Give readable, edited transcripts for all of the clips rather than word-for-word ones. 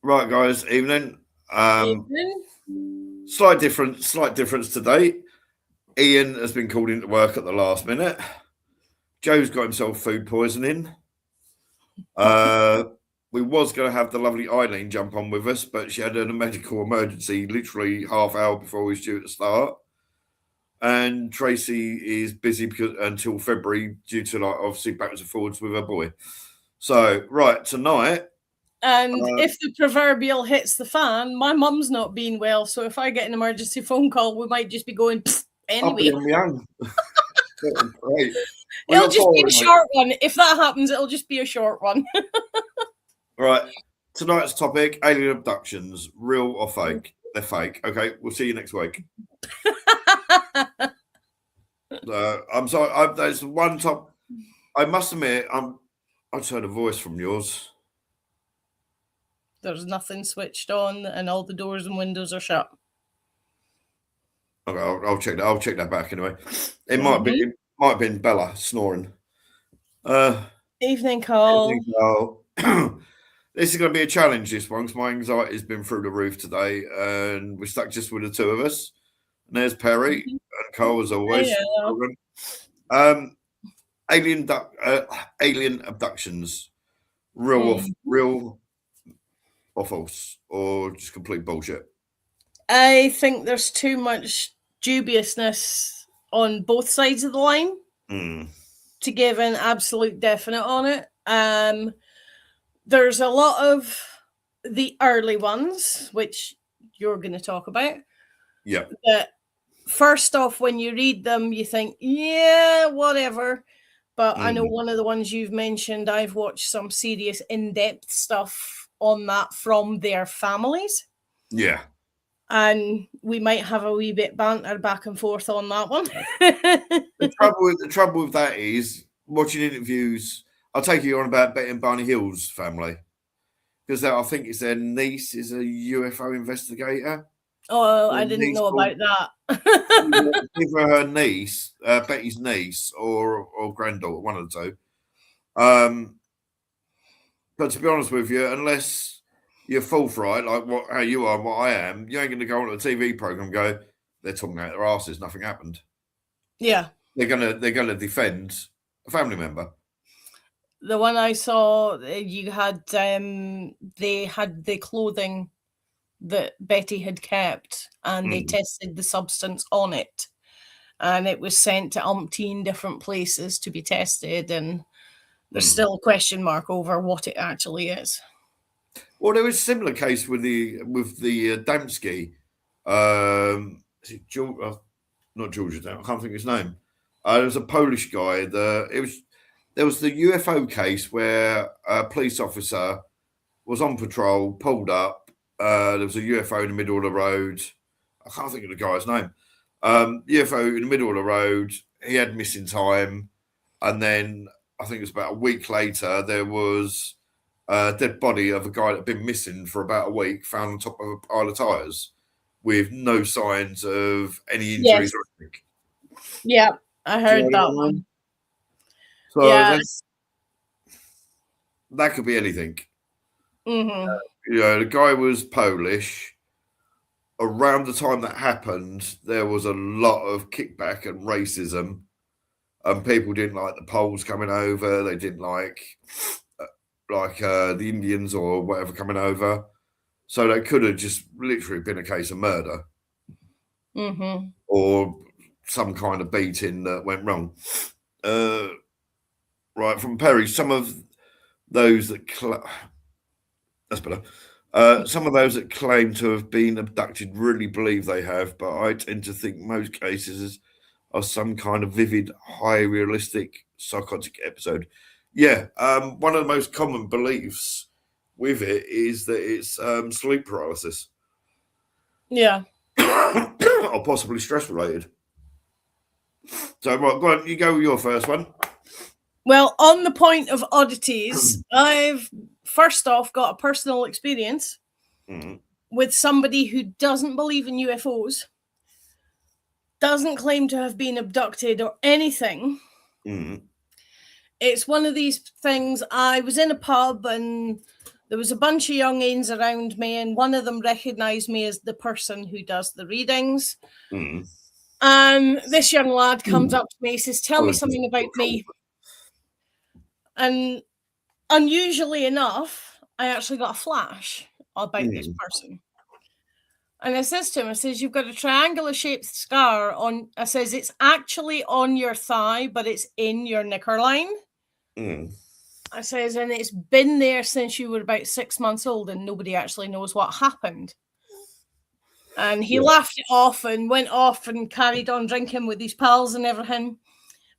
Right, guys, evening. Evening. Slight difference today. Ian has been called into work at the last minute. Joe's got himself food poisoning. Uh, we was going to have the lovely Eileen jump on with us, but she had a medical emergency literally half hour before we was due to start. And Tracy is busy until February due to obviously backwards and forwards with her boy. So right tonight. And if the proverbial hits the fan, my mum's not being well, so if I get an emergency phone call, we might just be going I'll be anyway. on my own. Great. It'll just be a short one. If that happens, it'll just be a short one. Right. Tonight's topic: alien abductions, real or fake? They're fake. Okay, we'll see you next week. I'm sorry. There's one top. I must admit, I just heard a voice from yours. There's nothing switched on, and all the doors and windows are shut. Okay, I'll check that. I'll check that back anyway. It might be. It might have been Bella snoring. Evening, Carl. Evening, Carl. This is going to be a challenge. This one, because my anxiety has been through the roof today, and we're stuck just with the two of us. And there's Perry and Carl as always. Alien abductions, real or false, or just complete bullshit? I think there's too much dubiousness on both sides of the line to give an absolute definite on it. There's a lot of the early ones, which you're going to talk about. Yeah. That first off, when you read them, you think, yeah, whatever. But I know one of the ones you've mentioned, I've watched some serious in-depth stuff on that from their families. Yeah. And we might have a wee bit banter back and forth on that one. The trouble with that is watching interviews. I'll take you on about Betty and Barney Hill's family, because I think it's their niece is a UFO investigator. Oh, I didn't know about that. Either her niece, Betty's niece, or granddaughter, one of the two. But to be honest with you, unless you're forthright, like how you are and what I am, you ain't going to go on a TV program and go, they're talking out their asses, nothing happened. Yeah. They're gonna defend a family member. The one I saw, you had they had the clothing that Betty had kept, and they tested the substance on it, and it was sent to umpteen different places to be tested, and there's still a question mark over what it actually is. Well, there was a similar case with the Damsky. Is it George? Not George. I can't think of his name. There was a Polish guy. There was the UFO case where a police officer was on patrol, pulled up. There was a UFO in the middle of the road. I can't think of the guy's name. UFO in the middle of the road. He had missing time, and then I think it was about a week later there was a dead body of a guy that had been missing for about a week, found on top of a pile of tires, with no signs of any injuries or anything. Yeah, I heard that one. So yeah. That could be anything. The guy was Polish. Around the time that happened, there was a lot of kickback and racism, and people didn't like the Poles coming over. They didn't like the Indians or whatever coming over. So that could have just literally been a case of murder, or some kind of beating that went wrong. Right, from Perry, some of those that that's better. Some of those that claim to have been abducted really believe they have, but I tend to think most cases are some kind of vivid, high realistic psychotic episode. Yeah, one of the most common beliefs with it is that it's sleep paralysis. Yeah. Or possibly stress related. So, right, go on, you go with your first one. Well, on the point of oddities, I've first off got a personal experience with somebody who doesn't believe in UFOs, doesn't claim to have been abducted or anything. It's one of these things. I was in a pub and there was a bunch of young uns around me, and one of them recognised me as the person who does the readings. And this young lad comes up to me, he says, "Tell me something about me." And unusually enough, I actually got a flash about this person. And I says to him, I says, "You've got a triangular shaped scar on," I says, "it's actually on your thigh, but it's in your knicker line." I says, "And it's been there since you were about 6 months old, and nobody actually knows what happened." And he laughed it off and went off and carried on drinking with his pals and everything.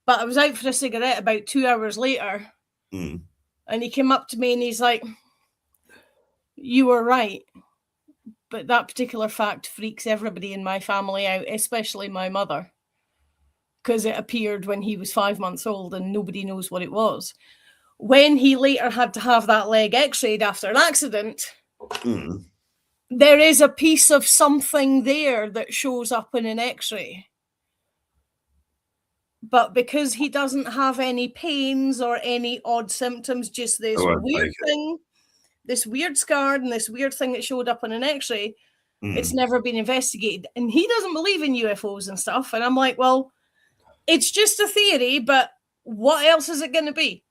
But I was out for a cigarette about 2 hours later. And he came up to me and he's like, "You were right. But that particular fact freaks everybody in my family out, especially my mother, because it appeared when he was 5 months old and nobody knows what it was." When he later had to have that leg x-rayed after an accident, there is a piece of something there that shows up in an x-ray. But because he doesn't have any pains or any odd symptoms, just this weird thing, this weird scar and this weird thing that showed up on an x-ray, it's never been investigated. And he doesn't believe in UFOs and stuff. And I'm like, well, it's just a theory, but what else is it going to be?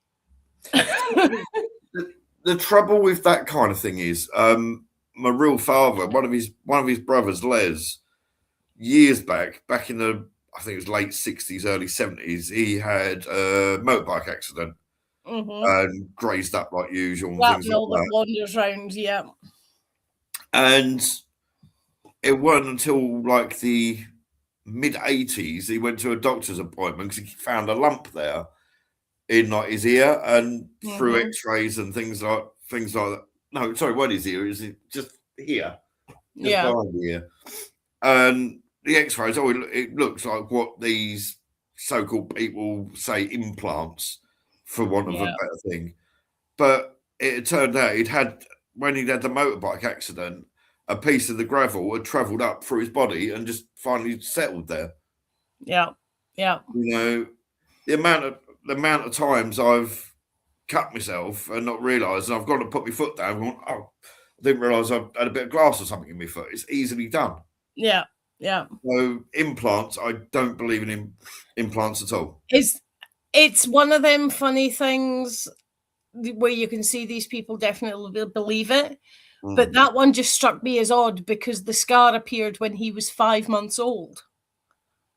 The trouble with that kind of thing is, my real father, one of his brothers, Les, years back in the, I think it was late 60s, early 70s, he had a motorbike accident and grazed up like usual. And things like that. Wanders round, yeah. And it wasn't until like the mid-80s he went to a doctor's appointment because he found a lump there in like his ear, and through x-rays and things like that. No, sorry, what is here? Is it just here? Just behind the ear. And the x-rays, it looks like what these so-called people say implants, for want of a better thing. But it turned out when he'd had the motorbike accident, a piece of the gravel had travelled up through his body and just finally settled there. Yeah. You know, the amount of times I've cut myself and not realised, and I've got to put my foot down and gone, oh, I didn't realise I had a bit of glass or something in my foot. It's easily done. Yeah. So implants, I don't believe in implants at all. It's one of them funny things where you can see these people definitely believe it. But that one just struck me as odd because the scar appeared when he was 5 months old.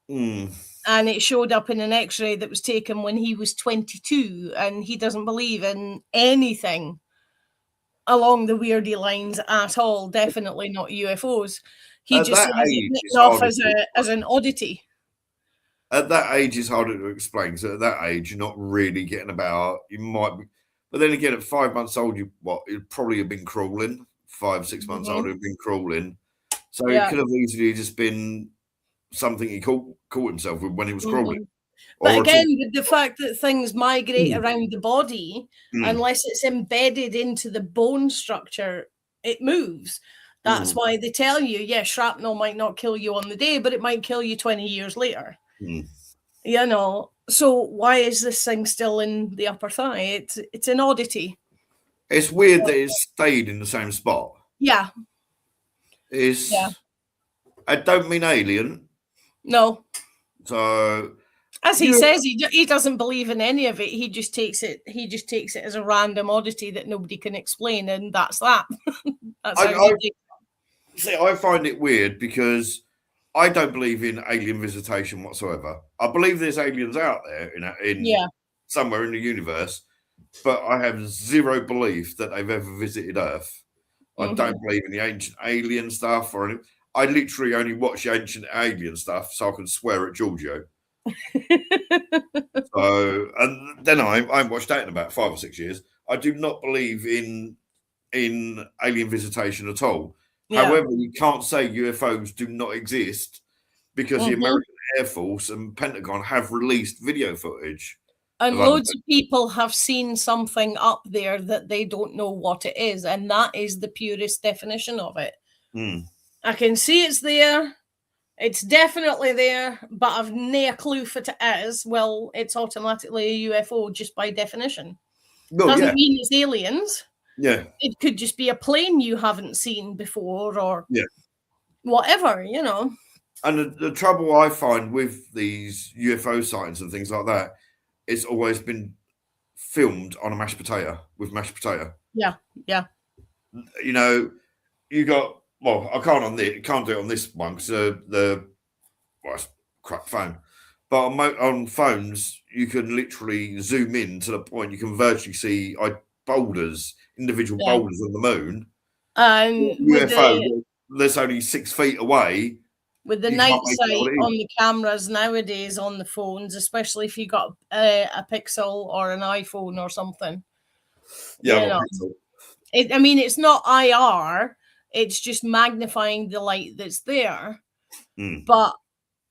And it showed up in an x-ray that was taken when he was 22, and he doesn't believe in anything along the weirdy lines at all. Definitely not UFOs. He just sees it written off as an oddity. At that age, it's harder to explain. So at that age, you're not really getting about. You might be, but then again, at 5 months old, you'd probably have been crawling. 5, 6 months old, you'd have been crawling. So it could have easily just been something he caught himself with when he was crawling. But again, with the fact that things migrate around the body, unless it's embedded into the bone structure, it moves. That's why they tell you, shrapnel might not kill you on the day, but it might kill you 20 years later. You know, so why is this thing still in the upper thigh? It's an oddity. It's weird that it stayed in the same spot. Yeah. I don't mean alien. No. So, as he says, he doesn't believe in any of it. He just takes it as a random oddity that nobody can explain, and that's that. I find it weird because I don't believe in alien visitation whatsoever. I believe there's aliens out there in somewhere in the universe, but I have zero belief that they've ever visited Earth. I don't believe in the ancient alien stuff or anything. I literally only watch the ancient alien stuff so I can swear at Giorgio. And then I haven't watched that in about 5 or 6 years. I do not believe in alien visitation at all. However, you can't say UFOs do not exist because the American Air Force and Pentagon have released video footage. And loads of people have seen something up there that they don't know what it is. And that is the purest definition of it. I can see it's there. It's definitely there, but I've no clue if it is. Well, it's automatically a UFO just by definition. Doesn't mean it's aliens. Yeah. It could just be a plane you haven't seen before, or Yeah. whatever, you know. And the trouble I find with these UFO sightings and things like that, it's always been filmed on a mashed potato with mashed potato. Yeah. You know, you got I can't do it on this one because it's crap phone. But on phones, you can literally zoom in to the point you can virtually see individual Yeah. boulders on the moon. And UFO that's only 6 feet away. with the night sight on the cameras nowadays on the phones, especially if you got a Pixel or an iPhone or something. Yeah, I mean, it's not IR, it's just magnifying the light that's there, but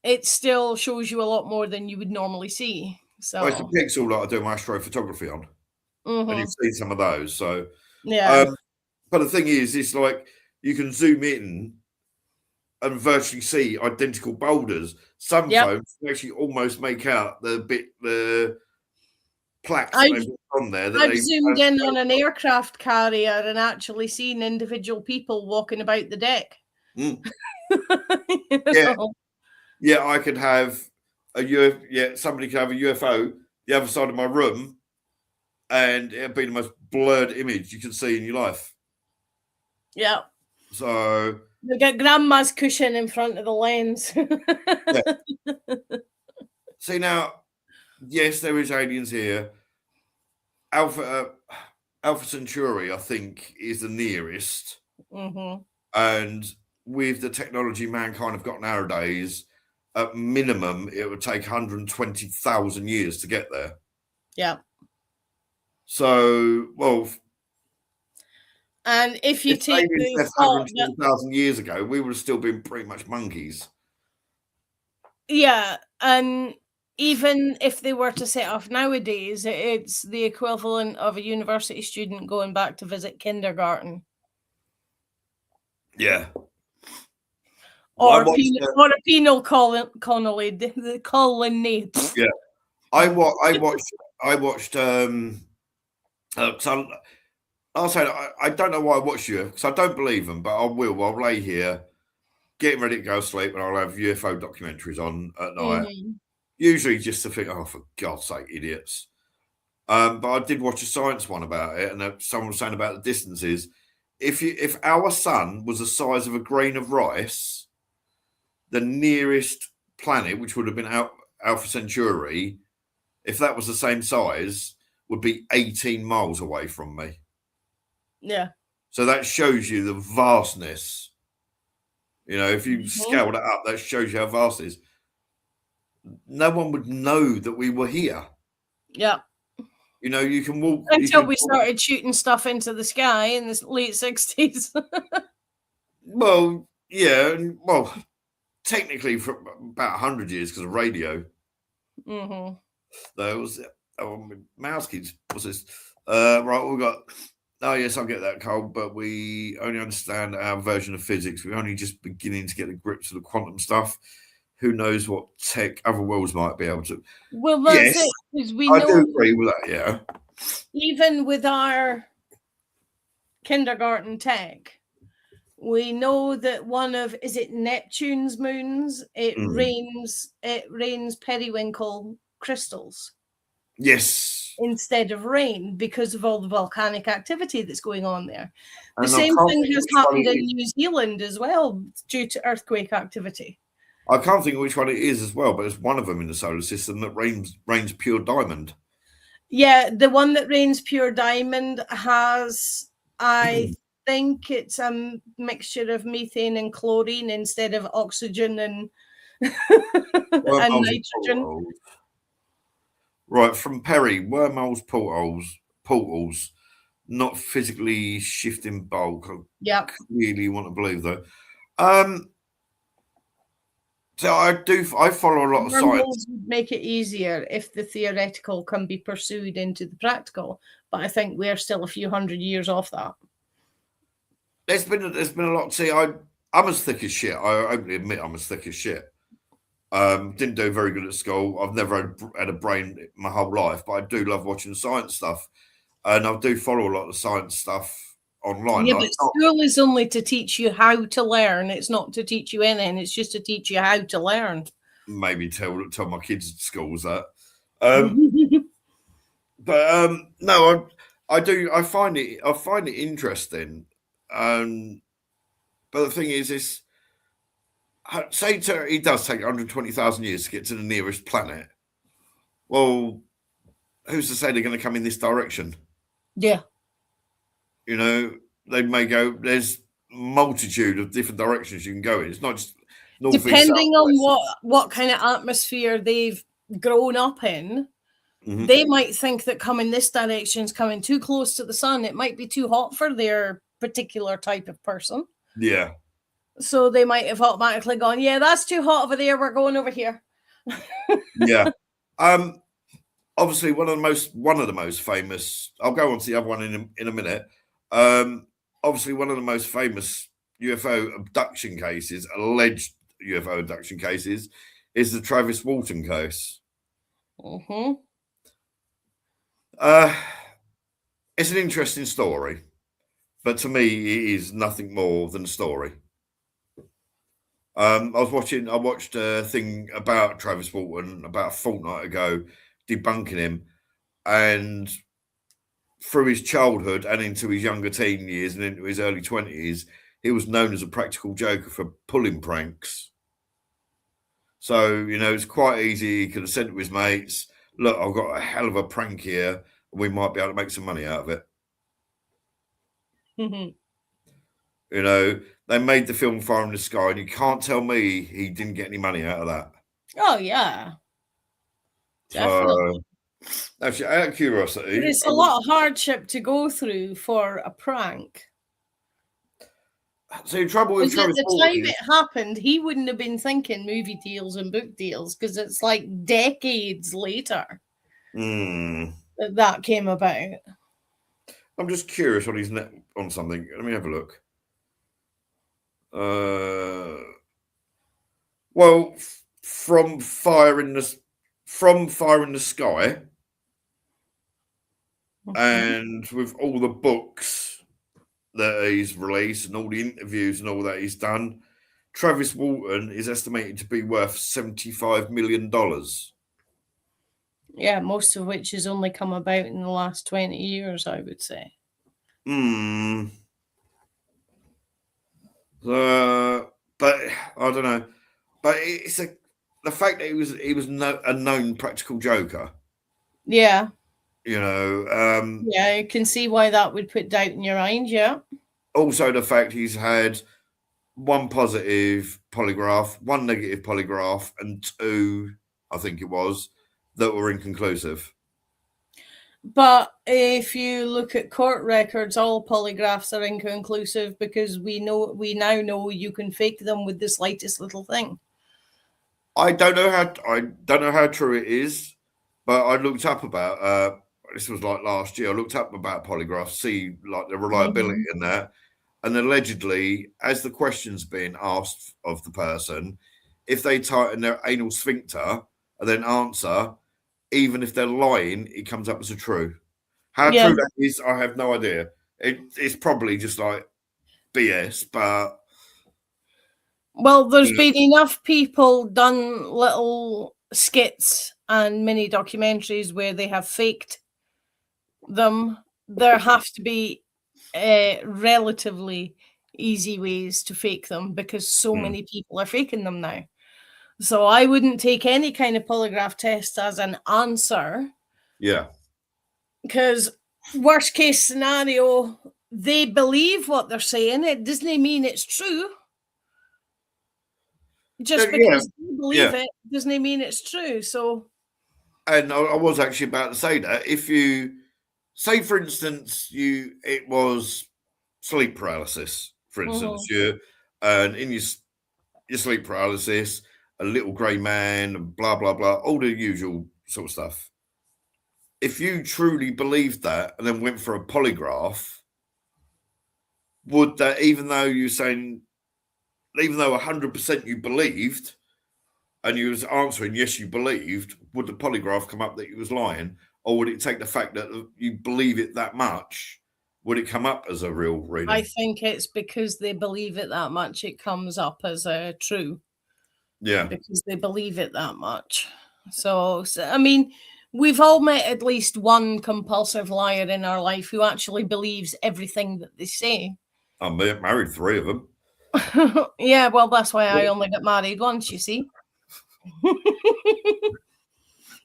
it still shows you a lot more than you would normally see. So it's a Pixel that I do my astrophotography on, and you've seen some of those. So yeah, but the thing is, it's like you can zoom in and virtually see identical boulders. Some phones actually almost make out the plaques that they've got on there. I've zoomed in on an aircraft carrier and actually seen individual people walking about the deck. Yeah, I could have somebody could have a UFO the other side of my room, and it'd be the most blurred image you can see in your life. Yeah. So you get grandma's cushion in front of the lens. See now, yes, there is aliens here. Alpha Centauri, I think, is the nearest. And with the technology mankind have got nowadays, at minimum, it would take 120,000 years to get there. Yeah. So, and if you take the 120,000 years ago, we would have still been pretty much monkeys. Yeah, and even if they were to set off nowadays, it's the equivalent of a university student going back to visit kindergarten. Yeah. Or a penal colony. The colony. Yeah. I watched so I'll say I don't know why I watch you because I don't believe them, but I will. I'll lay here getting ready to go to sleep and I'll have UFO documentaries on at night. Usually just to think, oh, for God's sake, idiots. But I did watch a science one about it, and someone was saying about the distances. If our sun was the size of a grain of rice, the nearest planet, which would have been Alpha Centauri, if that was the same size, would be 18 miles away from me. Yeah. So that shows you the vastness. You know, if you scale it up, that shows you how vast it is. No one would know that we were here. Yeah. You know, you can walk until we started shooting stuff into the sky in the late 60s. Well, yeah, technically for about 100 years because of radio. There was mouse kids. What's this? Right, we got. Oh yes, I get that, Cole, but we only understand our version of physics. We're only just beginning to get the grips of the quantum stuff. Who knows what tech other worlds might be able to? Well, that's it. Because I do agree with that. Yeah. Even with our kindergarten tech, we know that one of Neptune's moons rains periwinkle crystals. Yes. Instead of rain because of all the volcanic activity that's going on there. The same thing has happened in New Zealand as well due to earthquake activity. I can't think of which one it is as well, but it's one of them in the solar system that rains pure diamond. Yeah, the one that rains pure diamond has, I think it's a mixture of methane and chlorine instead of oxygen and nitrogen. Right, from Perry, wormholes, portals, not physically shifting bulk. Yeah. Really want to believe though. So I follow a lot of science. Would make it easier if the theoretical can be pursued into the practical, but I think we're still a few hundred years off that. There's been a lot. See, I'm as thick as shit. I openly admit I'm as thick as shit. Didn't do very good at school. I've never had a brain my whole life, but I do love watching science stuff. and I do follow a lot of science stuff online. Yeah, Like, but school is only to teach you how to learn. It's not to teach you anything. It's just to teach you how to learn. maybe tell my kids at schools that. But no, I do. I find it interesting. But the thing is say it does take 120,000 years to get to the nearest planet. Well, who's to say they're going to come in this direction? Yeah. You know, they may go. There's multitude of different directions you can go in. It's not just north, Depending east, south, on what kind of atmosphere they've grown up in, they might think that coming this direction is coming too close to the sun. It might be too hot for their particular type of person. Yeah. So they might have automatically gone, yeah, that's too hot over there. We're going over here. Yeah. Obviously, one of the most famous. I'll go on to the other one in a minute. Obviously, one of the most famous UFO abduction cases, alleged UFO abduction cases, is the Travis Walton case. It's an interesting story, but to me, it is nothing more than a story. I watched a thing about Travis Walton about a fortnight ago, debunking him, and through his childhood and into his younger teen years and into his early 20s, he was known as a practical joker for pulling pranks. So, it's quite easy. He could have said to his mates, look, I've got a hell of a prank here. We might be able to make some money out of it. They made the film Fire in the Sky, and you can't tell me he didn't get any money out of that. Oh, yeah. Definitely. Actually, out of curiosity, it's a lot of hardship to go through for a prank. So trouble with Travis at the time it happened, he wouldn't have been thinking movie deals and book deals because it's like decades later that came about. I'm just curious on his net on something. Let me have a look. Well, from Fire in the Sky, and with all the books that he's released and all the interviews and all that he's done, Travis Walton is estimated to be worth $75 million. Yeah, most of which has only come about in the last 20 years, I would say. But I don't know. But it's the fact that he was a known practical joker. Yeah. Yeah, I can see why that would put doubt in your mind. Yeah. Also, the fact he's had one positive polygraph, one negative polygraph, and two, I think it was, that were inconclusive. But if you look at court records, all polygraphs are inconclusive because we now know you can fake them with the slightest little thing. I don't know how true it is, but I looked up about this was like last year. I looked up about polygraphs, see like the reliability in that, and allegedly, as the question's being asked of the person, if they tighten their anal sphincter and then answer, even if they're lying, it comes up as a true. How true that is, I have no idea. It's probably just like BS, but well, there's been enough people done little skits and mini documentaries where they have faked them. There have to be relatively easy ways to fake them because so many people are faking them now. So I wouldn't take any kind of polygraph test as an answer. Yeah. Because worst case scenario, they believe what they're saying. It doesn't mean it's true. Just because they believe it doesn't mean it's true. So, and I was actually about to say that if you say, for instance, it was sleep paralysis, for instance, and in your sleep paralysis, a little grey man, blah blah blah, all the usual sort of stuff. If you truly believed that and then went for a polygraph, would that, even though 100% you believed and you was answering yes you believed, would the polygraph come up that you was lying, or would it take the fact that you believe it that much? Would it come up as a real reading? I think it's because they believe it that much, it comes up as a true. Yeah. Because they believe it that much. So, I mean, we've all met at least one compulsive liar in our life who actually believes everything that they say. I married 3 of them. Yeah, well, that's why I only got married once, you see.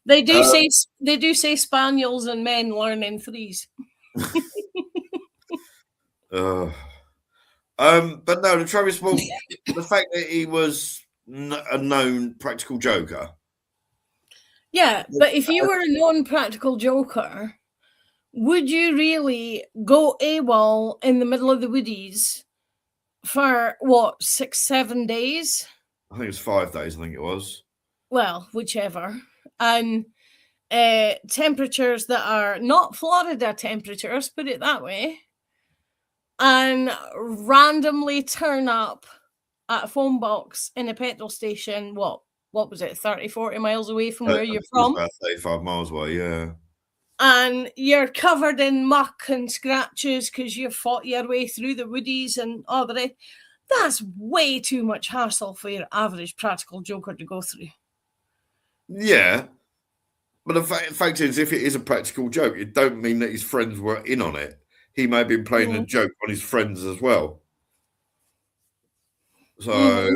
They do say spaniels and men learn in 3s. But no, the Travis Walton, the fact that he was a known practical joker. Yeah, but if you were a non-practical joker, would you really go AWOL in the middle of the woodies for what, 6-7 days? I think it was 5 days. I think it was. Well, whichever, and temperatures that are not Florida temperatures, put it that way, and randomly turn up at a phone box in a petrol station. What was it, 30-40 miles away from where you're from? About 35 miles away, yeah. And you're covered in muck and scratches because you've fought your way through the woodies and all the rest. That's way too much hassle for your average practical joker to go through. Yeah. But the fact is, if it is a practical joke, it don't mean that his friends were in on it. He may have been playing a joke on his friends as well. So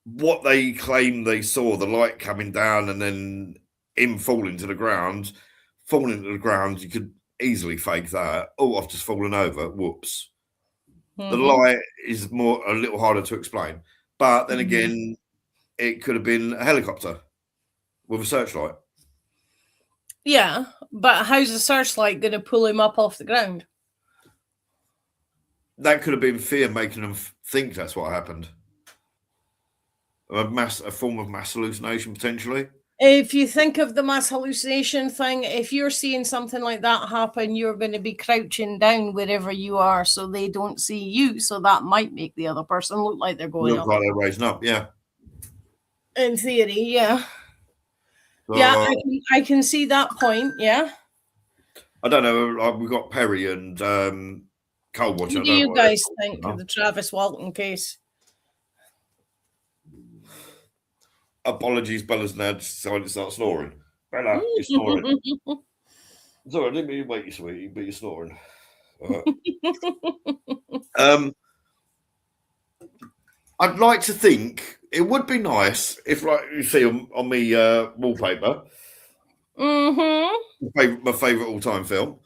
what they claim they saw, the light coming down and then him falling to the ground, you could easily fake that. Oh, I've just fallen over. Whoops. The light is a little harder to explain. But then again, it could have been a helicopter with a searchlight. Yeah, but how's a searchlight going to pull him up off the ground? That could have been fear making them think that's what happened. A form of mass hallucination, potentially. If you think of the mass hallucination thing, if you're seeing something like that happen, you're going to be crouching down wherever you are so they don't see you. So that might make the other person look like they're going up. Look like they're raising up, yeah. In theory, yeah. So, yeah, I can see that point, yeah. I don't know. We've got Perry and Cold Watch. What do you guys think of the Travis Walton case? Apologies, Bella's now decided to start snoring. Bella, you're snoring. Sorry, I didn't mean to wake you, sweetie, but you're snoring. I'd like to think it would be nice if, like you see on me wallpaper, my favourite all-time film.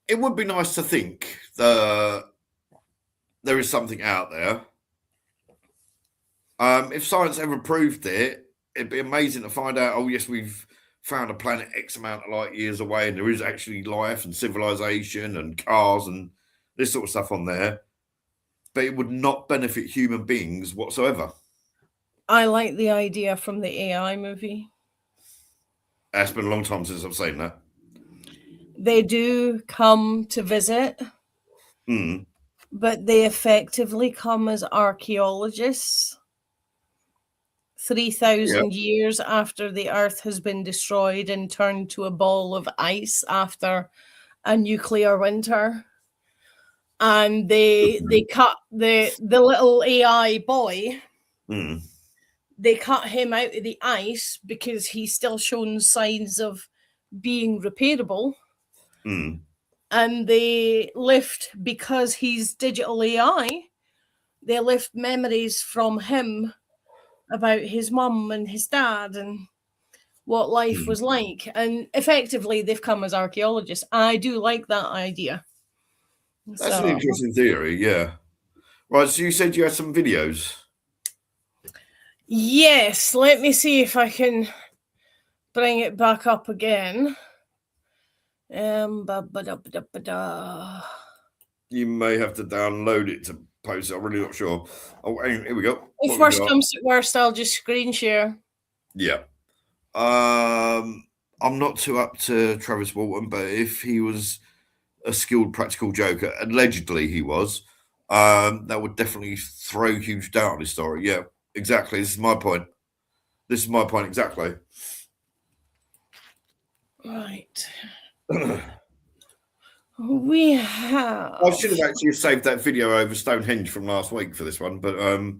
It would be nice to think that there is something out there. If science ever proved it, it'd be amazing to find out, oh, yes, we've found a planet X amount of light years away and there is actually life and civilization and cars and this sort of stuff on there. But it would not benefit human beings whatsoever. I like the idea from the AI movie. It's been a long time since I've seen that. They do come to visit, but they effectively come as archaeologists 3,000 years after the Earth has been destroyed and turned to a ball of ice after a nuclear winter. And they cut the little AI boy. They cut him out of the ice because he's still shown signs of being repairable. And they lift, because he's digital AI, they lift memories from him about his mum and his dad and what life was like. And effectively, they've come as archaeologists. I do like that idea. That's an interesting theory, yeah. Right, so you said you had some videos. Yes, let me see if I can bring it back up again. You may have to download it to post it. I'm really not sure. Oh, here we go. If worst comes to worst, I'll just screen share. Yeah. I'm not too up to Travis Walton, but if he was a skilled practical joker, allegedly he was, that would definitely throw huge doubt on his story. Yeah, exactly. This is my point. Exactly. Right. We have. I should have actually saved that video over Stonehenge from last week for this one, but I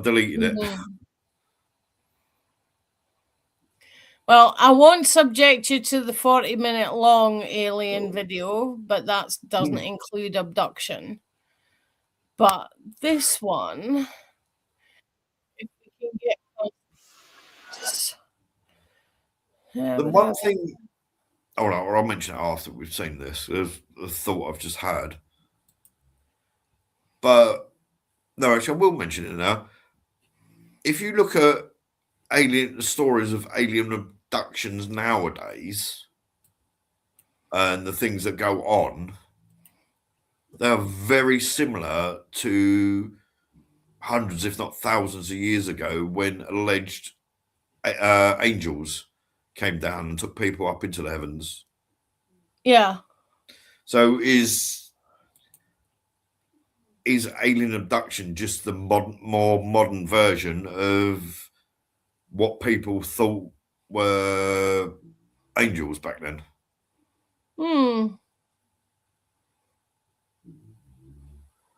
deleted it. Well, I won't subject you to the 40-minute long alien video, but that doesn't include abduction. But this one, if we can get close, The one thing, I'll mention it after we've seen this. There's a thought I've just had. But no, actually, I will mention it now. If you look at the stories of alien abductions nowadays and the things that go on, they are very similar to hundreds, if not thousands of years ago when alleged angels came down and took people up into the heavens. Yeah. So is alien abduction just the more modern version of what people thought were angels back then?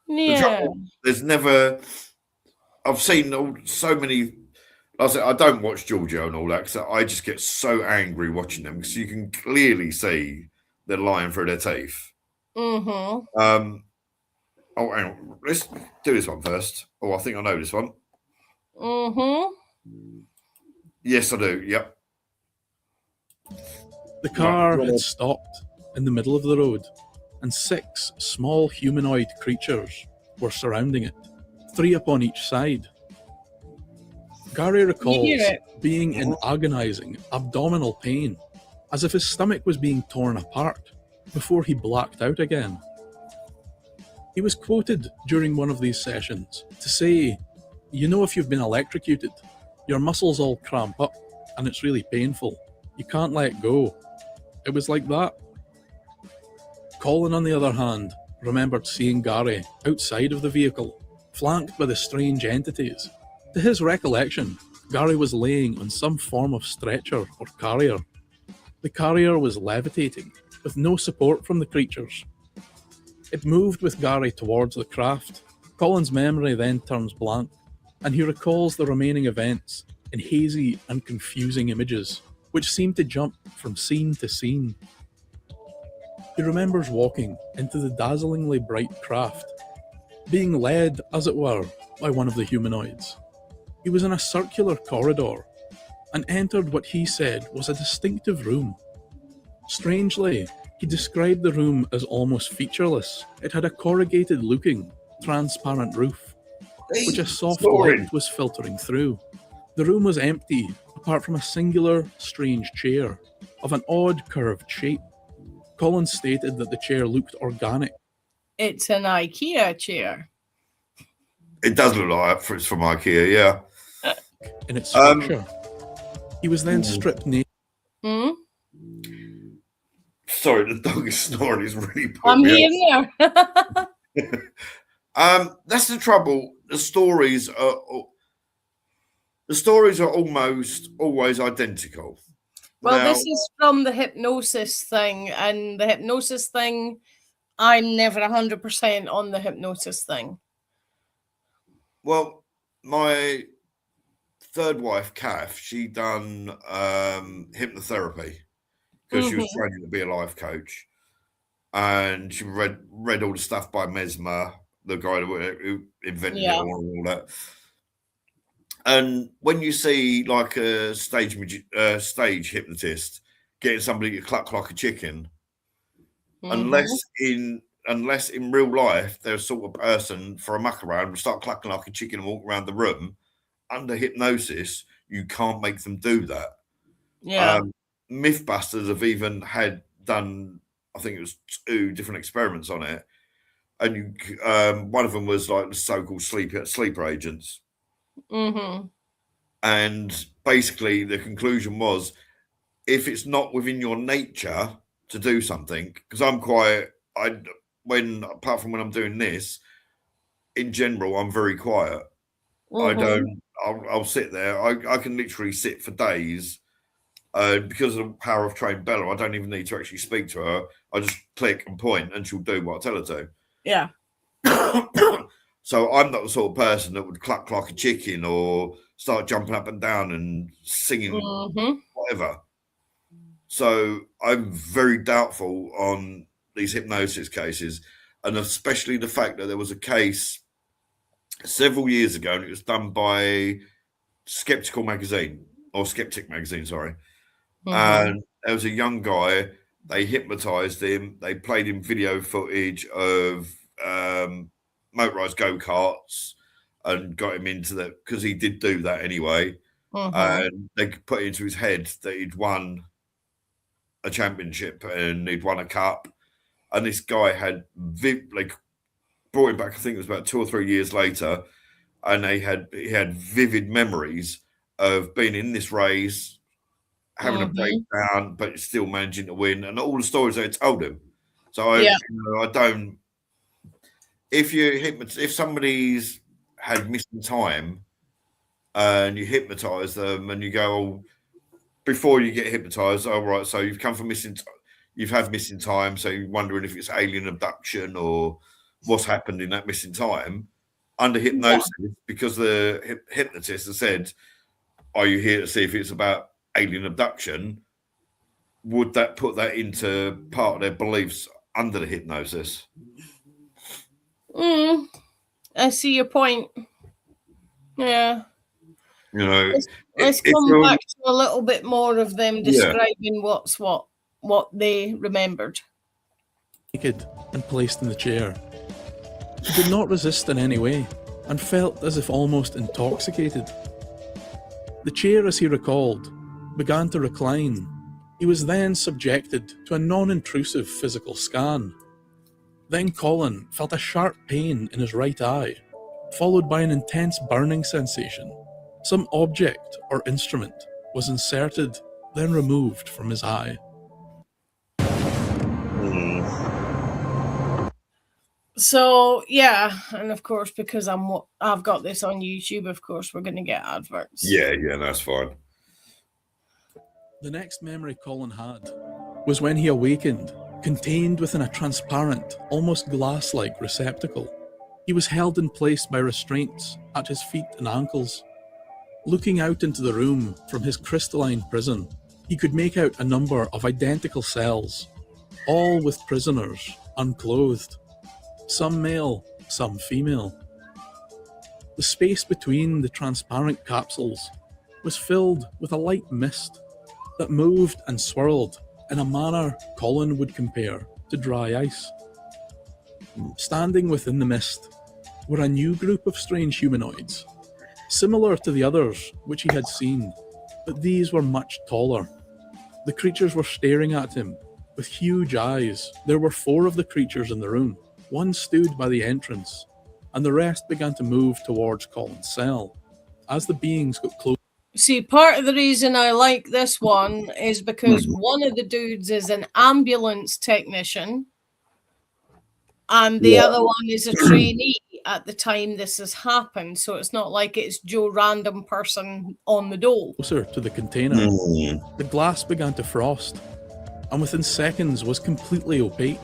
Yeah. There's never. I've seen so many. I don't watch Giorgio and all that because I just get so angry watching them because you can clearly see they're lying through their teeth. Mm-hmm. Oh, hang on. Let's do this one first. Oh, I think I know this one. Mm-hmm. Yes, I do. Yep. The car had stopped in the middle of the road, and 6 small humanoid creatures were surrounding it, 3 upon each side. Gary recalls being in agonizing abdominal pain, as if his stomach was being torn apart, before he blacked out again. He was quoted during one of these sessions to say, "You know, if you've been electrocuted, your muscles all cramp up and it's really painful. You can't let go." It was like that. Colin, on the other hand, remembered seeing Gary outside of the vehicle, flanked by the strange entities. To his recollection, Gary was laying on some form of stretcher or carrier. The carrier was levitating, with no support from the creatures. It moved with Gary towards the craft. Colin's memory then turns blank, and he recalls the remaining events in hazy and confusing images, which seem to jump from scene to scene. He remembers walking into the dazzlingly bright craft, being led, as it were, by one of the humanoids. He was in a circular corridor, and entered what he said was a distinctive room. Strangely, he described the room as almost featureless. It had a corrugated-looking, transparent roof, which a soft light was filtering through. The room was empty, apart from a singular, strange chair, of an odd curved shape. Colin stated that the chair looked organic. It's an IKEA chair. It does look like it's from IKEA, yeah. In its structure. He was then stripped naked. Sorry, the dog is snoring. It's really I'm here now. That's the trouble. The stories are almost always identical. Well, now, this is from the hypnosis thing, and the hypnosis thing, I'm never 100% on the hypnosis thing. Well, my third wife, Kath, she done hypnotherapy because she was training to be a life coach, and she read all the stuff by Mesmer, the guy who invented it all and all that. And when you see like a stage hypnotist getting somebody to cluck like a chicken, unless in real life they're a sort of person for a muck around and start clucking like a chicken and walk around the room, under hypnosis you can't make them do that. Yeah. Mythbusters have even done, I think it was 2 different experiments on it, and one of them was like the so-called sleeper agents. And basically the conclusion was, if it's not within your nature to do something, because apart from when I'm doing this, in general I'm very quiet. I'll sit there. I can literally sit for days Because of the power of trained Bella, I don't even need to actually speak to her. I just click and point, and she'll do what I tell her to. Yeah. So I'm not the sort of person that would cluck like a chicken or start jumping up and down and singing whatever. So I'm very doubtful on these hypnosis cases, and especially the fact that there was a case several years ago, and it was done by Skeptic magazine, sorry. And there was a young guy. They hypnotized him. They played him video footage of motorized go-karts and got him into that, because he did do that anyway. And they put into his head that he'd won a championship and he'd won a cup. And this guy had brought him back, I think it was about 2 or 3 years later, and he had vivid memories of being in this race, having a breakdown, but still managing to win, and all the stories they told him. So I don't. If somebody's had missing time, and you hypnotize them, and you go, oh, before you get hypnotized, all right, so you've come from you've had missing time, so you're wondering if it's alien abduction or what's happened in that missing time. Under hypnosis, because the hypnotist has said, are you here to see if it's about alien abduction? Would that put that into part of their beliefs under the hypnosis? I see your point. Yeah. You know, let's come back to a little bit more of them describing what's what they remembered. Naked and placed in the chair. He did not resist in any way, and felt as if almost intoxicated. The chair, as he recalled, began to recline. He was then subjected to a non-intrusive physical scan. Then Colin felt a sharp pain in his right eye, followed by an intense burning sensation. Some object or instrument was inserted, then removed from his eye. So yeah, and of course, because I've got this on YouTube, of course we're going to get adverts. Yeah, that's fine. The next memory Colin had was when he awakened, contained within a transparent, almost glass-like receptacle. He was held in place by restraints at his feet and ankles. Looking out into the room from his crystalline prison, he could make out a number of identical cells, all with prisoners, unclothed. Some male, some female. The space between the transparent capsules was filled with a light mist that moved and swirled in a manner Colin would compare to dry ice. Standing within the mist were a new group of strange humanoids, similar to the others which he had seen, but these were much taller. The creatures were staring at him with huge eyes. There were 4 of the creatures in the room. One stood by the entrance, and the rest began to move towards Colin's cell. As the beings got close... See, part of the reason I like this one is because one of the dudes is an ambulance technician, and the other one is a trainee at the time this has happened. So it's not like it's Joe random person on the dole. Closer to the container, the glass began to frost, and within seconds was completely opaque.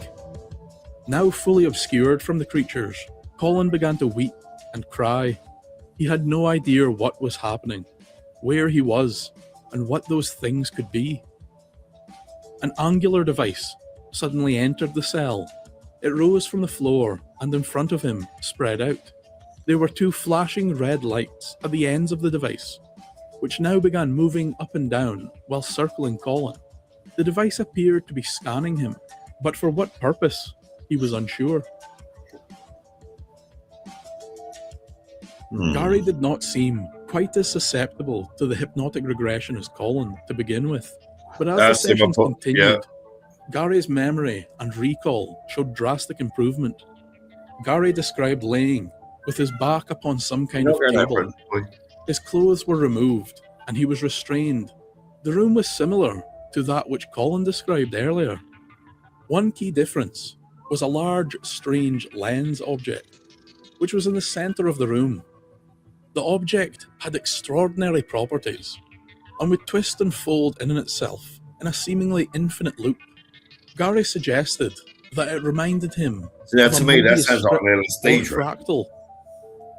Now fully obscured from the creatures, Colin began to weep and cry. He had no idea what was happening, where he was, and what those things could be. An angular device suddenly entered the cell. It rose from the floor, and in front of him spread out. There were 2 flashing red lights at the ends of the device, which now began moving up and down while circling Colin. The device appeared to be scanning him, but for what purpose? He was unsure. Gary did not seem quite as susceptible to the hypnotic regression as Colin to begin with, but as the sessions continued, Gary's memory and recall showed drastic improvement. Gary described laying with his back upon some kind of table. His clothes were removed, and he was restrained. The room was similar to that which Colin described earlier. One key difference was a large, strange lens object, which was in the center of the room. The object had extraordinary properties. and would twist and fold in itself in a seemingly infinite loop. Gary suggested that it reminded him Now, of a to me, that Mobius sounds like strip an LSD or trip. fractal.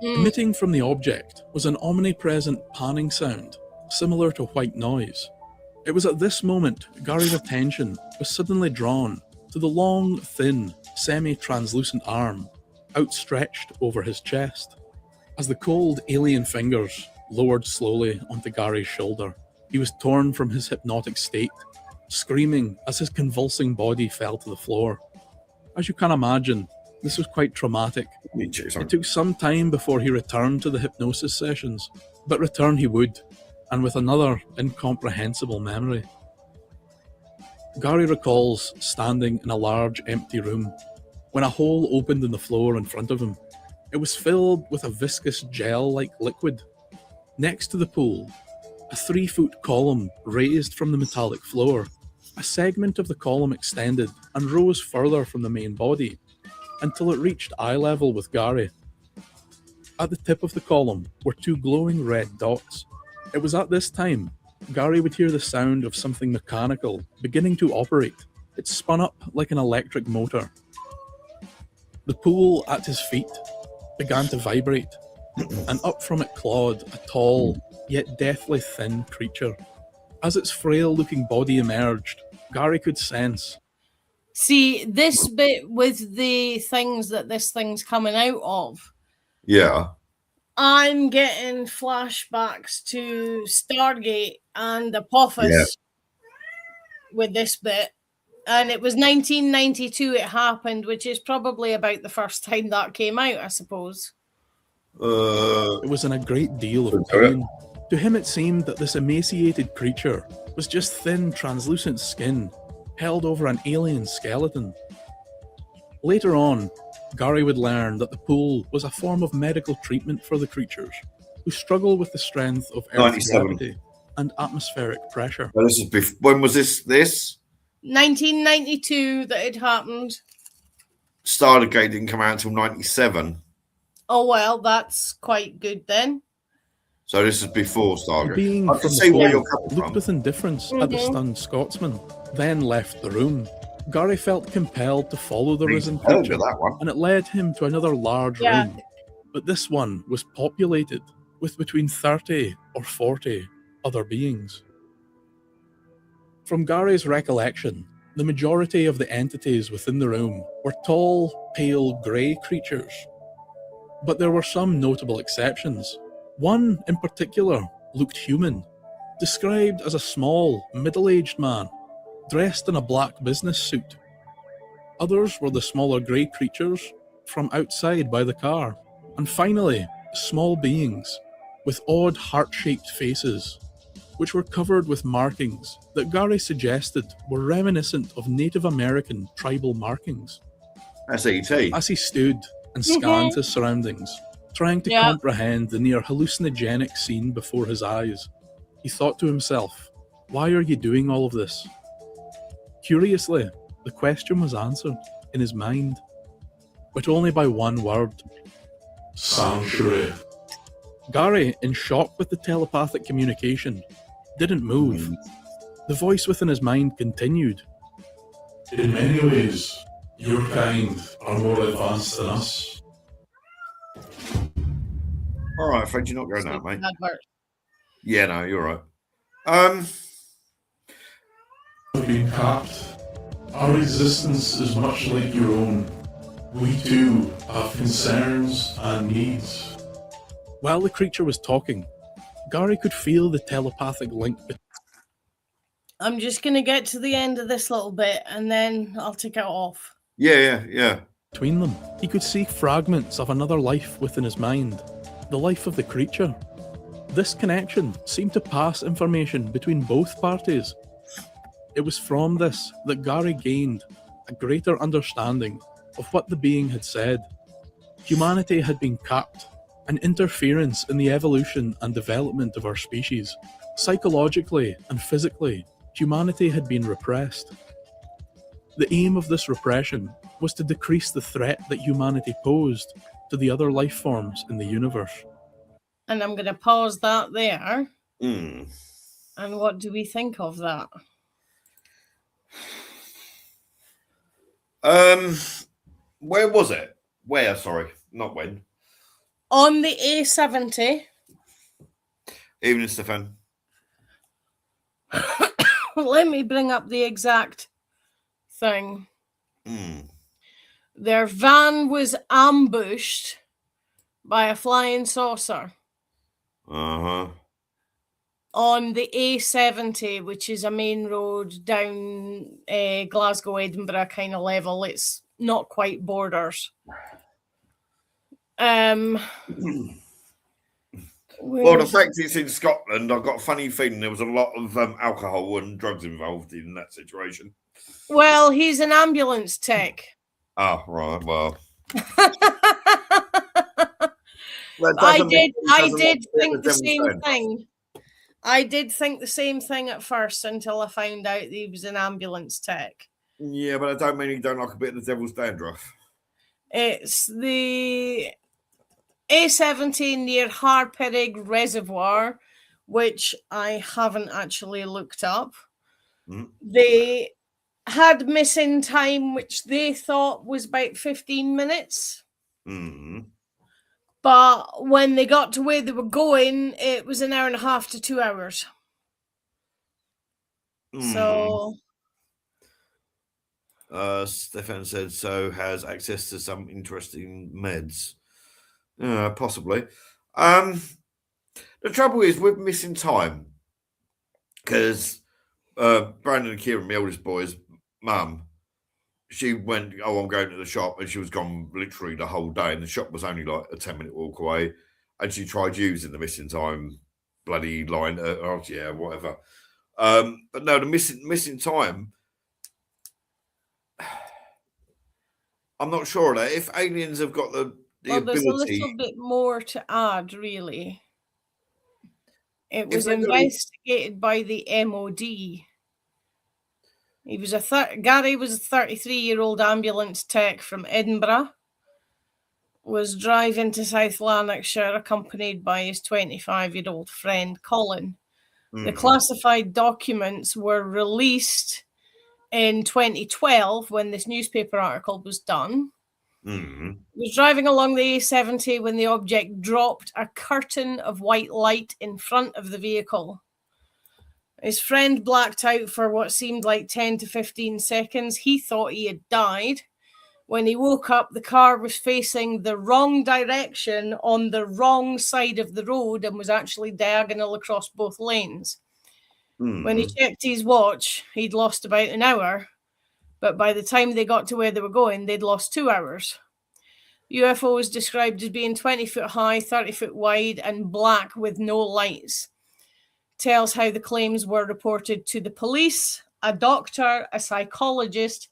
Emitting from the object was an omnipresent panning sound, similar to white noise. It was at this moment Gary's attention was suddenly drawn to the long, thin, semi-translucent arm outstretched over his chest. As the cold, alien fingers lowered slowly onto Gary's shoulder, he was torn from his hypnotic state, screaming as his convulsing body fell to the floor. As you can imagine, this was quite traumatic. It took some time before he returned to the hypnosis sessions, but return he would, and with another incomprehensible memory. Gary recalls standing in a large empty room when a hole opened in the floor in front of him. It was filled with a viscous gel-like liquid. Next to the pool, a 3-foot column raised from the metallic floor. A segment of the column extended and rose further from the main body until it reached eye level with Gary. At the tip of the column were 2 glowing red dots. It was at this time Gary would hear the sound of something mechanical beginning to operate. It spun up like an electric motor. The pool at his feet began to vibrate, and up from it clawed a tall, yet deathly thin creature. As its frail-looking body emerged, Gary could sense. See, this bit with the things that this thing's coming out of. Yeah. I'm getting flashbacks to Stargate and Apophis with this bit. And it was 1992 it happened, which is probably about the first time that came out, I suppose. It was in a great deal of pain. To him it seemed that this emaciated creature was just thin, translucent skin held over an alien skeleton. Later on, Gary would learn that the pool was a form of medical treatment for the creatures who struggle with the strength of Earth's gravity and atmospheric pressure. Well, this is when was this? 1992 that it happened. Stargate didn't come out until 97. Oh, well, that's quite good then. So this is before Stargate. Being I from can see where you're the coming looked from. with indifference at the stunned Scotsman, then left the room. Gary felt compelled to follow the risen creature, and it led him to another large room. But this one was populated with between 30 or 40 other beings. From Gary's recollection, the majority of the entities within the room were tall, pale grey creatures. But there were some notable exceptions. One in particular looked human, described as a small, middle-aged man, dressed in a black business suit. Others were the smaller grey creatures from outside by the car. And finally, small beings with odd heart-shaped faces, which were covered with markings that Gary suggested were reminiscent of Native American tribal markings. That's E.T. As he stood and scanned his surroundings, trying to comprehend the near hallucinogenic scene before his eyes, he thought to himself, why are you doing all of this? Curiously, the question was answered in his mind, but only by one word. Sanctuary. Gary, in shock with the telepathic communication, didn't move. The voice within his mind continued. In many ways, your kind are more advanced than us. All right, Fred, you're not going out, mate. Advert. Yeah, no, you're right. We've been capped. Our existence is much like your own. We too have concerns and needs. While the creature was talking, Gary could feel the telepathic link. I'm just going to get to the end of this little bit and then I'll take it off. Yeah. Between them, he could see fragments of another life within his mind, the life of the creature. This connection seemed to pass information between both parties. It was from this that Gary gained a greater understanding of what the being had said. Humanity had been capped, an interference in the evolution and development of our species. Psychologically and physically, humanity had been repressed. The aim of this repression was to decrease the threat that humanity posed to the other life forms in the universe. And I'm going to pause that there. And what do we think of that? Where was it? Where? Sorry, not when. On the A70. Evening, Stefan. Let me bring up the exact thing. Their van was ambushed by a flying saucer on the A70, which is a main road down Glasgow, Edinburgh kind of level. It's not quite borders. Well, the fact it's in Scotland, I've got a funny feeling there was a lot of alcohol and drugs involved in that situation. Well, he's an ambulance tech. Oh, right. Well, I did think the same thing. I did think the same thing at first until I found out that he was an ambulance tech. Yeah, but I don't mean he don't like a bit of the devil's dandruff. It's the A17 near Harperig Reservoir, which I haven't actually looked up. They had missing time, which they thought was about 15 minutes. But when they got to where they were going, it was an hour and a half to 2 hours. So... Stefan said, so has access to some interesting meds. Possibly. The trouble is with missing time, because Brandon and Kieran, my oldest boy's mum, she went, I'm going to the shop, and she was gone literally the whole day, and the shop was only like a 10-minute walk away, and she tried using the missing time bloody line. Whatever. But no, the missing time, I'm not sure of that. If aliens have got the ability... There's a little bit more to add, really. It was investigated by the MOD. Gary was a 33-year-old ambulance tech from Edinburgh, was driving to South Lanarkshire accompanied by his 25-year-old friend, Colin. The classified documents were released in 2012 when this newspaper article was done. He was driving along the A70 when the object dropped a curtain of white light in front of the vehicle. His friend blacked out for what seemed like 10 to 15 seconds. He thought he had died. When he woke up, the car was facing the wrong direction on the wrong side of the road and was actually diagonal across both lanes. When he checked his watch, he'd lost about an hour, but by the time they got to where they were going, they'd lost 2 hours. UFO was described as being 20 foot high, 30 foot wide, and black with no lights. Tells how the claims were reported to the police, a doctor, a psychologist,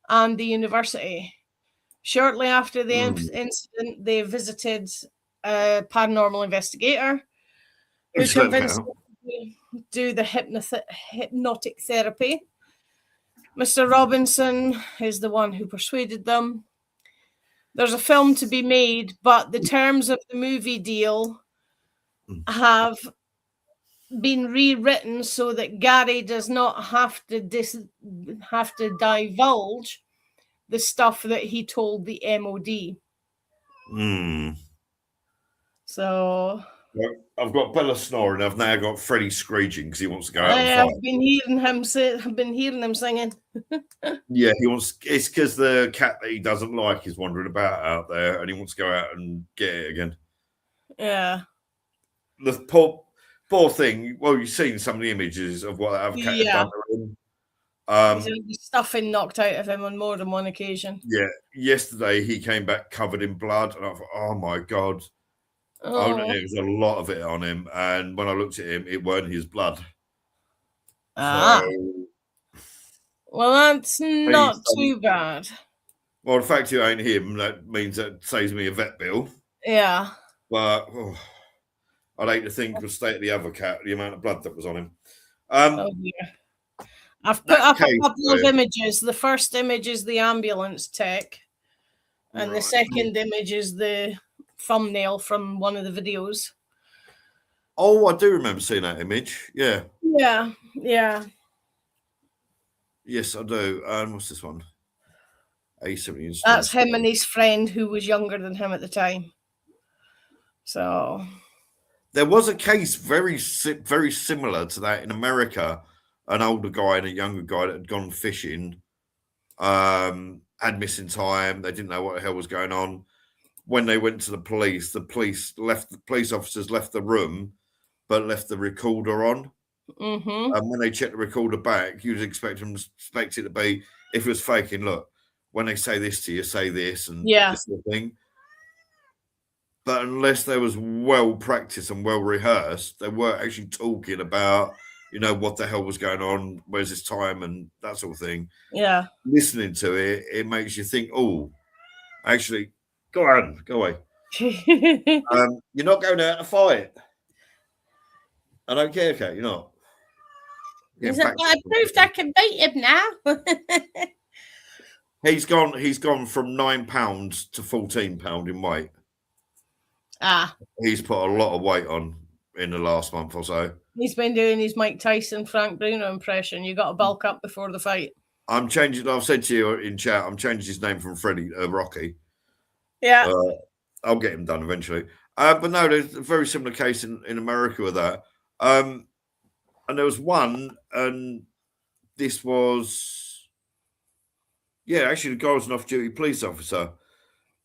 and the university. Shortly after the incident, they visited a paranormal investigator who convinced them to do the hypnotic therapy. Mr. Robinson is the one who persuaded them. There's a film to be made, but the terms of the movie deal have been rewritten so that Gary does not have to divulge the stuff that he told the MOD. So I've got Bella snoring. I've now got Freddie screeching because he wants to go out and fight. I've been hearing him singing. Yeah, he wants. It's because the cat that he doesn't like is wandering about out there, and he wants to go out and get it again. Yeah. The poor thing. Well, you've seen some of the images of what that other cat has done to him. He's had the stuffing knocked out of him on more than one occasion. Yeah, yesterday he came back covered in blood, and I thought, oh my God. Oh, there was a lot of it on him, and when I looked at him, it weren't his blood. So, well, that's not too bad. Well, the fact it ain't him, that means that saves me a vet bill. Yeah. But I'd hate to think of state of the other cat, the amount of blood that was on him. I've put up a couple of images. The first image is the ambulance tech, and the second image is the thumbnail from one of the videos. Oh, I do remember seeing that image. Yeah. Yeah, yeah. Yes, I do. What's this one? A70 That's him and his friend who was younger than him at the time. So there was a case very similar to that in America. An older guy and a younger guy that had gone fishing, had missing time. They didn't know what the hell was going on. When they went to the police officers left the room, but left the recorder on. Mm-hmm. And when they checked the recorder back, you'd expect it to be, if it was faking, look, when they say this to you, say this and this sort of thing. But unless they was well practiced and well rehearsed, they weren't actually talking about, what the hell was going on, where's this time and that sort of thing. Yeah. Listening to it, it makes you think, oh, actually, go away. You're not going out to fight. I don't care, Kate, you're not. I proved I can beat him now. He's gone from £9 to £14 in weight. He's put a lot of weight on in the last month or so. He's been doing his Mike Tyson, Frank Bruno impression. You got to bulk up before the fight. I'm changing. I've said to you in chat, I'm changing his name from Freddie Rocky. Yeah. I'll get him done eventually. But no, there's a very similar case in America with that. And there was one, and this was, actually the guy was an off-duty police officer.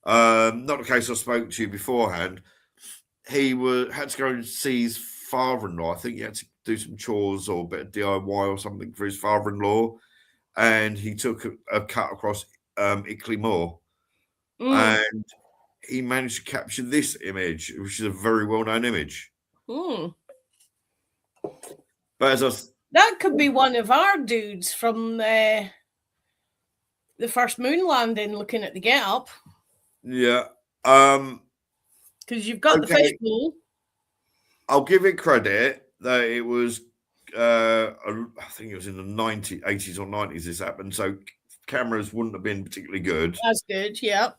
Not the case I spoke to you beforehand. He had to go and see his father-in-law. I think he had to do some chores or a bit of DIY or something for his father-in-law. And he took a cut across Ickley Moor. And he managed to capture this image, which is a very well-known image. But that could be one of our dudes from the first moon landing looking at the get-up. Yeah. Because you've got the fish bowl. I'll give it credit that it was, I think it was in the 80s or 90s this happened, so cameras wouldn't have been particularly good. That's good, yeah.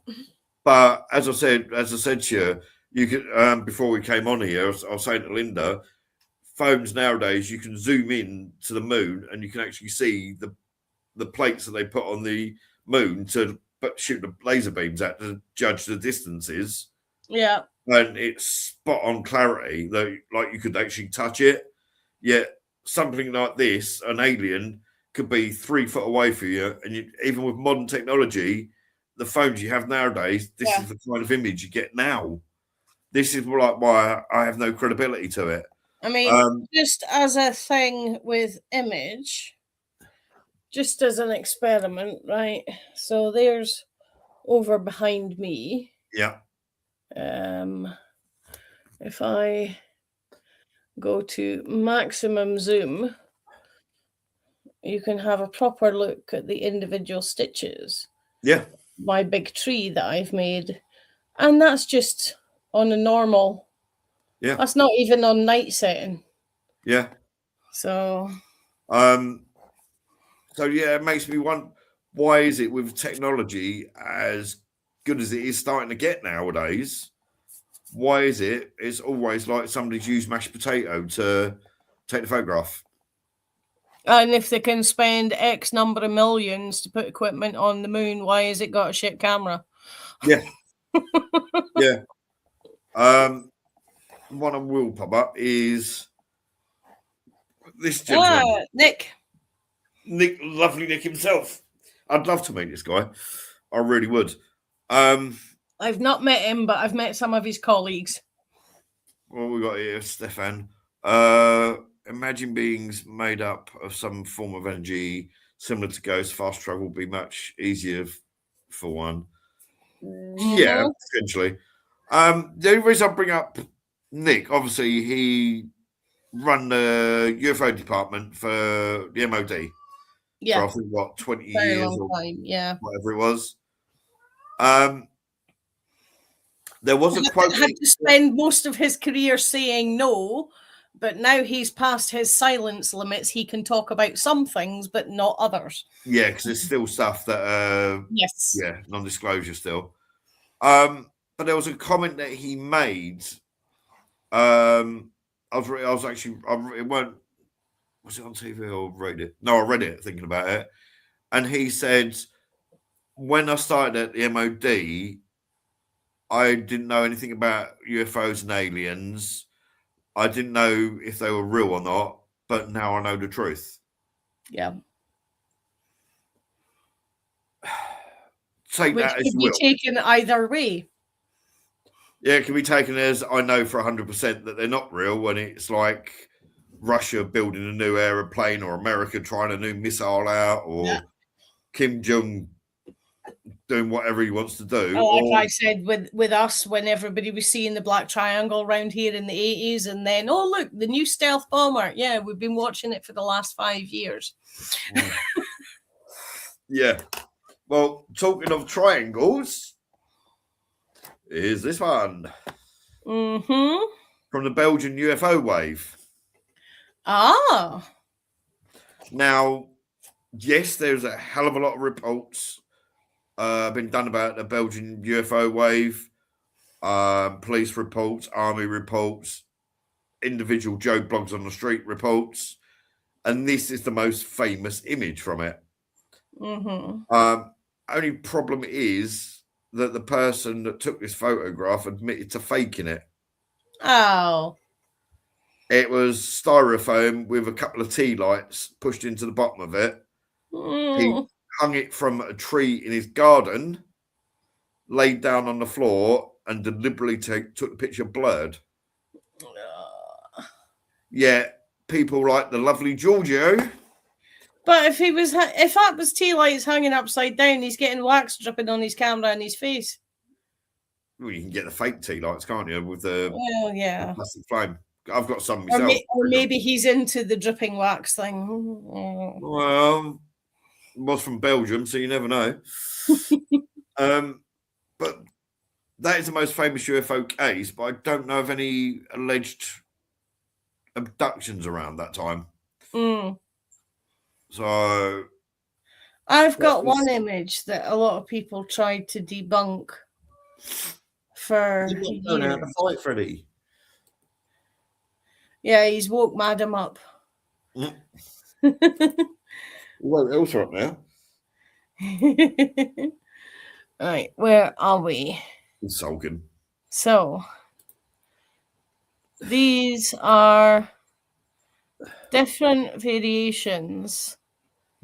But as I said to you could, before we came on here, I was saying to Linda, phones nowadays, you can zoom in to the moon and you can actually see the plates that they put on the moon to shoot the laser beams at to judge the distances. Yeah. And it's spot on clarity, that like you could actually touch it. Yet something like this, an alien, could be 3 foot away from you. And even with modern technology, the phones you have nowadays, this is the kind of image you get now. This is like why I have no credibility to it. I mean, just as a thing with image, just as an experiment, right? So there's over behind me. Yeah. If I go to maximum zoom, you can have a proper look at the individual stitches. Yeah. My big tree that I've made. And that's just on a normal. Yeah. That's not even on night setting. Yeah. So. So yeah, it makes me wonder, why is it with technology as good as it is starting to get nowadays? Why is it's always like somebody's used mashed potato to take the photograph? And if they can spend X number of millions to put equipment on the moon, why has it got a shit camera? Yeah. Yeah. One I will pop up is this gentleman. Nick, lovely Nick himself. I'd love to meet this guy. I really would. I've not met him, but I've met some of his colleagues. What we got here, Stefan. Imagine beings made up of some form of energy similar to ghosts. Fast travel would be much easier for one. Mm-hmm. Yeah, essentially. The only reason I bring up Nick, obviously, he run the UFO department for the MOD. Yeah. For, I think, what, 20 Very years long or time, yeah. whatever it was. There was a quote. He had to spend most of his career saying no, but now he's past his silence limits. He can talk about some things, but not others. Yeah, because there's still stuff that yes, yeah, non-disclosure still. But there was a comment that he made. I it weren't. Was it on TV or read it? No, I read it thinking about it. And he said, when I started at the MOD, I didn't know anything about UFOs and aliens. I didn't know if they were real or not, but now I know the truth. Yeah. Take Which that as could you be will. taken either way. Yeah, it can be taken as I know for 100% that they're not real, when it's like Russia building a new aeroplane, or America trying a new missile out, or Kim Jong doing whatever he wants to do. Like I said, with us, when everybody was seeing the black triangle around here in the 80s, and then, oh, look, the new stealth bomber. Yeah, we've been watching it for the last 5 years. Yeah. Well, talking of triangles, here's this one. Mm-hmm. From the Belgian UFO wave. Ah. Now, yes, there's a hell of a lot of reports been done about the Belgian UFO wave. Police reports, army reports, individual Joe blogs on the street reports. And this is the most famous image from it. Mm-hmm. Only problem is that the person that took this photograph admitted to faking it. Oh. It was styrofoam with a couple of tea lights pushed into the bottom of it. He hung it from a tree in his garden, laid down on the floor, and deliberately took the picture blurred. Yeah, people like the lovely Giorgio. But if that was tea lights hanging upside down, he's getting wax dripping on his camera and his face. Well, you can get the fake tea lights, can't you, with the plastic flame? I've got some myself. Or maybe he's into the dripping wax thing. Well, it was from Belgium, so you never know. But that is the most famous UFO case, but I don't know of any alleged abductions around that time. So I've got one image that a lot of people tried to debunk for years. Going out to fight, Freddie. Yeah, he's woke Madam up. Well, else up now. Right, where are we? He's sulking. So these are different variations.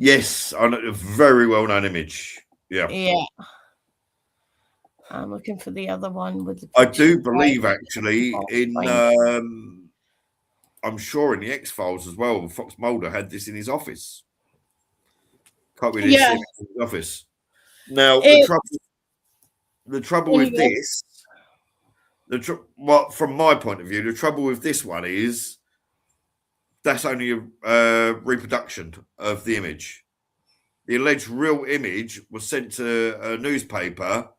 Yes, I know, a very well-known image. Yeah. Yeah. I'm looking for the other one with the. I do believe, actually, I'm sure in the X-Files as well, Fox Mulder had this in his office. Can't really see it in his office. Now, the trouble with this, from my point of view, the trouble with this one is that's only a reproduction of the image. The alleged real image was sent to a newspaper.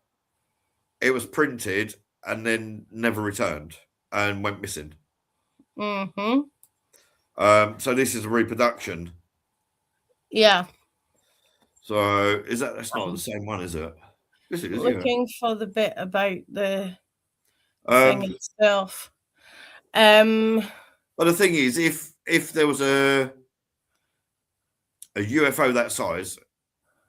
It was printed and then never returned and went missing. Mm-hmm. So this is a reproduction. Yeah. So that's not the same one, is it? Yes, it is. Looking for the bit about the thing itself. But the thing is, if there was a UFO that size,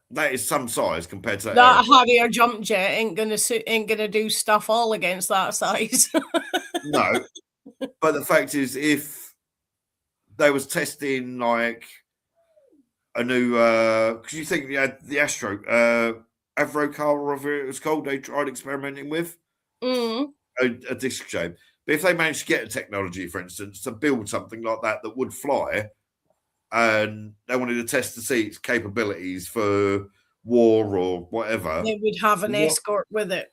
that is some size compared to that Harrier jump jet ain't gonna do stuff all against that size. No, but the fact is, if they was testing like a new, because you think the Astro Avrocar, or whatever it was called, they tried experimenting with a disc shape. But if they managed to get a technology, for instance, to build something like that would fly, and they wanted to test to see its capabilities for war or whatever, they would have an escort with it.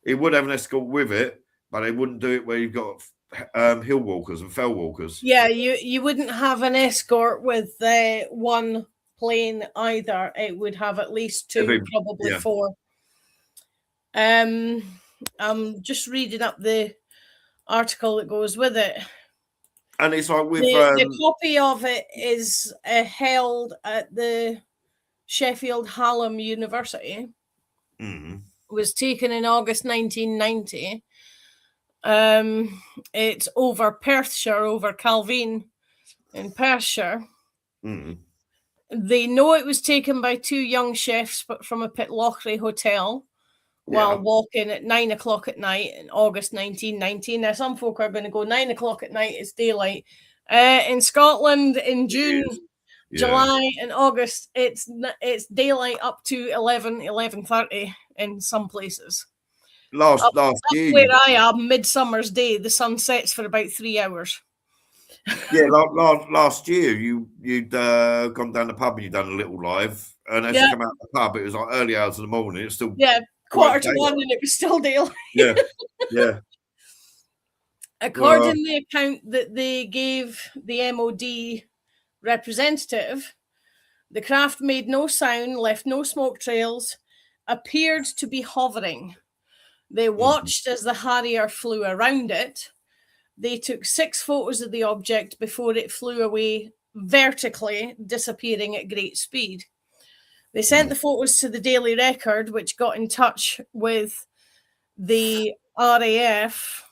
It would have an escort with it, but they wouldn't do it where you've got hill walkers and fell walkers. Yeah, you wouldn't have an escort with one plane either. It would have at least two, probably four. I'm just reading up the article that goes with it. And it's like with the copy of it is held at the Sheffield Hallam University. It was taken in August 1990. It's over Perthshire, over Calveen in Perthshire. Mm. They know it was taken by two young chefs but from a Pitlochry hotel while walking at 9 o'clock at night in August 1919. Now, some folk are going to go 9 o'clock at night, it's daylight. In Scotland, in June, July, and August, it's daylight up to 11:30 in some places. Last year, where I am, Midsummer's Day, the sun sets for about 3 hours. Yeah, last year you'd gone down the pub and you'd done a little live, and as you come out of the pub, it was like early hours of the morning. It's still 1:45, and it was still daylight. Yeah. According to the account that they gave the MOD representative, the craft made no sound, left no smoke trails, appeared to be hovering. They watched as the Harrier flew around it. They took 6 photos of the object before it flew away vertically, disappearing at great speed. They sent the photos to the Daily Record, which got in touch with the RAF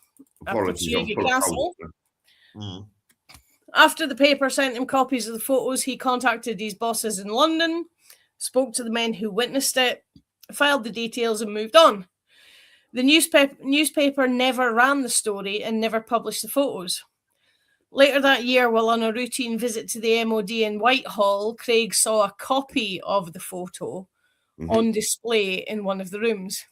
at Portuguese Castle. After the paper sent him copies of the photos, he contacted his bosses in London, spoke to the men who witnessed it, filed the details, and moved on. The newspaper never ran the story and never published the photos. Later that year, while on a routine visit to the MOD in Whitehall, Craig saw a copy of the photo on display in one of the rooms.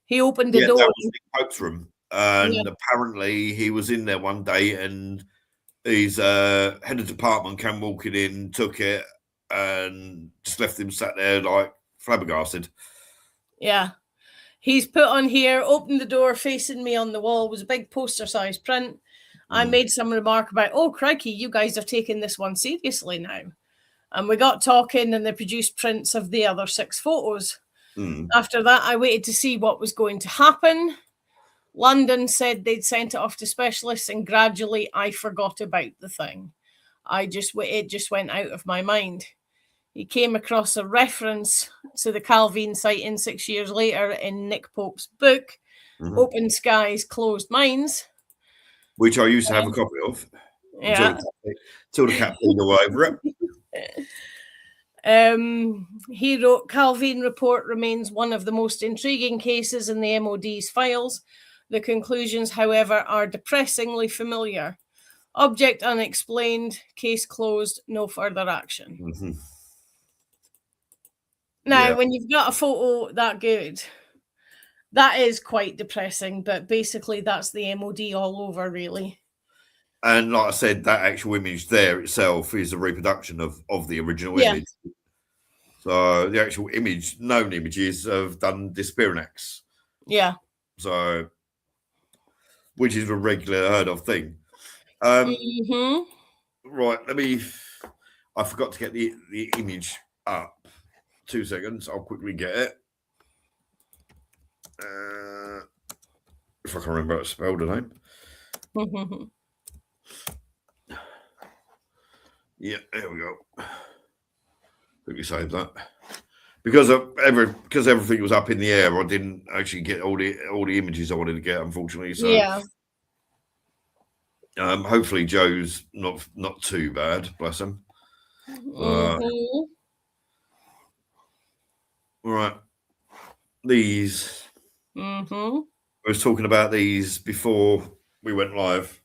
He opened the door. That was the Pope's room. And apparently he was in there one day and his head of department came walking in, took it, and just left him sat there like flabbergasted. Yeah. He's put on here, opened the door, facing me on the wall was a big poster-sized print. I made some remark about, oh, crikey, you guys are taking this one seriously now. And we got talking and they produced prints of the other 6 photos. After that, I waited to see what was going to happen. London said they'd sent it off to specialists, and gradually I forgot about the thing. It just went out of my mind. He came across a reference to the Calveen sighting 6 years later in Nick Pope's book, Open Skies, Closed Minds. Which I used to have a copy of. Until the cat pulled all over it. He wrote, Calveen report remains one of the most intriguing cases in the MOD's files. The conclusions, however, are depressingly familiar. Object unexplained, case closed, no further action. Now, when you've got a photo that good, that is quite depressing, but basically that's the MOD all over, really. And like I said, that actual image there itself is a reproduction of the original image. So the actual known images have done disappearing acts. Yeah. So, which is a regular heard of thing. Right, I forgot to get the image up. 2 seconds, I'll quickly get it. If I can remember how to spell the name. Yeah, there we go. Quickly save that. Because everything was up in the air, I didn't actually get all the images I wanted to get, unfortunately. So hopefully Joe's not too bad, bless him. Right. These. I was talking about these before we went live.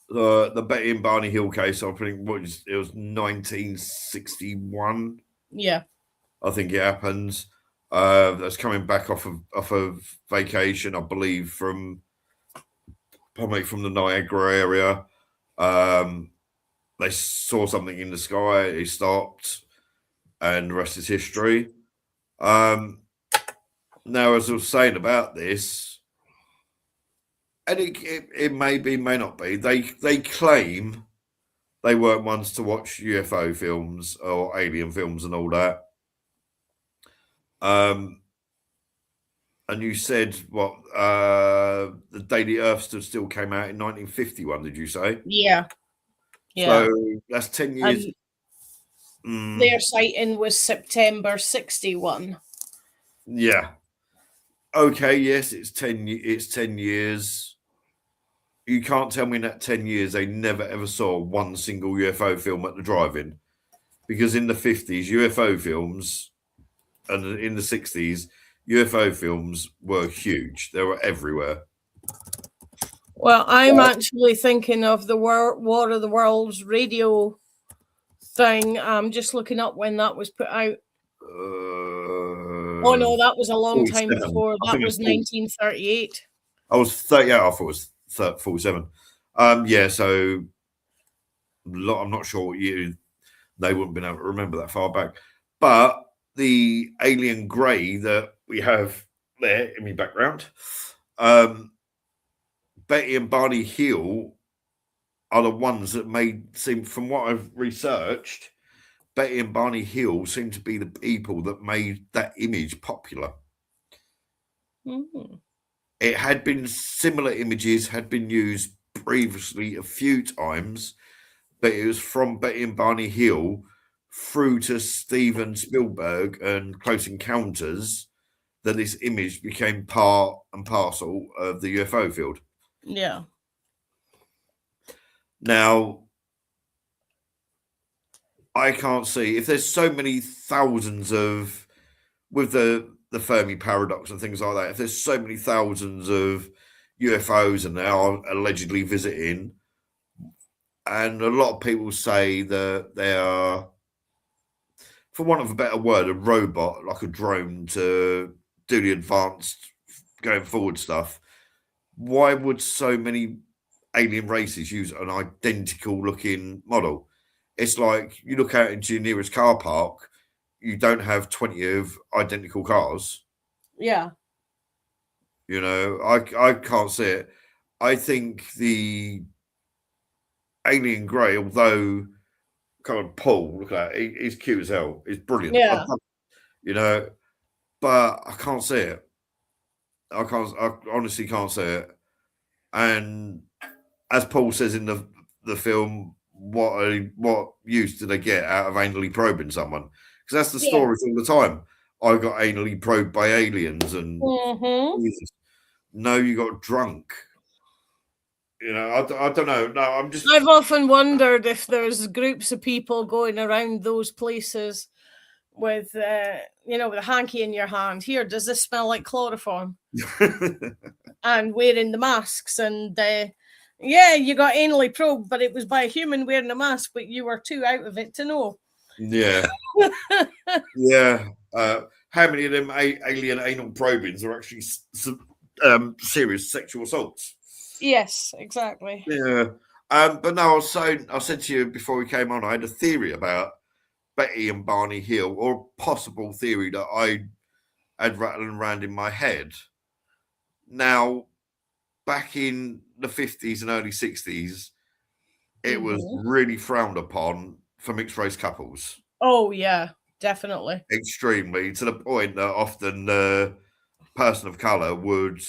The Betty and Barney Hill case, I think it was 1961. Yeah. I think it happens. That's coming back off of vacation, I believe, from the Niagara area. They saw something in the sky, they stopped, and the rest is history. Now, as I was saying about this, and it may be, may not be, they claim they weren't ones to watch UFO films or alien films and all that. And you said what? The Day the Earth Stood Still came out in 1951. Did you say? Yeah. So that's 10 years. Their sighting was September 61. Yeah. Okay, yes, it's 10 years. You can't tell me in that 10 years they never ever saw one single UFO film at the drive-in, because in the 50s UFO films and in the 60s UFO films were huge. They were everywhere. Well, I'm actually thinking of the War of the Worlds radio thing. I'm just looking up when that was put out. Oh no, that was a long time before. That was 1938. I was 30. Yeah, I thought it was 47. Yeah, so I'm not sure what year. They wouldn't have been able to remember that far back. But the alien grey that we have there in my background, Betty and Barney Hill are the ones that seem, from what I've researched, Betty and Barney Hill seem to be the people that made that image popular. Mm-hmm. It had been, similar images had been used previously a few times, but it was from Betty and Barney Hill through to Steven Spielberg and Close Encounters that this image became part and parcel of the UFO field. Yeah. Now, I can't see, if there's so many thousands of, with the Fermi paradox and things like that, if there's so many thousands of UFOs and they are allegedly visiting, and a lot of people say that they are, for want of a better word, a robot, like a drone to do the advanced going forward stuff, why would so many alien races use an identical looking model? It's like you look out into your nearest car park, you don't have 20 of identical cars. Yeah. You know, I can't see it. I think the alien grey, although kind of Paul, look at that, he's cute as hell. He's brilliant. Yeah. You know, but I can't see it. I honestly can't see it. And as Paul says in the film, what use do they get out of anally probing someone? Because that's the stories all the time. I got anally probed by aliens, and Jesus, no, you got drunk. You know, I don't know. No, I've often wondered if there's groups of people going around those places with, with a hanky in your hand. Here, does this smell like chloroform? And wearing the masks, and you got anally probed, but it was by a human wearing a mask, but you were too out of it to know. Yeah. Yeah. How many of them alien anal probings are actually serious sexual assaults? Yes, exactly. Yeah. But no, I said to you before we came on, I had a theory about Betty and Barney Hill, or a possible theory that I had rattling around in my head. Now, back in the 50s and early 60s, it was really frowned upon for mixed race couples. Oh, yeah, definitely. Extremely, to the point that often the person of colour would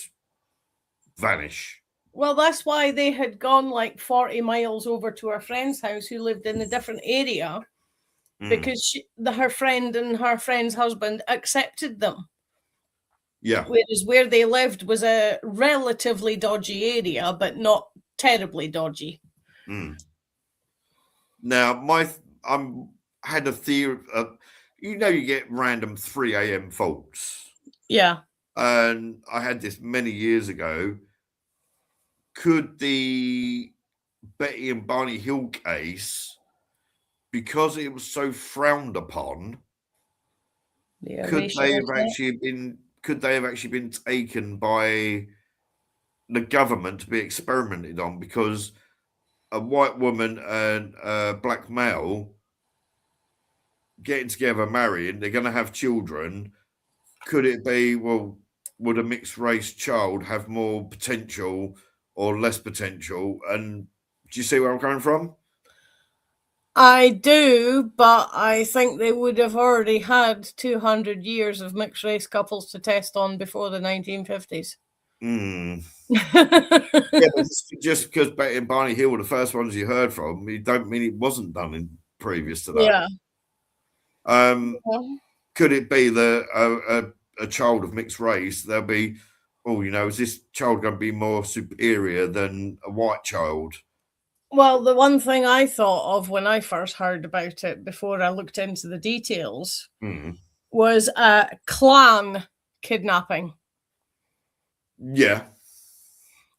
vanish. Well, that's why they had gone like 40 miles over to her friend's house who lived in a different area, because her friend and her friend's husband accepted them. Yeah. Whereas where they lived was a relatively dodgy area, but not terribly dodgy. Now, I had a theory. You get random 3 a.m. faults. Yeah. And I had this many years ago. Could the Betty and Barney Hill case, because it was so frowned upon, could they have actually been taken by the government to be experimented on? Because a white woman and a black male getting together, marrying, they're going to have children. Could it be, well, would a mixed race child have more potential or less potential? And do you see where I'm coming from? I do, but I think they would have already had 200 years of mixed race couples to test on before the 1950s. Yeah, but just because Betty and Barney Hill were the first ones you heard from, you don't mean it wasn't done in previous to that. Yeah. Could it be that a child of mixed race, they'll be, oh, is this child going to be more superior than a white child? Well, the one thing I thought of when I first heard about it, before I looked into the details, was a clan kidnapping. Yeah.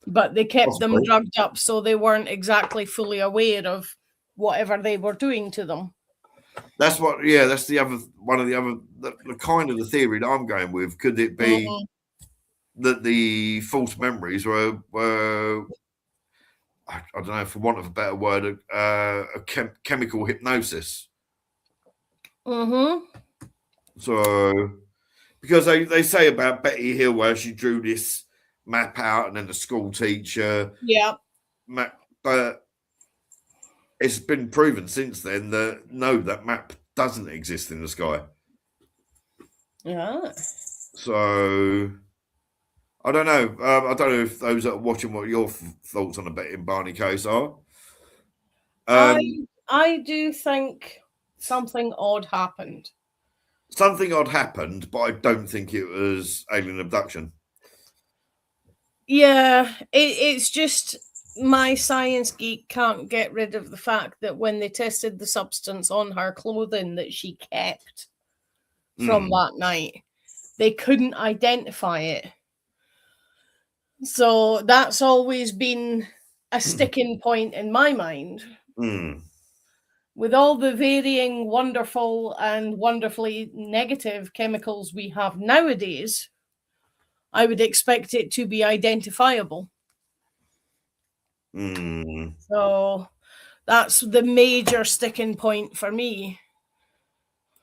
But they kept them Possibly. drugged up, so they weren't exactly fully aware of whatever they were doing to them. That's that's the other one of the other the kind of the theory that I'm going with. Could it be that the false memories were I don't know, for want of a better word, a chemical hypnosis? So, because they say about Betty Hill where she drew this map out, and then the school teacher, but it's been proven since then that no, that map doesn't exist in the sky. Yeah. So I don't know. I don't know if those that are watching, what your thoughts on the Betty and Barney case are. I do think something odd happened. Something odd happened, but I don't think it was alien abduction. Yeah, it's just my science geek can't get rid of the fact that when they tested the substance on her clothing that she kept from that night, they couldn't identify it. So that's always been a sticking point in my mind. With all the varying wonderful and wonderfully negative chemicals we have nowadays, I would expect it to be identifiable. So that's the major sticking point for me.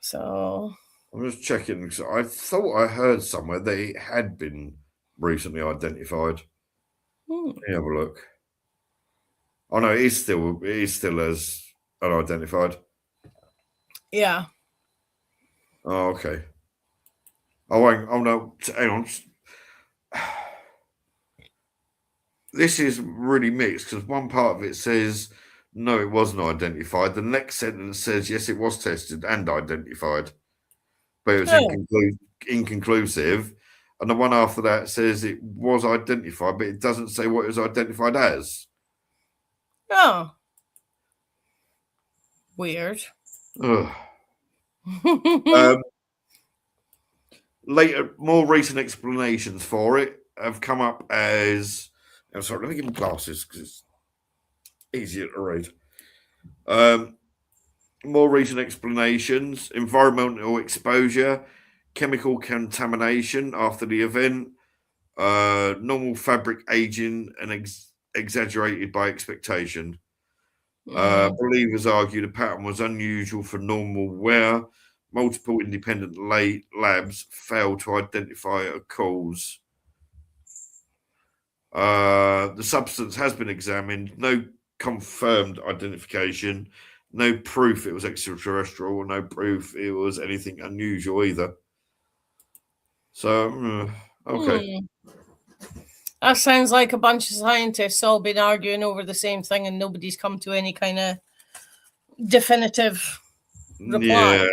So I'm just checking, because I thought I heard somewhere they had been recently identified. Let me have a look. Oh no, it is still as unidentified. Yeah. Oh, okay. Oh, no, hang on. This is really mixed, because one part of it says no, it wasn't identified. The next sentence says yes, it was tested and identified, but it was inconclusive. And the one after that says it was identified, but it doesn't say what it was identified as. Oh. Weird. Later, more recent explanations for it have come up as... I'm sorry, let me give me glasses because it's easier to read. More recent explanations: environmental exposure, chemical contamination after the event, normal fabric aging, and exaggerated by expectation. Believers argue the pattern was unusual for normal wear. Multiple independent labs failed to identify a cause. The substance has been examined. No confirmed identification. No proof it was extraterrestrial. No proof it was anything unusual either. So, okay. That sounds like a bunch of scientists all been arguing over the same thing and nobody's come to any kind of definitive reply.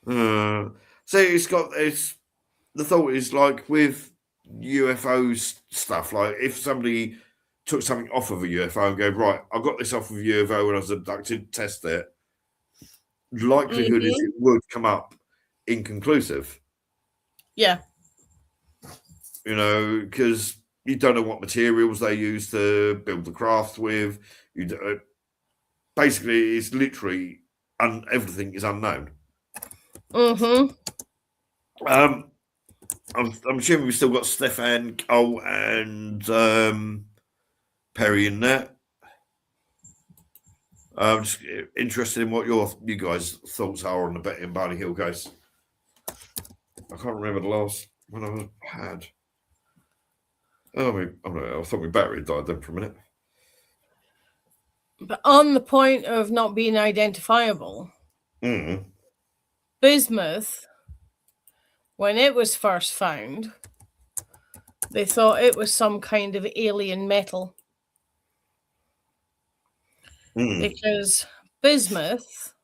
Yeah. So it's the thought is like with UFO stuff, like if somebody took something off of a UFO and go, right, I got this off of a UFO when I was abducted, test it. Likelihood is it would come up inconclusive. Yeah. Because you don't know what materials they use to build the craft with. Basically, it's literally everything is unknown. I'm assuming we've still got Stefan, Cole, and Perry in there. I'm just interested in what you guys' thoughts are on the Betty and Barney Hill case. I can't remember the last one I had. I thought my battery died then for a minute. But on the point of not being identifiable, bismuth, when it was first found, they thought it was some kind of alien metal. Because bismuth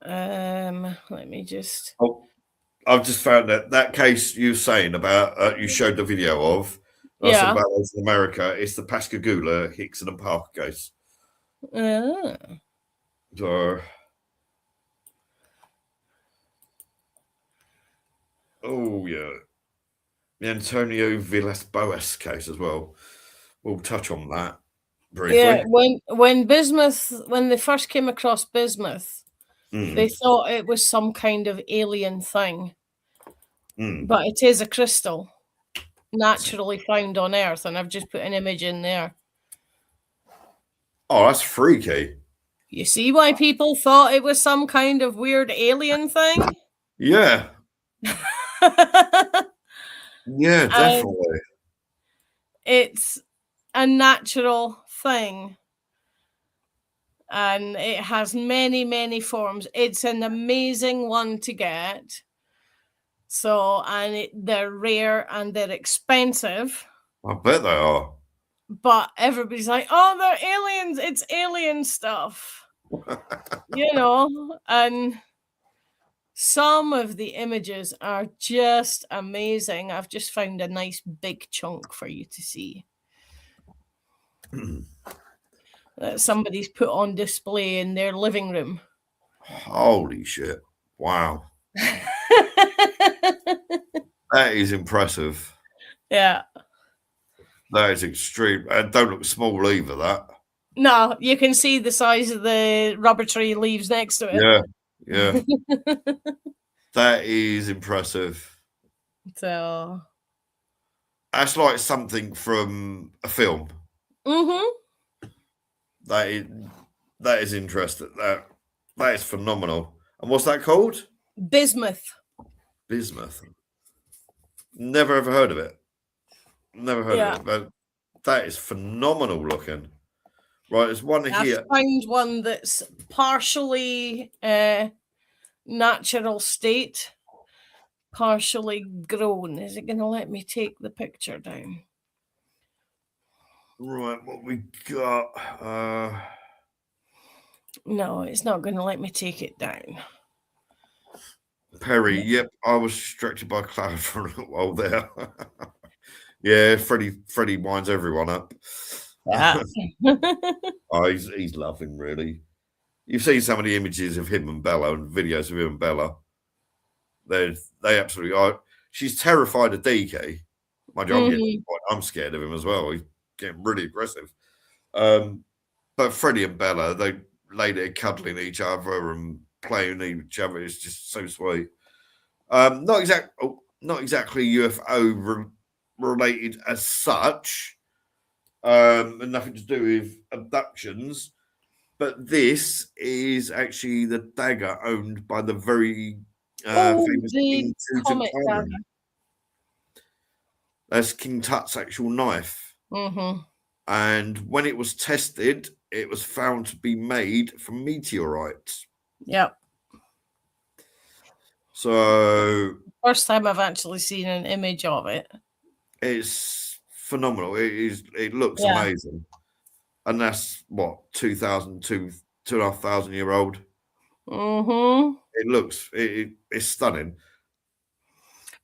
Let me just. Oh, I've just found that case you were saying about, you showed the video of. I said Yeah. about those in America. It's the Pascagoula, Hickson and Parker case. So, oh yeah, the Antonio Villas-Boas case as well. We'll touch on that briefly. Yeah, when Bismuth, when they first came across bismuth, they thought it was some kind of alien thing, but it is a crystal naturally found on Earth, and I've just put an image in there. Oh, that's freaky. You see why people thought it was some kind of weird alien thing? Yeah. Yeah, definitely. It's a natural thing. And it has many, many forms. It's an amazing one to get. So, and they're rare and they're expensive. I bet they are. But everybody's like, oh, they're aliens. It's alien stuff. You know, and some of the images are just amazing. I've just found a nice big chunk for you to see. That somebody's put on display in their living room. Holy shit. Wow. That is impressive. Yeah. That is extreme. And don't look small either, that. No, you can see the size of the rubber tree leaves next to it. Yeah. That is impressive. So that's like something from a film. That is interesting. That is phenomenal. And what's that called? Bismuth. Never ever heard of it. Never heard of it. But that is phenomenal looking. Right, there's one here. I found one that's partially natural state, partially grown. Is it going to let me take the picture down? Right, what we got? No, it's not going to let me take it down. Perry, yep, I was distracted by cloud for a little while there. Yeah, Freddie winds everyone up. Yeah. Oh, he's loving, really. You've seen some of the images of him and Bella and videos of him and Bella. They absolutely are. She's terrified of DK. I'm scared of him as well. He's getting really aggressive. But Freddie and Bella, they lay there cuddling each other and playing each other. It's just so sweet. Not exactly UFO related as such, and nothing to do with abductions. But this is actually the dagger owned by the very famous King Tutankhamun. That's King Tut's actual knife. And when it was tested, it was found to be made from meteorites. Yep. So first time I've actually seen an image of it. It's phenomenal. It looks amazing. And that's what, 2,500 year old. It looks it's stunning.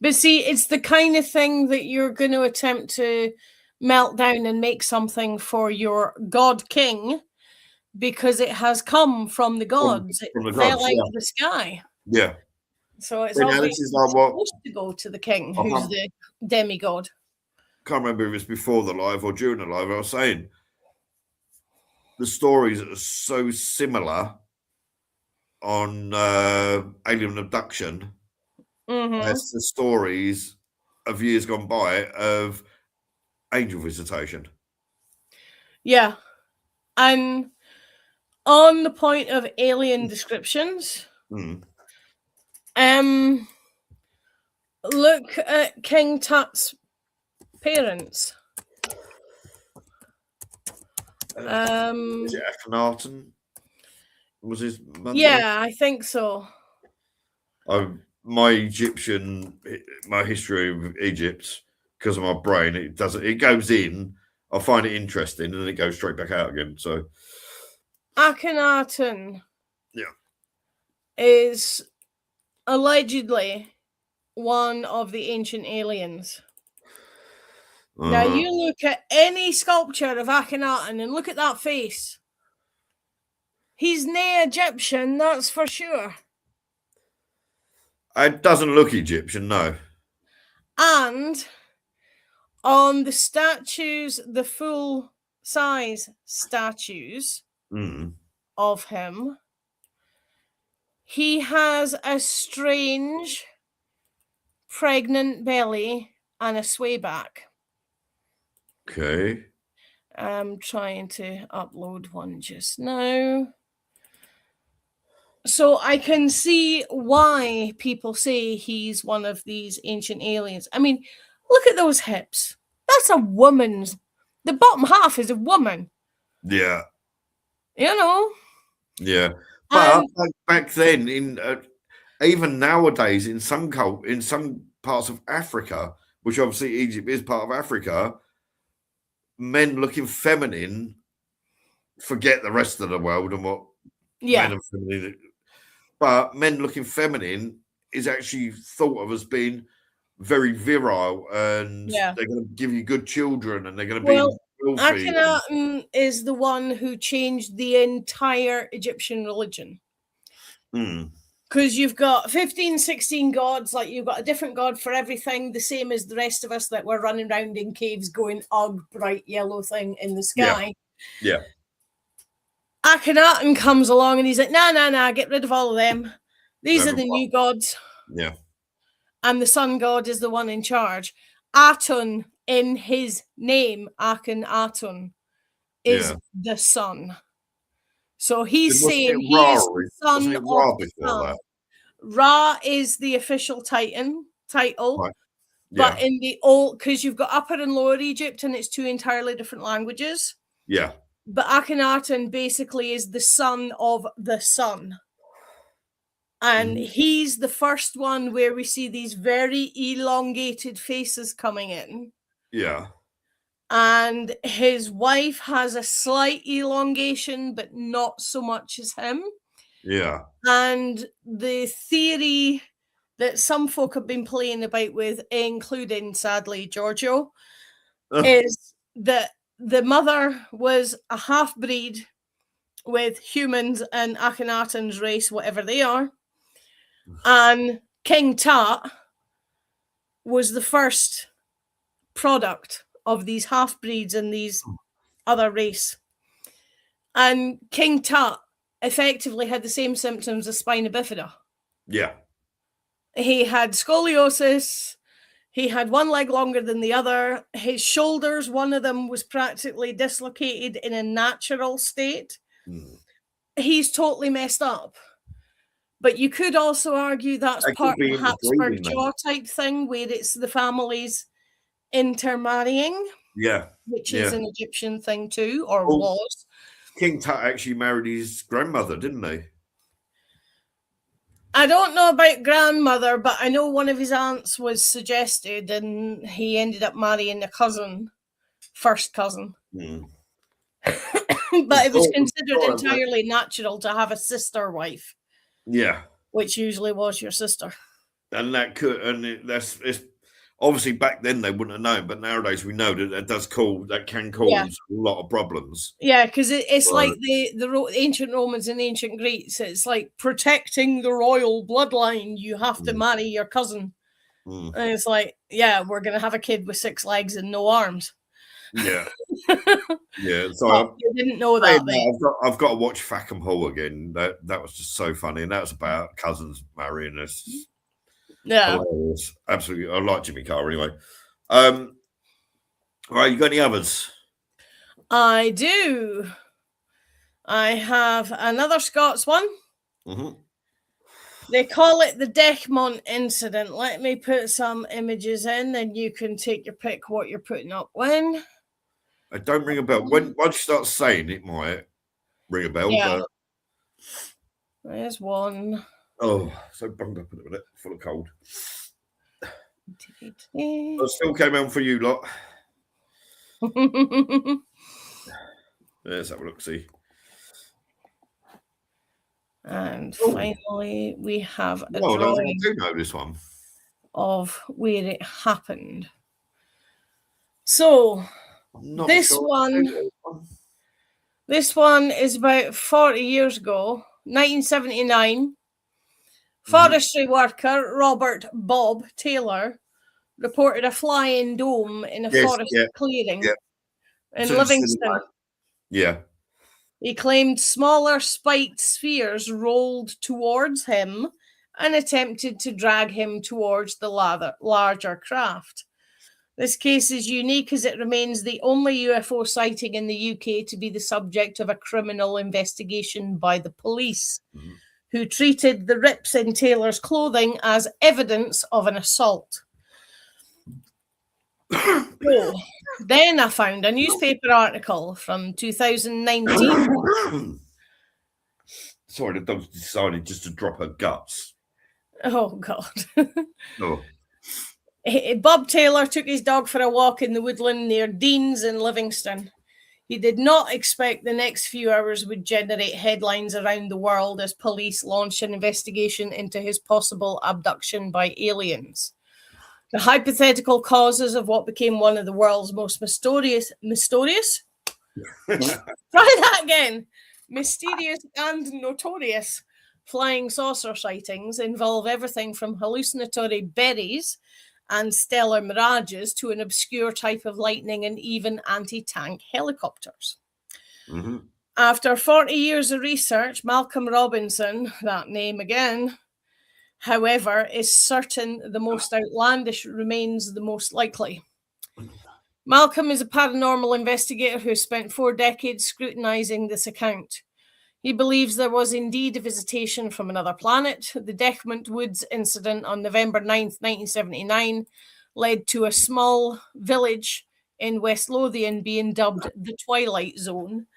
But see, it's the kind of thing that you're going to attempt to melt down and make something for your god king, because it has come from the gods. From the it fell gods, out of the sky. Yeah. So it's this is like what, supposed to go to the king, who's the demigod. Can't remember if it's before the live or during the live. I was saying the stories are so similar on alien abduction as the stories of years gone by of angel visitation. Yeah. And on the point of alien descriptions, look at King Tut's parents. Is it Akhenaten? Was his mother? Yeah, I think so. My history of Egypt, because of my brain, it goes in, I find it interesting, and then it goes straight back out again. So Akhenaten. Yeah. is allegedly one of the ancient aliens. Now, you look at any sculpture of Akhenaten and look at that face. He's nae Egyptian, that's for sure. It doesn't look Egyptian, no. And on the statues, the full-size statues of him, he has a strange pregnant belly and a sway back. Okay. I'm trying to upload one just now. So I can see why people say he's one of these ancient aliens. I mean, look at those hips. That's a woman's. The bottom half is a woman. Yeah. You know? Yeah. But back then, even nowadays, in some parts of Africa, which obviously Egypt is part of Africa, men looking feminine forget the rest of the world and what men are feminine. But men looking feminine is actually thought of as being very virile, and they're going to give you good children, and they're going to be wealthy. Akhenaten is the one who changed the entire Egyptian religion. Because you've got 15, 16 gods, like you've got a different god for everything, the same as the rest of us that were running around in caves going, ugh, bright yellow thing in the sky. Yeah. Akhenaten comes along and he's like, nah, get rid of all of them. These are the new gods. Yeah. And the sun god is the one in charge. Aton, in his name, Akhenaten, is the sun. So he's saying he is the son of the sun. Ra is the official title. Right. But in the old, because you've got Upper and Lower Egypt, and it's two entirely different languages. Yeah. But Akhenaten basically is the son of the sun. And he's the first one where we see these very elongated faces coming in. Yeah. And his wife has a slight elongation, but not so much as him. Yeah. And the theory that some folk have been playing about with, including, sadly, Giorgio, is that the mother was a half-breed with humans and Akhenaten's race, whatever they are. And King Tut was the first product of these half-breeds and these other race. And King Tut effectively had the same symptoms as spina bifida. Yeah. He had scoliosis. He had one leg longer than the other. His shoulders, one of them was practically dislocated in a natural state. He's totally messed up. But you could also argue that's part of the Habsburg jaw type thing, where it's the families intermarrying. Yeah. Which is an Egyptian thing too, or was. King Tut actually married his grandmother, didn't he? I don't know about grandmother, but I know one of his aunts was suggested, and he ended up marrying a cousin, first cousin. But it was considered entirely natural to have a sister wife. Yeah. Which usually was your sister. And that could, it's obviously back then they wouldn't have known, but nowadays we know that can cause a lot of problems. Yeah, because it's like the ancient Romans and ancient Greeks. It's like protecting the royal bloodline. You have to marry your cousin. And it's like, we're going to have a kid with 6 legs and no arms. Yeah. So you didn't know that. I've got to watch Fackham Hall again. That was just so funny, and that was about cousins marrying us. Yeah, hilarious. Absolutely. I like Jimmy Carr anyway. All right, you got any others? I do. I have another Scots one. They call it the Dechmont incident. Let me put some images in, and you can take your pick what you're putting up when. I don't ring a bell. Once you start saying it, might ring a bell. Yeah. But there's one. Oh, so bunged up in a minute, full of cold. I still came on for you lot. Let's have a look, see. And Oh. finally, we have a No, I don't think drawing I do know this one. of where it happened. So Not this sure. one is about 40 years ago, 1979. Forestry worker Robert Bob Taylor reported a flying dome in a forest clearing in Livingston. Yeah. He claimed smaller spiked spheres rolled towards him and attempted to drag him towards the larger craft. This case is unique as it remains the only UFO sighting in the UK to be the subject of a criminal investigation by the police, who treated the rips in Taylor's clothing as evidence of an assault. So, then I found a newspaper article from 2019. Sorry, the dog's decided just to drop her guts. Oh, God. Oh. Bob Taylor took his dog for a walk in the woodland near Deans in Livingston. He did not expect the next few hours would generate headlines around the world as police launched an investigation into his possible abduction by aliens. The hypothetical causes of what became one of the world's most mysterious and notorious flying saucer sightings involve everything from hallucinatory berries and stellar mirages to an obscure type of lightning and even anti-tank helicopters. Mm-hmm. After 40 years of research, Malcolm Robinson, that name again, however, is certain the most outlandish remains the most likely. Malcolm is a paranormal investigator who spent 4 decades scrutinizing this account. He believes there was indeed a visitation from another planet. The Decmont Woods incident on November 9th, 1979 led to a small village in West Lothian being dubbed the Twilight Zone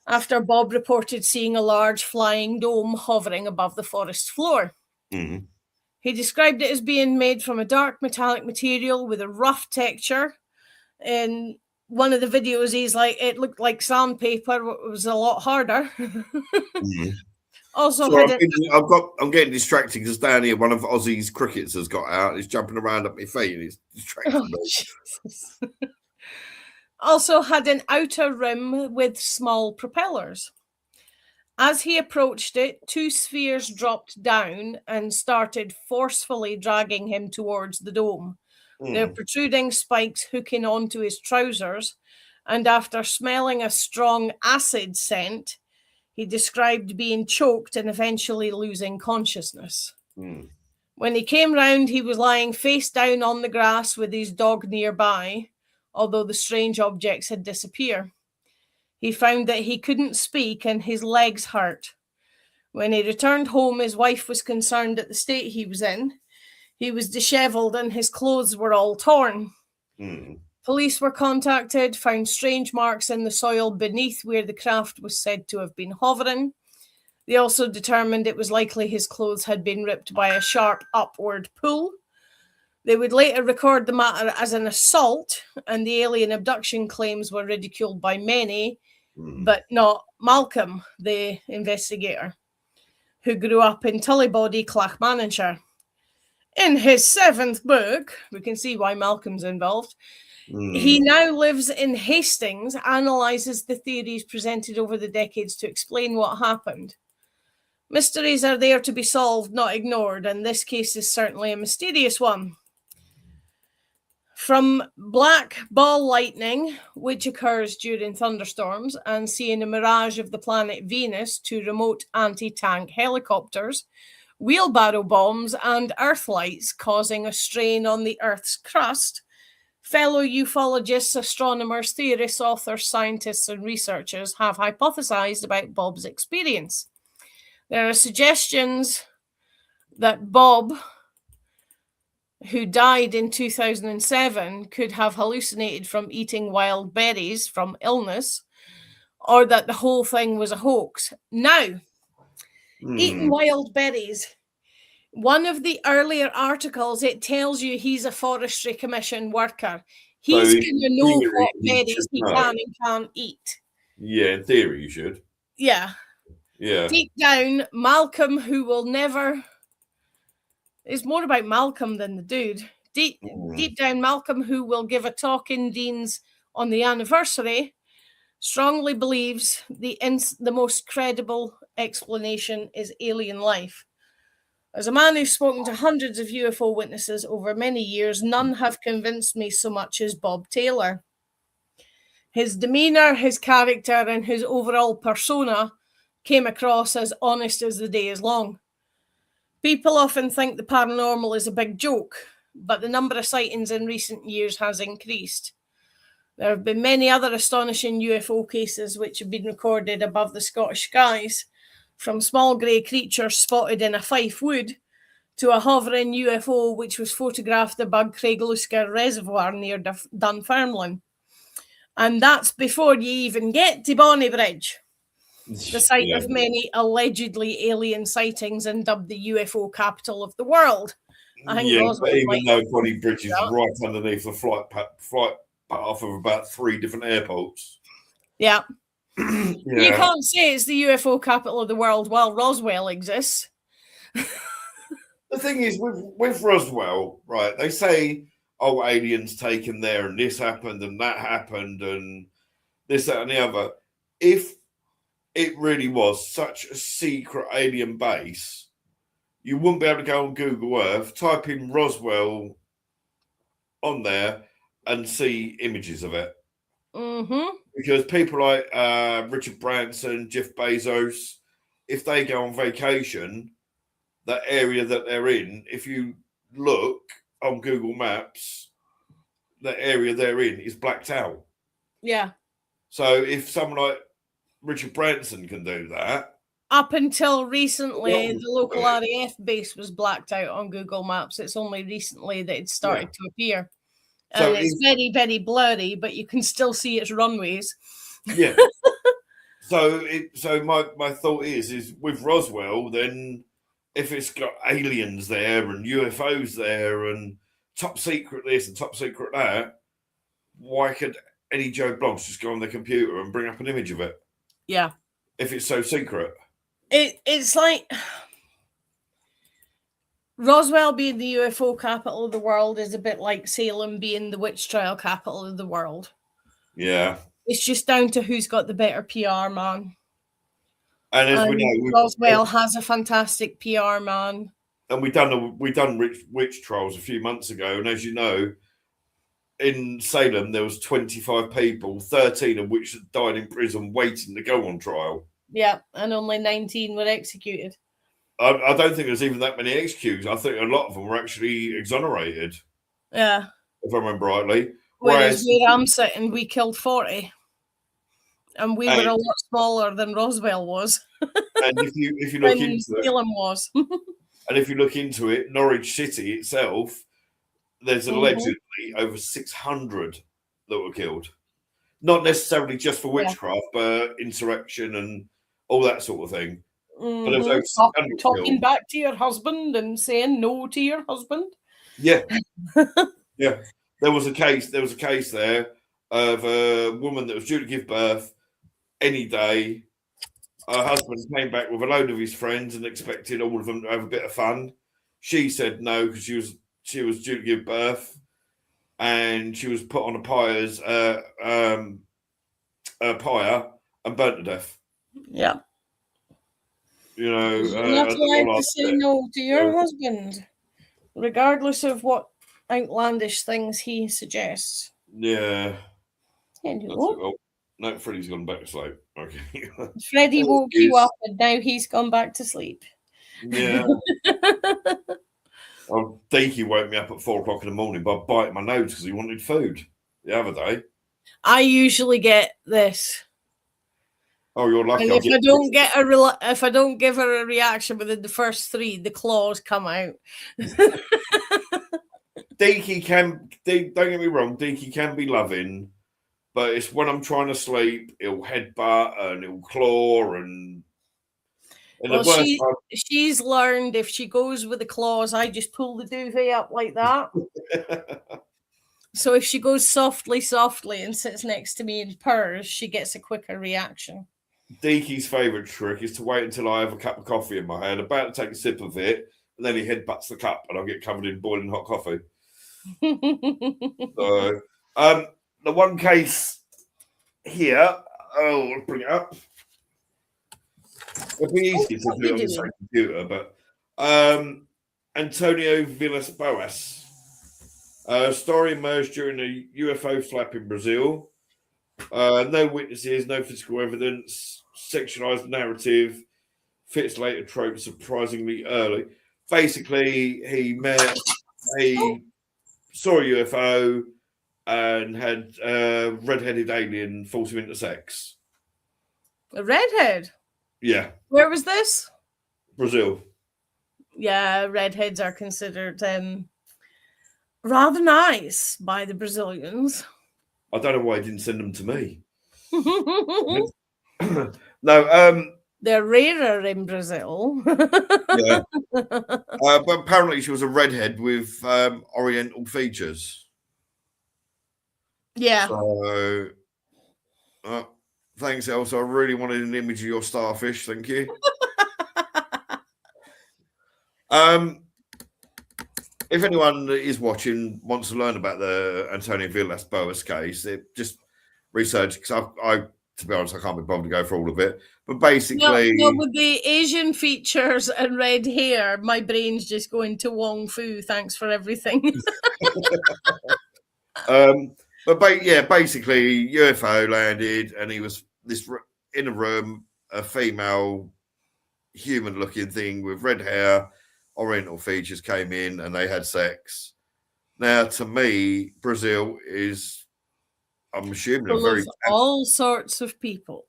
after Bob reported seeing a large flying dome hovering above the forest floor. Mm-hmm. He described it as being made from a dark metallic material with a rough texture. In one of the videos, he's like, it looked like sandpaper. It was a lot harder. Mm-hmm. Also, I'm getting distracted because down here, one of Aussie's crickets has got out. He's jumping around at my feet and it's distracting me. Jesus. Also had an outer rim with small propellers. As he approached it, 2 spheres dropped down and started forcefully dragging him towards the dome. Their protruding spikes hooking onto his trousers, and after smelling a strong acid scent, he described being choked and eventually losing consciousness. When he came round, he was lying face down on the grass with his dog nearby, although the strange objects had disappeared. He found that he couldn't speak and his legs hurt. When he returned home, his wife was concerned at the state he was in. He was disheveled and his clothes were all torn. Police were contacted, found strange marks in the soil beneath where the craft was said to have been hovering. They also determined it was likely his clothes had been ripped by a sharp upward pull. They would later record the matter as an assault, and the alien abduction claims were ridiculed by many, but not Malcolm, the investigator, who grew up in Tullibody, Clackmannanshire. In his 7th book, we can see why Malcolm's involved. He now lives in Hastings, analyses the theories presented over the decades to explain what happened. Mysteries are there to be solved, not ignored, and this case is certainly a mysterious one. From black ball lightning, which occurs during thunderstorms, and seeing a mirage of the planet Venus, to remote anti-tank helicopters, wheelbarrow bombs, and earth lights causing a strain on the Earth's crust, fellow ufologists, astronomers, theorists, authors, scientists, and researchers have hypothesized about Bob's experience. There are suggestions that Bob, who died in 2007, could have hallucinated from eating wild berries from illness, or that the whole thing was a hoax. Now, eating wild berries. One of the earlier articles, it tells you he's a Forestry Commission worker. He's going to know what berries he can and can't eat. Yeah, in theory you should. Yeah. Yeah. Deep down, Malcolm, who will never... It's more about Malcolm than the dude. Deep down, Malcolm, who will give a talk in Dean's on the anniversary, strongly believes the most credible explanation is alien life. As a man who's spoken to hundreds of UFO witnesses over many years, none have convinced me so much as Bob Taylor. His demeanor, his character, and his overall persona came across as honest as the day is long. People often think the paranormal is a big joke, but the number of sightings in recent years has increased. There have been many other astonishing UFO cases which have been recorded above the Scottish skies, from small grey creatures spotted in a Fife wood to a hovering UFO which was photographed above Craiglusker Reservoir near Dunfermline. And that's before you even get to Bonnybridge, the site of many allegedly alien sightings and dubbed the UFO capital of the world. I think but even though Bonnybridge is right underneath the flight path of about 3 different airports. Yeah. You can't say it's the UFO capital of the world while Roswell exists. The thing is, with Roswell, right, they say, oh, aliens taken there and this happened and that happened and this, that and the other. If it really was such a secret alien base, you wouldn't be able to go on Google Earth, type in Roswell on there and see images of it. Mm-hmm. Because people like Richard Branson, Jeff Bezos, if they go on vacation, that area that they're in, if you look on Google Maps, the area they're in is blacked out. Yeah. So if someone like Richard Branson can do that. Up until recently, the local RAF base was blacked out on Google Maps. It's only recently that it started to appear. So and it's very, very blurry, but you can still see its runways. Yeah. So my thought is with Roswell, then if it's got aliens there and UFOs there and top secret this and top secret that, why could any Joe Blogs just go on their computer and bring up an image of it? Yeah. If it's so secret. It's like Roswell being the UFO capital of the world is a bit like Salem being the witch trial capital of the world. Yeah. It's just down to who's got the better PR man. And as we know, Roswell has a fantastic PR man. And we done witch trials a few months ago, and as you know, in Salem there was 25 people, 13 of which had died in prison waiting to go on trial. Yeah, and only 19 were executed. I don't think there's even that many executions. I think a lot of them were actually exonerated. Yeah. If I remember rightly. Whereas where I'm sitting, we killed 40. And we were a lot smaller than Roswell was. And if you look into Salem was. And if you look into it, Norwich City itself, there's allegedly over 600 that were killed. Not necessarily just for witchcraft, but insurrection and all that sort of thing. But there's over 600 talking killed. back to your husband and saying no to your husband. Yeah. Yeah. There was a case there of a woman that was due to give birth any day. Her husband came back with a load of his friends and expected all of them to have a bit of fun. She said no because she was due to give birth, and she was put on a pyre and burnt to death. Yeah. You know, you're not allowed to say no to your husband, regardless of what outlandish things he suggests. Yeah. Hello. No, Freddie's gone back to sleep. Okay. Freddie woke you up and now he's gone back to sleep. Yeah. Deaky woke me up at 4 o'clock in the morning by biting my nose because he wanted food the other day. I usually get this. Oh, you're lucky. And if I don't give her a reaction within the first 3, the claws come out. Deaky don't get me wrong, Deaky can be loving, but it's when I'm trying to sleep, he'll headbutt and he'll claw and she's learned if she goes with the claws, I just pull the duvet up like that. So if she goes softly and sits next to me and purrs, she gets a quicker reaction. Deaky's favourite trick is to wait until I have a cup of coffee in my hand, about to take a sip of it, and then he headbutts the cup, and I'll get covered in boiling hot coffee. So, the one case here, I'll bring it up. It'd be easy to do it on the same computer, but Antonio Villas-Boas. Story emerged during a UFO flap in Brazil. No witnesses, no physical evidence, sexualized narrative, fits later trope surprisingly early. Basically, he saw a UFO and had a red-headed alien force him into sex. A redhead? Yeah. Where was this? Brazil. Yeah, redheads are considered rather nice by the Brazilians. I don't know why he didn't send them to me. No, they're rarer in Brazil. Yeah. But apparently she was a redhead with Oriental features. Yeah. So, thanks, Elsa. I really wanted an image of your starfish. Thank you. If anyone that is watching wants to learn about the Antonio Villas-Boas case, just research, because I, to be honest, I can't be bothered to go for all of it. But basically, no, with the Asian features and red hair, my brain's just going to Wong Fu. Thanks for everything. But basically, UFO landed, and he was in a room, a female, human-looking thing with red hair, Oriental features came in, and they had sex. Now, to me, Brazil is, I'm assuming, all sorts of people.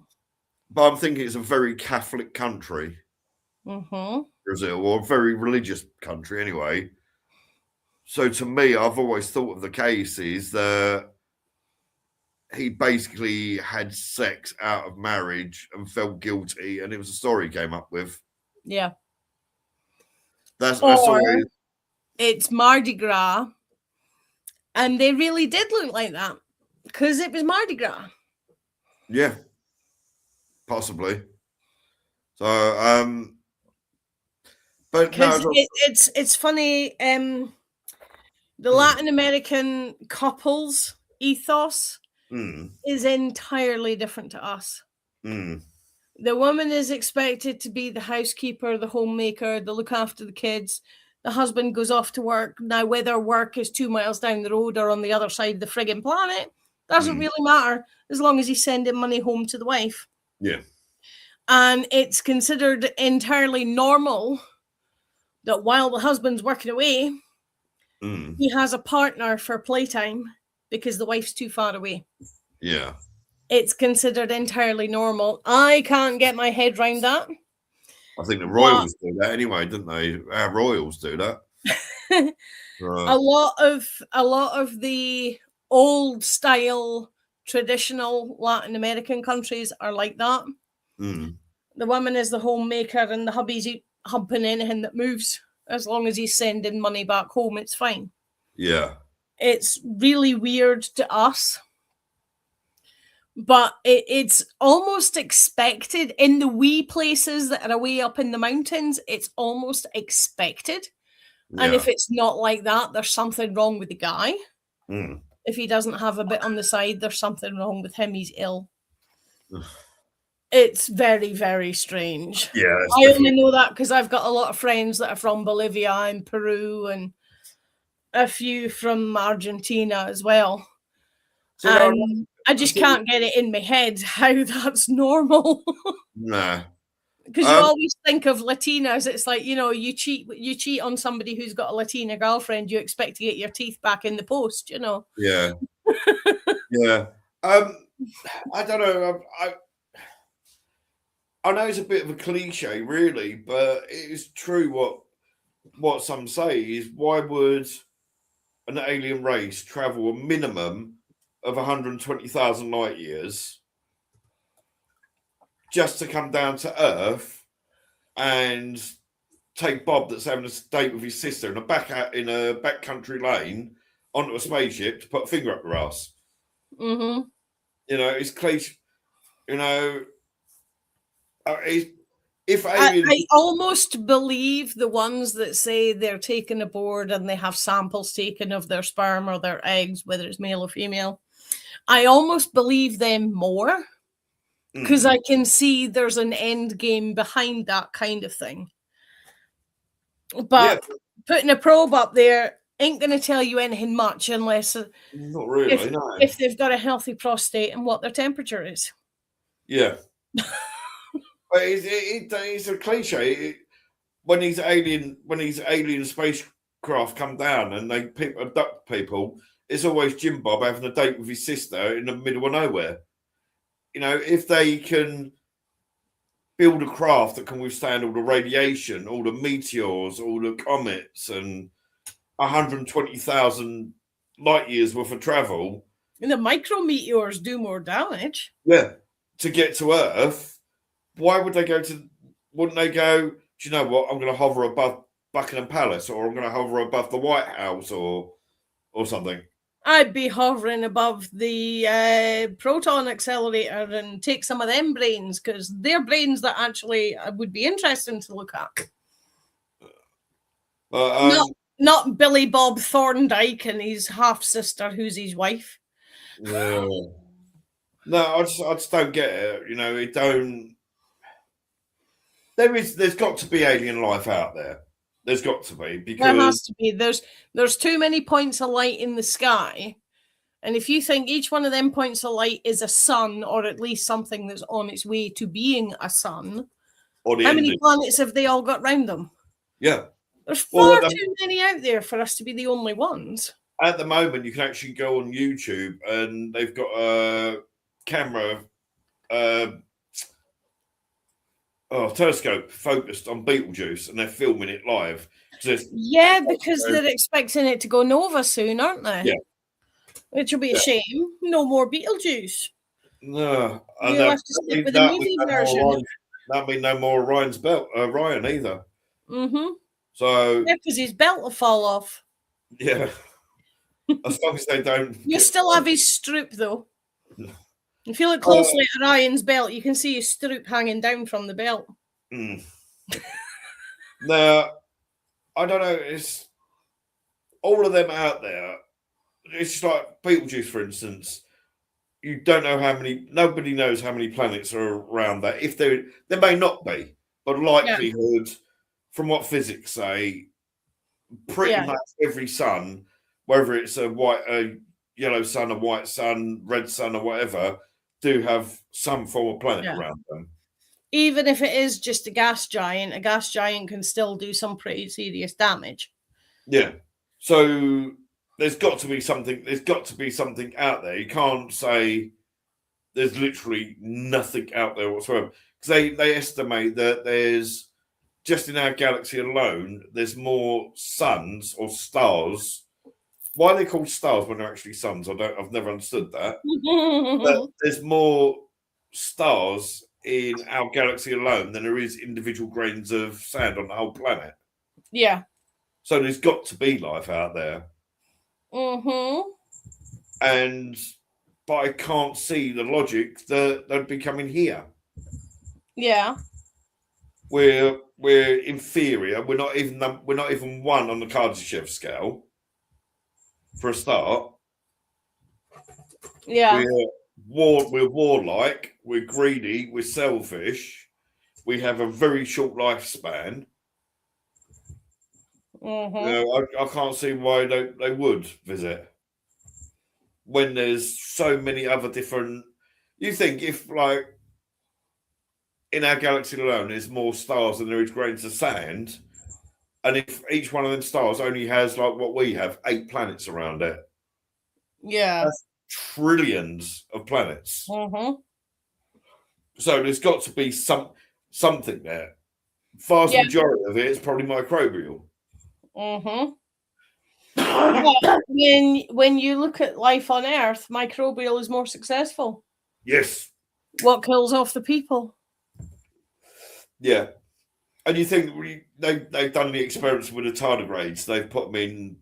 But I'm thinking it's a very Catholic country, Brazil, or a very religious country anyway. So to me, I've always thought of the cases that he basically had sex out of marriage and felt guilty, and it was a story he came up with. Yeah. That's always... It's Mardi Gras, and they really did look like that because it was Mardi Gras. Yeah, possibly. So, but no, it's funny. The Latin American couples ethos is entirely different to us. The woman is expected to be the housekeeper, the homemaker, the look after the kids. The husband goes off to work. Now, whether work is 2 miles down the road or on the other side of the friggin' planet, doesn't really matter as long as he's sending money home to the wife. Yeah. And it's considered entirely normal that while the husband's working away, he has a partner for playtime because the wife's too far away. Yeah. It's considered entirely normal. I can't get my head around that. I think the royals do that anyway, didn't they? Our royals do that. Right. A lot of the old style traditional Latin American countries are like that. The woman is the homemaker and the hubby's humping anything that moves. As long as he's sending money back home, it's fine. Yeah. It's really weird to us. But it's almost expected in the wee places that are away up in the mountains. It's almost expected. Yeah. And if it's not like that, there's something wrong with the guy. If he doesn't have a bit on the side, there's something wrong with him. He's ill. It's very, very strange. Yeah, I only know that because I've got a lot of friends that are from Bolivia and Peru and a few from Argentina as well. So I just can't get it in my head how that's normal. Nah. Because you always think of Latinas. It's like, you cheat on somebody who's got a Latina girlfriend, you expect to get your teeth back in the post, Yeah. Yeah. I don't know. I know it's a bit of a cliche, really, but it is true what some say is, why would an alien race travel a minimum of 120,000 light years just to come down to Earth and take Bob, that's having a date with his sister, in a backcountry lane, onto a spaceship to put a finger up her ass? It's cliche. if aliens, I almost believe the ones that say they're taken aboard and they have samples taken of their sperm or their eggs, whether it's male or female. I almost believe them more because I can see there's an end game behind that kind of thing. But putting a probe up there ain't going to tell you anything much unless not really, if they've got a healthy prostate and what their temperature is. Yeah. But it's a cliche. When these alien spacecraft come down and they abduct people, it's always Jim Bob having a date with his sister in the middle of nowhere. You know, if they can build a craft that can withstand all the radiation, all the meteors, all the comets, and 120,000 light years worth of travel. And the micrometeors do more damage. Yeah. To get to Earth, why would they go to? Wouldn't they go? Do you know what? I'm going to hover above Buckingham Palace, or I'm going to hover above the White House, or something. I'd be hovering above the proton accelerator and take some of them brains because they're brains that actually would be interesting to look at. Not Billy Bob Thorndike and his half sister, who's his wife. No, I just don't get it. You know, it don't. There's got to be alien life out there. There's got to be, because there has to be. There's too many points of light in the sky, and if you think each one of them points of light is a sun, or at least something that's on its way to being a sun, how many planets have they all got round them? Yeah, there's far too many out there for us to be the only ones. At the moment, you can actually go on YouTube, and they've got a camera. Telescope focused on Betelgeuse, and they're filming it live. Yeah, because they're expecting it to go nova soon, aren't they? Yeah. Which will be a shame. No more Betelgeuse. No. You'll have to stick with the movie version. That means no more Ryan's belt, Ryan either. Mm-hmm. So yeah, because his belt will fall off. Yeah. As long as they don't. You still have his stroop, though. If you look closely at Ryan's belt, you can see his stroop hanging down from the belt. Now, I don't know. It's all of them out there. It's like Betelgeuse, for instance. You don't know how many. Nobody knows how many planets are around that. If there may not be, but likelihood, from what physics say, pretty much every sun, whether it's a yellow sun, a white sun, red sun, or whatever, do have some form of planet around them. Even if it is just a gas giant can still do some pretty serious damage. Yeah. So there's got to be something. There's got to be something out there. You can't say there's literally nothing out there whatsoever, because they estimate that there's, just in our galaxy alone, there's more suns or stars. Why are they called stars when they're actually suns? I've never understood that. But there's more stars in our galaxy alone than there is individual grains of sand on the whole planet. Yeah. So there's got to be life out there. But I can't see the logic that they'd be coming here. Yeah. We're inferior. We're not even one on the Kardashev scale. For a start, we're warlike, we're greedy, we're selfish, we have a very short lifespan. I can't see why they would visit when there's so many other different. You think if, like, in our galaxy alone, there's more stars than there is grains of sand. And if each one of them stars only has, like what we have, 8 planets around it. Yeah. That's trillions of planets. So there's got to be something there. Vast majority of it is probably microbial. When you look at life on Earth, microbial is more successful. Yes. What kills off the people? Yeah. And you think they've done the experiments with the tardigrades. They've put them in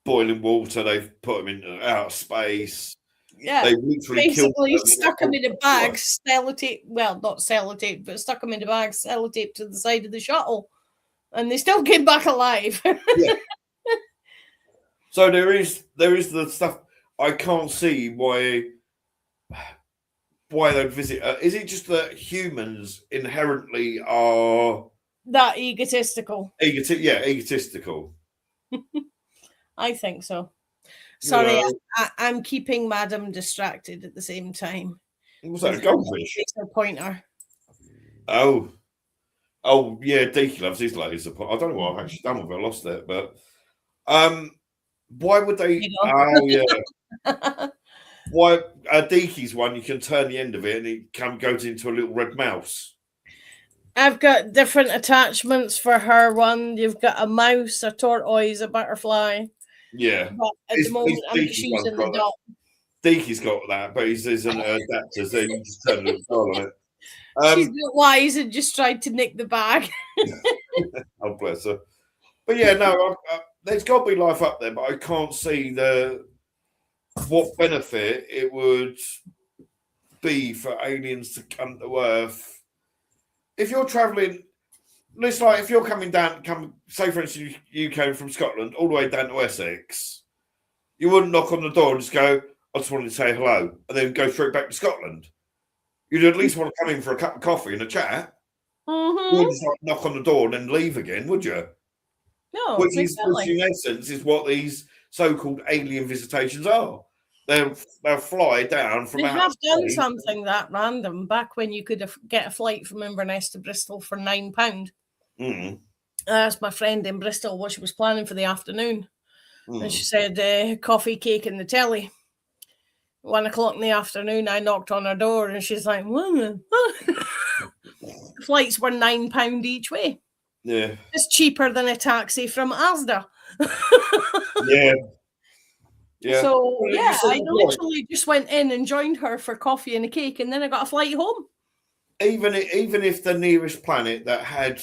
boiling water. They've put them in outer space. Yeah. They literally killed Basically them. stuck them in a bag, sellotape. Well, not sellotape, but stuck them in a bag, sellotape to the side of the shuttle, and they still came back alive. Yeah. So there is the stuff. I can't see why they'd visit. Is it just that humans inherently are That egotistical. egotistical? I think so. You Sorry, know, I'm keeping Madam distracted at the same time. what's that? A goldfish? Laser pointer. Oh, yeah. Deaky loves his laser pointer. I don't know what I've actually done with it. I lost it, but why would they? You know. Oh yeah. Why Deaky's one? You can turn the end of it, and it goes into a little red mouse. I've got different attachments for her one. You've got a mouse, a tortoise, a butterfly. Yeah. But at the moment, I'm just using the dot. Deaky's got that, but there's an adapter, so you just turn the dial on it. She's not wise and just tried to nick the bag. Oh, bless her. But yeah, no, there's got to be life up there, but I can't see what benefit it would be for aliens to come to Earth. If you're travelling, it's like if you're coming down, say for instance, you came from Scotland all the way down to Essex, you wouldn't knock on the door and just go, I just wanted to say hello, and then go straight back to Scotland. You'd at least want to come in for a cup of coffee and a chat. Mm-hmm. You wouldn't just knock on the door and then leave again, would you? No, which exactly. in essence is what these so-called alien visitations are. They'll fly down from. They have done something that random back when you could get a flight from Inverness to Bristol for £9. Mm. I asked my friend in Bristol what she was planning for the afternoon, and she said coffee, cake, and the telly. 1 o'clock in the afternoon, I knocked on her door, and she's like, flights were £9 each way. Yeah, it's cheaper than a taxi from Asda. Yeah. Yeah. So Well, yeah, I what? literally just went in and joined her for coffee and a cake, and then I got a flight home. Even if the nearest planet that had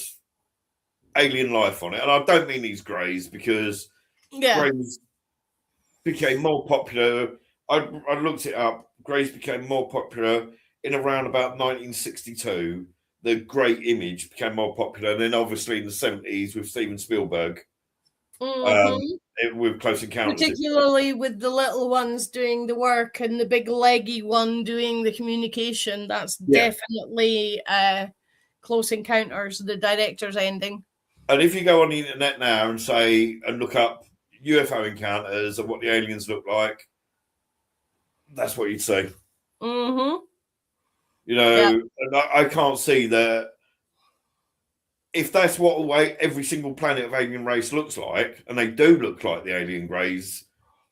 alien life on it, and I don't mean these greys because greys became more popular. I looked it up. Greys became more popular in around about 1962. The Grey Image became more popular, and then obviously in the 70s with Steven Spielberg. With Close Encounters, particularly with the little ones doing the work and the big leggy one doing the communication. That's definitely Close Encounters, the director's ending. And if you go on the internet now and look up UFO encounters and what the aliens look like, that's what you'd say. Mm-hmm. You know, and I can't see that. If that's what every single planet of alien race looks like, and they do look like the alien greys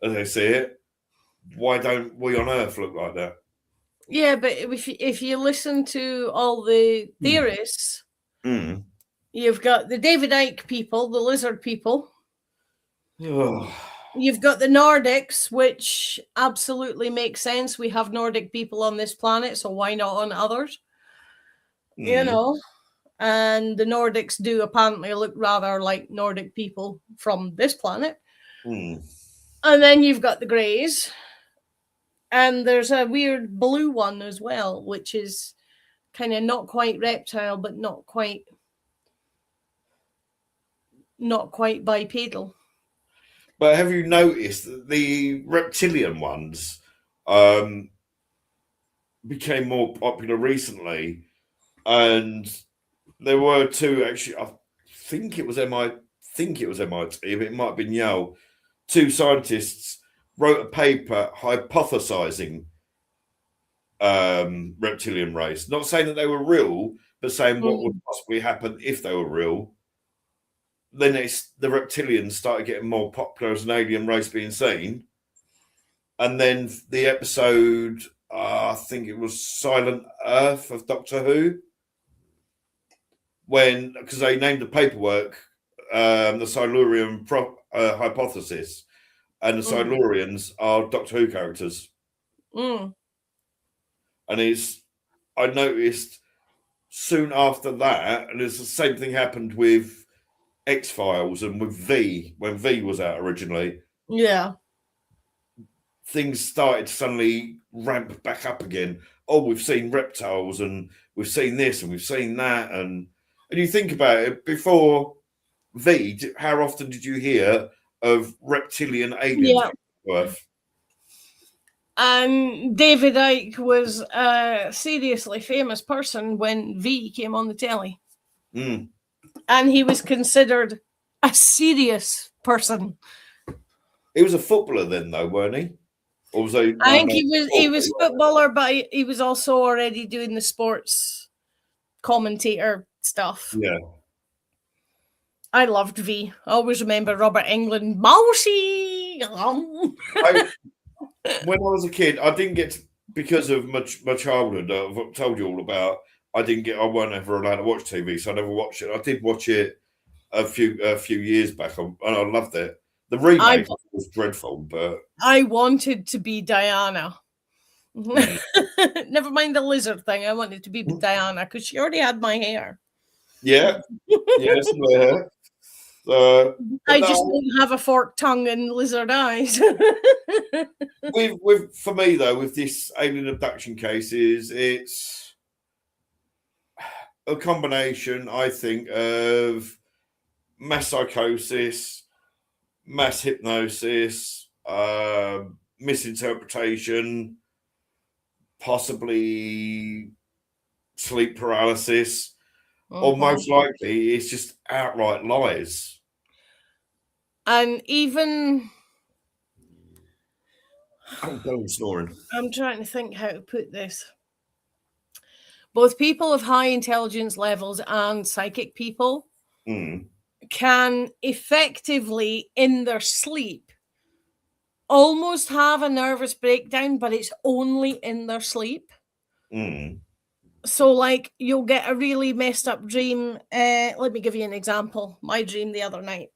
as they see it, why don't we on Earth look like that? Yeah, but if you listen to all the theorists, you've got the David Icke people, the lizard people. You've got the Nordics, which absolutely makes sense. We have Nordic people on this planet, so why not on others? You know? And the Nordics do apparently look rather like Nordic people from this planet. And then you've got the Greys. And there's a weird blue one as well, which is kind of not quite reptile, but not quite bipedal. But have you noticed that the reptilian ones became more popular recently? And there were two, actually, I think it was MIT, but it might have been Yale. Two scientists wrote a paper hypothesizing reptilian race. Not saying that they were real, but saying what would possibly happen if they were real. Then the reptilians started getting more popular as an alien race being seen. And then the episode, I think it was Silent Earth of Doctor Who, because they named the paperwork the Silurian hypothesis, and the Silurians are Doctor Who characters. And I noticed soon after that, and it's the same thing happened with X-Files and with V, when V was out originally. Yeah. things started to suddenly ramp back up again. Oh, we've seen reptiles and we've seen this and we've seen that. And you think about it, before V, how often did you hear of reptilian aliens? Yeah. And David Icke was a seriously famous person when V came on the telly. Mm. And he was considered a serious person. He was a footballer then, though, weren't he? Or was he? I think he was footballer, but he was also already doing the sports commentator stuff. Yeah. I loved V. I always remember Robert Englund, Mousy. When I was a kid, I didn't get to, because of my childhood. I've told you all about. I weren't ever allowed to watch TV, so I never watched it. I did watch it a few years back, and I loved it. The remake was dreadful, but I wanted to be Diana. Never mind the lizard thing. I wanted to be Diana because she already had my hair. Yeah, yes, hair. I just don't have a forked tongue and lizard eyes. For me though, with this alien abduction cases, it's a combination, I think, of mass psychosis, mass hypnosis, misinterpretation, possibly sleep paralysis, or most likely it's just outright lies. And even I'm snoring. I'm trying to think how to put this. Both people of high intelligence levels and psychic people can effectively, in their sleep, almost have a nervous breakdown, but it's only in their sleep. So, like, you'll get a really messed up dream. Let me give you an example. My dream the other night.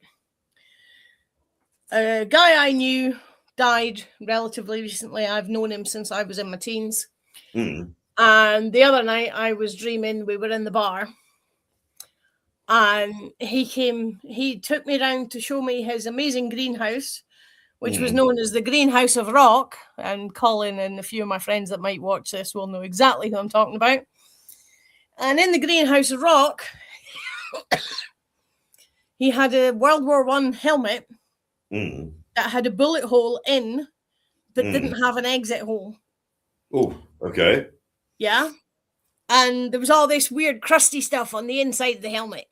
A guy I knew died relatively recently. I've known him since I was in my teens. And the other night I was dreaming, we were in the bar. And he took me around to show me his amazing greenhouse, which was known as the Greenhouse of Rock. And Colin and a few of my friends that might watch this will know exactly who I'm talking about. And in the Greenhouse of Rock, he had a World War I helmet that had a bullet hole in, but didn't have an exit hole. Oh, okay. Yeah. And there was all this weird crusty stuff on the inside of the helmet,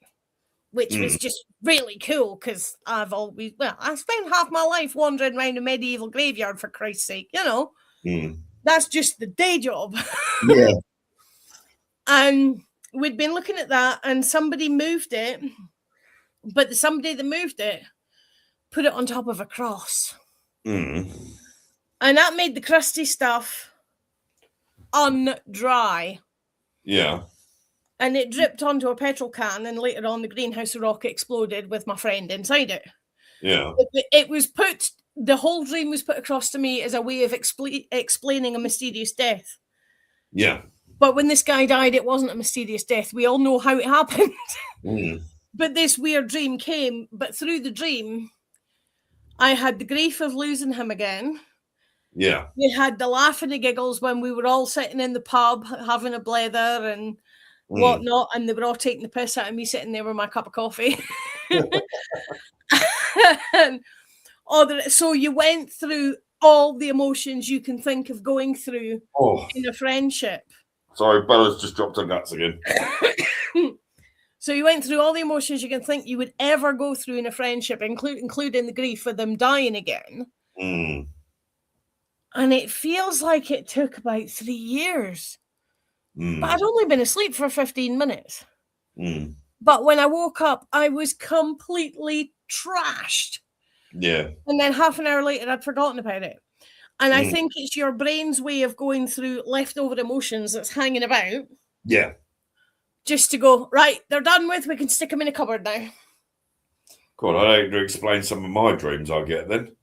which was just really cool because I spent half my life wandering around a medieval graveyard, for Christ's sake, you know. That's just the day job. Yeah. And we'd been looking at that and somebody moved it, but somebody that moved it put it on top of a cross. And that made the crusty stuff undry. Yeah. And it dripped onto a petrol can, and later on the Greenhouse of Rock exploded with my friend inside it. Yeah. It was the whole dream was put across to me as a way of explaining a mysterious death. Yeah. But when this guy died, it wasn't a mysterious death. We all know how it happened. But this weird dream came, but through the dream, I had the grief of losing him again. Yeah. We had the laugh and the giggles when we were all sitting in the pub having a blether and whatnot, and they were all taking the piss out of me sitting there with my cup of coffee. So you went through all the emotions you can think of going through in a friendship. Sorry, Bella's just dropped her guts again. So you went through all the emotions you can think you would ever go through in a friendship, including the grief of them dying again. And it feels like it took about 3 years. But I'd only been asleep for 15 minutes. But when I woke up, I was completely trashed. Yeah. And then half an hour later, I'd forgotten about it. And I think it's your brain's way of going through leftover emotions that's hanging about. Yeah. Just to go, right, they're done with, we can stick them in a cupboard now. God, I don't need to explain some of my dreams I get then.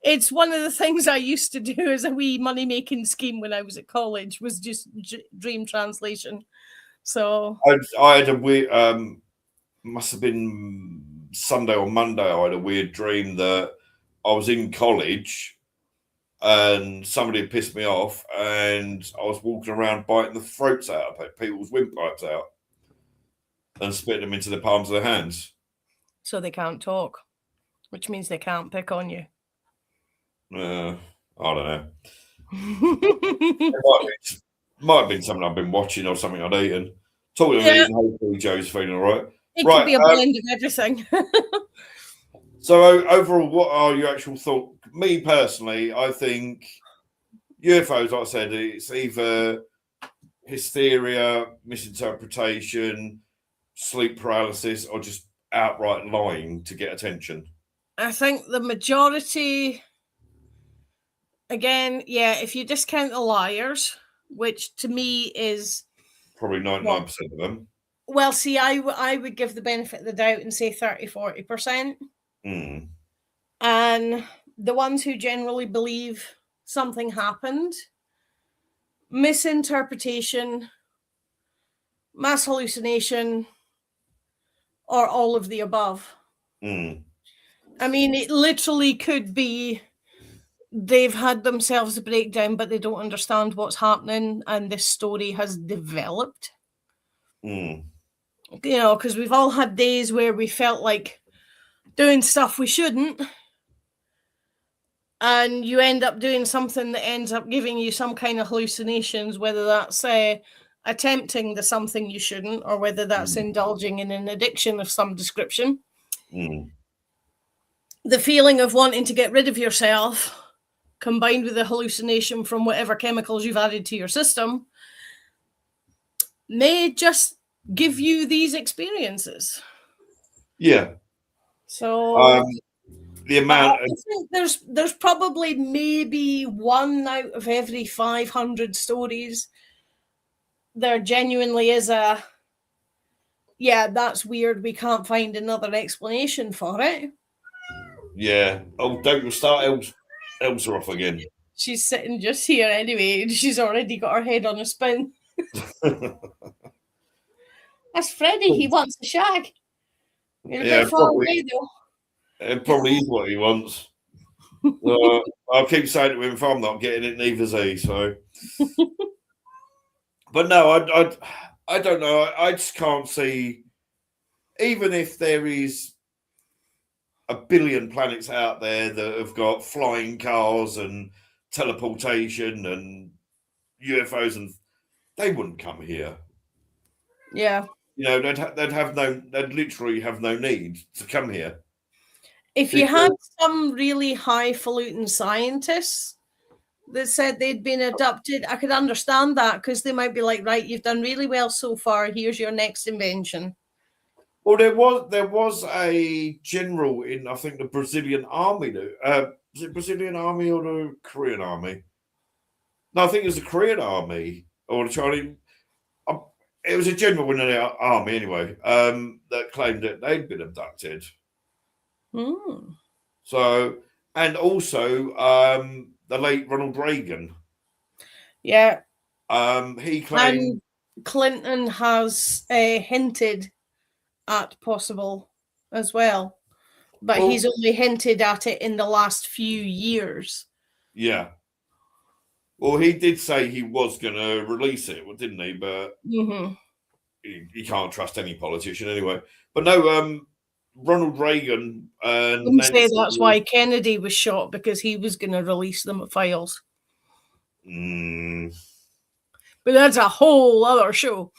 It's one of the things I used to do as a wee money-making scheme when I was at college, was just dream translation. So I had a weird, must have been Sunday or Monday, I had a weird dream that I was in college and somebody had pissed me off, and I was walking around biting the throats out of people's windpipes out and spitting them into the palms of their hands. So they can't talk, which means they can't pick on you. I don't know. It might have been something I've been watching or something I'd eaten. Talking of eating, hopefully Joe's feeling all right. It could be a blend of everything. So overall, what are your actual thoughts? Me personally, I think UFOs, like I said, it's either hysteria, misinterpretation, sleep paralysis, or just outright lying to get attention. I think the majority, again, if you discount the liars, which to me is probably 99% of them. Well, see, I would give the benefit of the doubt and say 30-40%. And the ones who generally believe something happened, misinterpretation, mass hallucination, or all of the above. I mean, it literally could be they've had themselves a breakdown, but they don't understand what's happening, and this story has developed. You know, because we've all had days where we felt like doing stuff we shouldn't, and you end up doing something that ends up giving you some kind of hallucinations, whether that's attempting the something you shouldn't, or whether that's indulging in an addiction of some description. The feeling of wanting to get rid of yourself, combined with the hallucination from whatever chemicals you've added to your system, may just give you these experiences. Yeah. So the amount I think there's probably maybe 1 out of every 500 stories there genuinely is that's weird, we can't find another explanation for it. Yeah. Oh, don't you start Elsa off again. She's sitting just here anyway, and she's already got her head on a spin. That's Freddie. He wants a shag. You're a bit far away, though. It probably is what he wants. I'll keep saying to him, if I'm not getting it, neither's he. So, but no, I don't know. I just can't see. Even if there is a billion planets out there that have got flying cars and teleportation and UFOs, and they wouldn't come here. Yeah. You know, they'd literally have no need to come here. If you had some really highfalutin scientists that said they'd been abducted, I could understand that, because they might be like, right, you've done really well so far, here's your next invention. Well, there was a general in, I think, the Brazilian army. Was it Brazilian army or the Korean army? No, I think it was the Korean army or the Chinese. It was a general in the army anyway, that claimed that they'd been abducted. So, and also the late Ronald Reagan. Yeah. He claimed. And Clinton has hinted at possible as well, but he's only hinted at it in the last few years. Yeah. Well, he did say he was going to release it, didn't he? But he can't trust any politician anyway. But no, Ronald Reagan. Say that's why Kennedy was shot, because he was going to release them files. But that's a whole other show.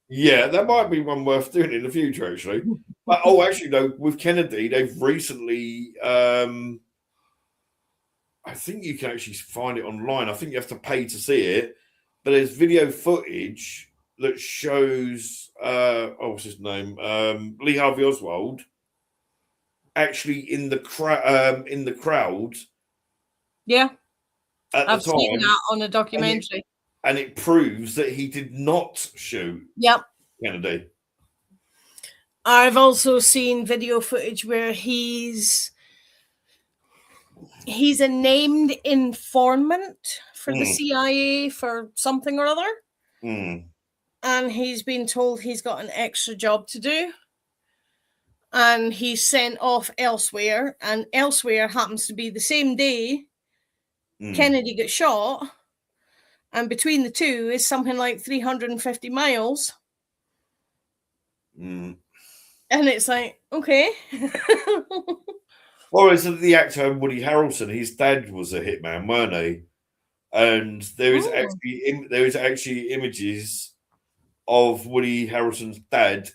Yeah, that might be one worth doing in the future, actually. But actually, no, with Kennedy, they've recently. I think you can actually find it online. I think you have to pay to see it, but there's video footage that shows what's his name? Lee Harvey Oswald actually in the crowd. Yeah. I've seen that on a documentary. And it proves that he did not shoot Kennedy. I've also seen video footage where he's a named informant for the CIA for something or other. And he's been told he's got an extra job to do. and he's sent off elsewhere, and elsewhere happens to be the same day Kennedy got shot, and between the two is something like 350 miles. And it's like, okay. Well, it's the actor Woody Harrelson. His dad was a hitman, weren't he? And there is actually images of Woody Harrelson's dad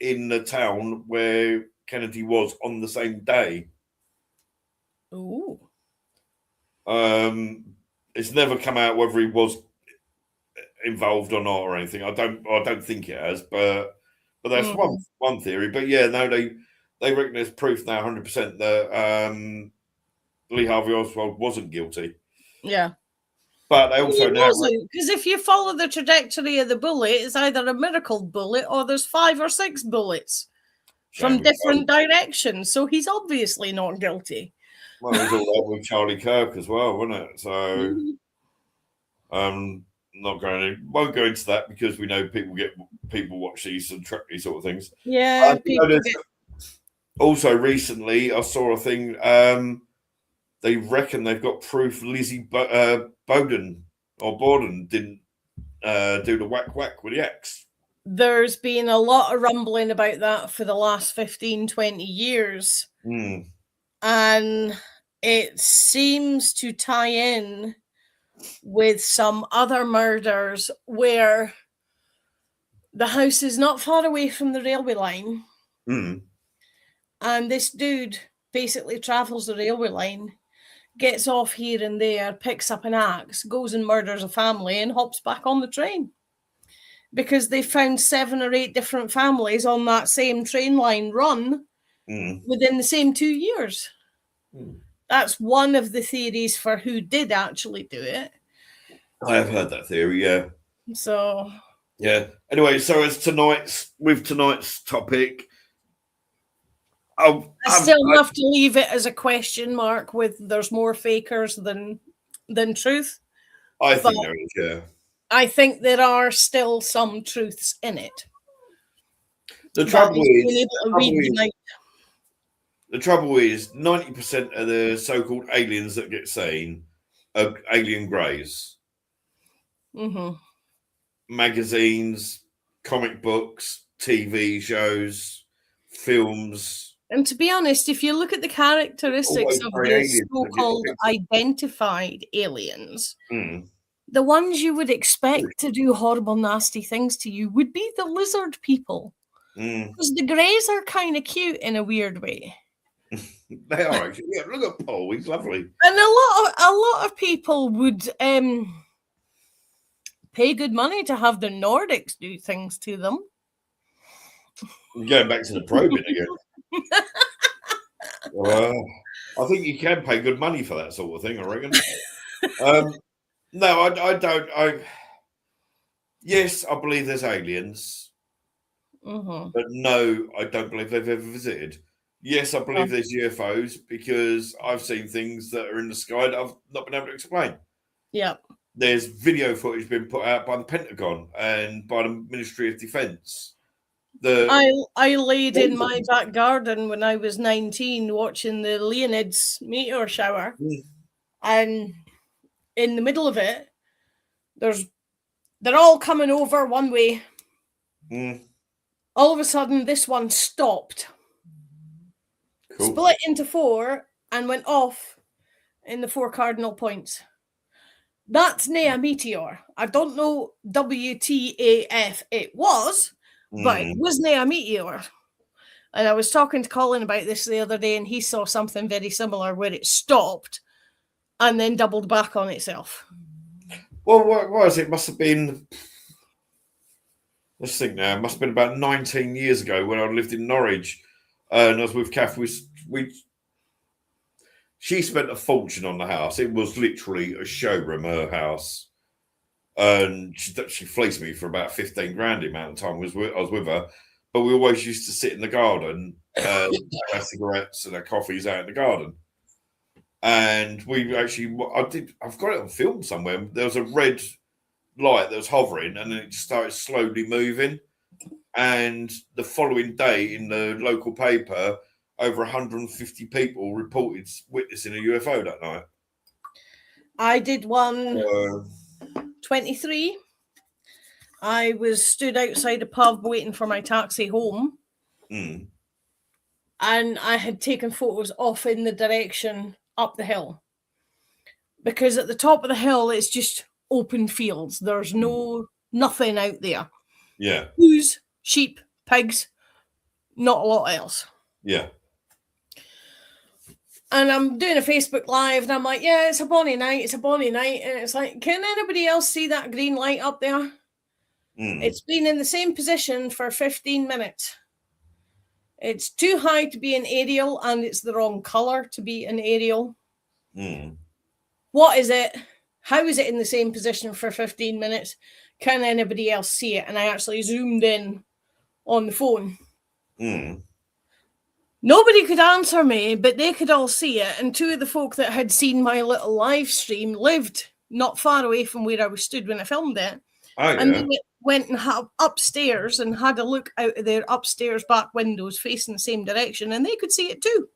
in the town where Kennedy was on the same day. Ooh. It's never come out whether he was involved or not or anything. I don't think it has, but that's one theory. But yeah, no, they reckon there's proof now 100% that Lee Harvey Oswald wasn't guilty. Yeah. But they also now, because if you follow the trajectory of the bullet, it's either a miracle bullet or there's 5 or 6 bullets from different directions. So he's obviously not guilty. Well, it was all that with Charlie Kirk as well, wasn't it? So won't go into that because we know people watch these and track these sort of things. Yeah. Also, recently I saw a thing. They reckon they've got proof Lizzie Borden didn't do the whack with the axe. There's been a lot of rumbling about that for the last 15, 20 years. And it seems to tie in with some other murders where the house is not far away from the railway line. And this dude basically travels the railway line, gets off here and there, picks up an axe, goes and murders a family and hops back on the train. Because they found 7 or 8 different families on that same train line run within the same 2 years. That's one of the theories for who did actually do it. I have heard that theory, yeah. So yeah. Anyway, so as tonight's topic, I still have to leave it as a question mark with there's more fakers than truth. I think there is, yeah. I think there are still some truths in it. The trouble is 90% of the so-called aliens that get seen are alien greys. Magazines, comic books, TV shows, films. And to be honest, if you look at the characteristics of the so-called identified aliens, the ones you would expect to do horrible, nasty things to you would be the lizard people. Because the greys are kind of cute in a weird way. They are actually. Yeah, look at Paul; he's lovely. And a lot of people would pay good money to have the Nordics do things to them. Going back to the probing again. I think you can pay good money for that sort of thing, I reckon. No, I don't. Yes, I believe there's aliens. But no, I don't believe they've ever visited. Yes, I believe there's UFOs because I've seen things that are in the sky that I've not been able to explain. Yeah. There's video footage been put out by the Pentagon and by the Ministry of Defense. I laid in my back garden when I was 19 watching the Leonids meteor shower. And in the middle of it, they're all coming over one way. All of a sudden, this one stopped. Cool. Split into 4 and went off in the 4 cardinal points. That's nae a meteor. I don't know WTAF it was, but it was nae a meteor. And I was talking to Colin about this the other day, and he saw something very similar where it stopped and then doubled back on itself. Well, what was it? Must have been... Let's think now. It must have been about 19 years ago when I lived in Norwich. And I was with Kath. She spent a fortune on the house. It was literally a showroom, her house. And she fleeced me for about 15 grand the amount of time I was with her. But we always used to sit in the garden, have our cigarettes and our coffees out in the garden. And we actually, I've got it on film somewhere. There was a red light that was hovering and then it just started slowly moving. and the following day in the local paper, over 150 people reported witnessing a UFO that night. I did one 23. I was stood outside a pub waiting for my taxi home. Mm. And I had taken photos off in the direction up the hill. Because at the top of the hill, it's just open fields. There's nothing out there. Yeah. Cows, sheep, pigs, not a lot else. Yeah. And I'm doing a Facebook Live, and I'm like, yeah, it's a bonny night. It's a bonny night. And it's like, can anybody else see that green light up there? It's been in the same position for 15 minutes. It's too high to be an aerial, and it's the wrong color to be an aerial. What is it? How is it in the same position for 15 minutes? Can anybody else see it? And I actually zoomed in on the phone. Nobody could answer me, but they could all see it. And two of the folk that had seen my little live stream lived not far away from where I was stood when I filmed it. Oh, yeah. And they went and upstairs and had a look out of their upstairs back windows facing the same direction, and they could see it too.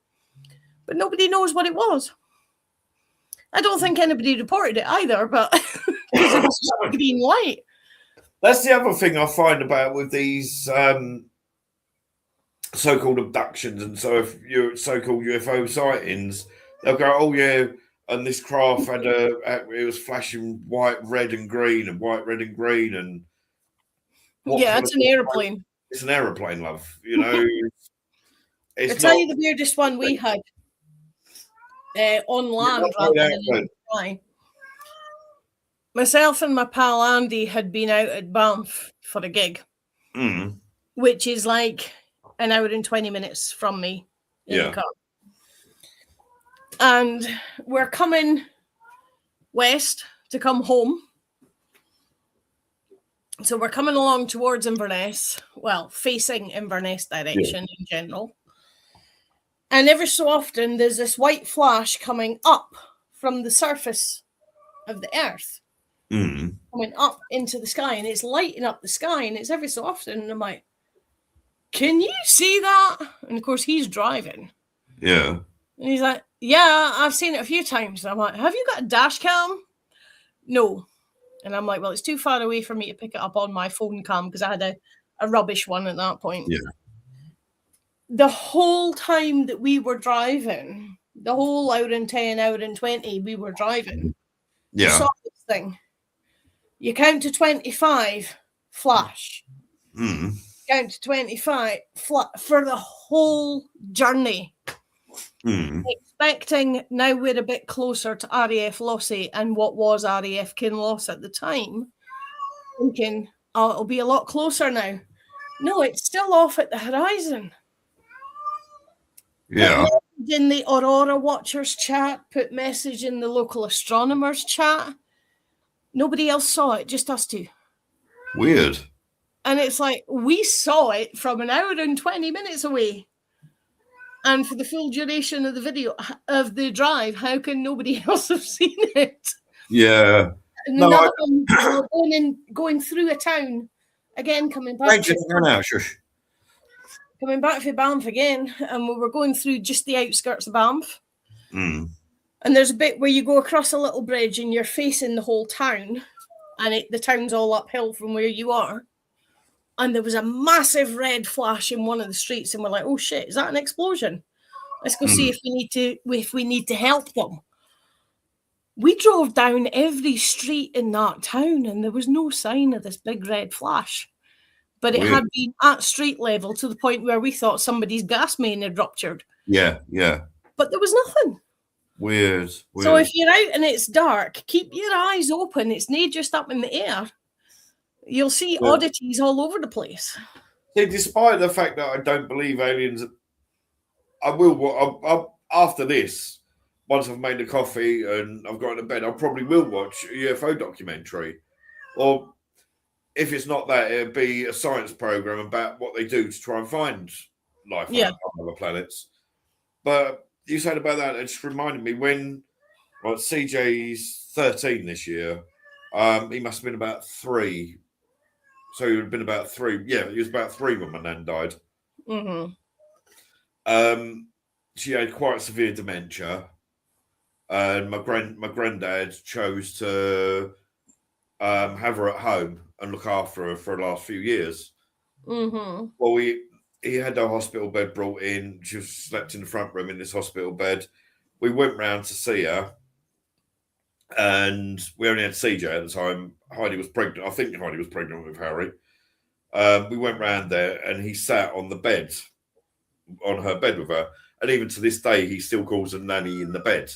But nobody knows what it was. I don't think anybody reported it either, but because it was just a green light. That's the other thing I find about with these so-called abductions and so-called UFO sightings. They'll go, oh yeah, and this craft had it was flashing white, red, and green, and white, red, and green, and yeah, it's an aeroplane. It's an aeroplane, love. You know, I'll tell you the weirdest one we had on land rather than in the sky. Myself and my pal Andy had been out at Banff for a gig, which is like an hour and 20 minutes from me in the car. And we're coming west to come home. So we're coming along towards Inverness, well, facing Inverness direction in general. And every so often, there's this white flash coming up from the surface of the earth, coming up into the sky, and it's lighting up the sky, and it's every so often, and I'm like, can you see that? And of course, he's driving. Yeah. And he's like, yeah, I've seen it a few times. And I'm like, have you got a dash cam? No. And I'm like, well, it's too far away for me to pick it up on my phone cam because I had a rubbish one at that point. Yeah. The whole time that we were driving, the whole hour and 10, hour and 20 we were driving, you saw this thing. You count to 25, flash. Count to 25, for the whole journey. Expecting, now we're a bit closer to RAF Lossy and what was RAF Kinloss at the time, thinking, oh, it'll be a lot closer now. No, it's still off at the horizon. Yeah. Put in the Aurora Watchers chat, put message in the local astronomers chat. Nobody else saw it, just us two. Weird. And it's like, we saw it from an hour and 20 minutes away. And for the full duration of the video, of the drive, how can nobody else have seen it? Yeah. And another one, going through a town, again, coming back. Coming back from Banff again, and we were going through just the outskirts of Banff. And there's a bit where you go across a little bridge and you're facing the whole town, and the town's all uphill from where you are. And there was a massive red flash in one of the streets, and we're like, "Oh shit, is that an explosion? Let's go see if we need to help them." We drove down every street in that town, and there was no sign of this big red flash. But it had been at street level to the point where we thought somebody's gas main had ruptured. Yeah, yeah. But there was nothing. Weird. So if you're out and it's dark, keep your eyes open. It's not just up in the air. You'll see oddities all over the place. See, despite the fact that I don't believe aliens, I will. After this, once I've made a coffee and I've got to bed, I probably will watch a UFO documentary, or if it's not that, it'll be a science program about what they do to try and find life on other planets. But you said about that, it just reminded me when CJ's 13 this year. He must have been about 3. So it would have been about 3. Yeah, it was about 3 when my nan died. Mm-hmm. She had quite severe dementia, and my granddad chose to have her at home and look after her for the last few years. Mm-hmm. Well, he had a hospital bed brought in. She was slept in the front room in this hospital bed. We went round to see her, and we only had CJ at the time. Heidi was pregnant. I think Heidi was pregnant with Harry. We went round there, and he sat on the bed, on her bed with her. And even to this day, he still calls her nanny in the bed.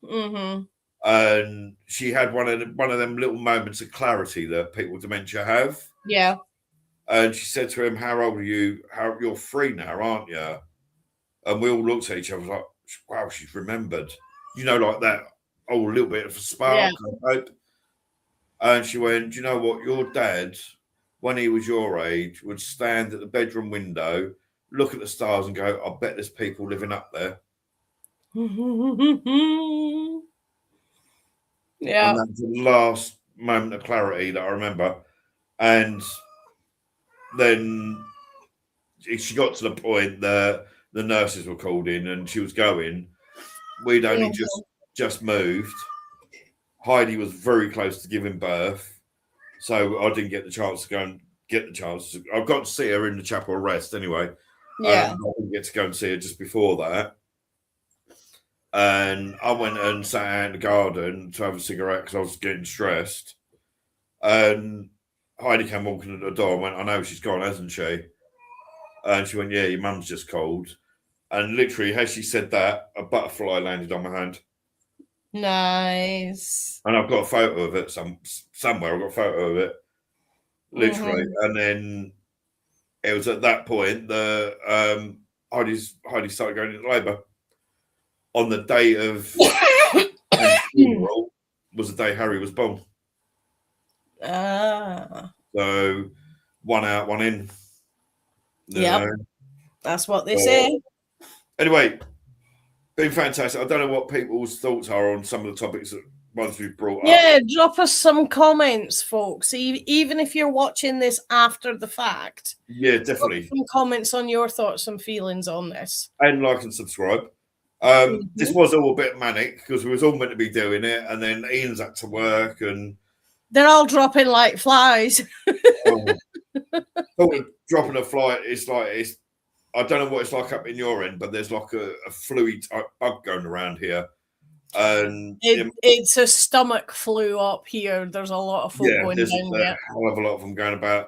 Mm-hmm. And she had one of them little moments of clarity that people with dementia have. Yeah. And she said to him, "How old are you? You're 3 now, aren't you?" And we all looked at each other like, "Wow, she's remembered." You know, like that. Oh, a little bit of a spark, I hope. And she went, "Do you know what? Your dad, when he was your age, would stand at the bedroom window, look at the stars, and go, 'I bet there's people living up there.'" Yeah. And that's the last moment of clarity that I remember. And then she got to the point that the nurses were called in and she was going. We'd only just moved. Heidi was very close to giving birth, so I didn't get the chance to go and get the chance. I got to see her in the chapel of rest anyway. Yeah. I didn't get to go and see her just before that. And I went and sat out in the garden to have a cigarette because I was getting stressed. And Heidi came walking at the door and went, "I know she's gone, hasn't she?" And she went, "Yeah, your mum's just called." And literally, as she said that, a butterfly landed on my hand. Nice. And I've got a photo of it somewhere. I've got a photo of it, literally. And then it was at that point that Heidi started going into labour. On the day of the funeral was the day Harry was born. Ah. So 1 out, 1 in. Yeah, that's what they say. Anyway, been fantastic. I don't know what people's thoughts are on some of the topics that ones we've brought up. Yeah, drop us some comments, folks. Even if you're watching this after the fact. Yeah, definitely. Some comments on your thoughts and feelings on this. And like and subscribe. This was all a bit manic because we was all meant to be doing it, and then Ian's had to work, and they're all dropping like flies. Dropping a fly, it's like I don't know what it's like up in your end, but there's like a fluey type bug going around here. And it's a stomach flu up here. There's a lot of folk going down there. Hell of a lot of them going about.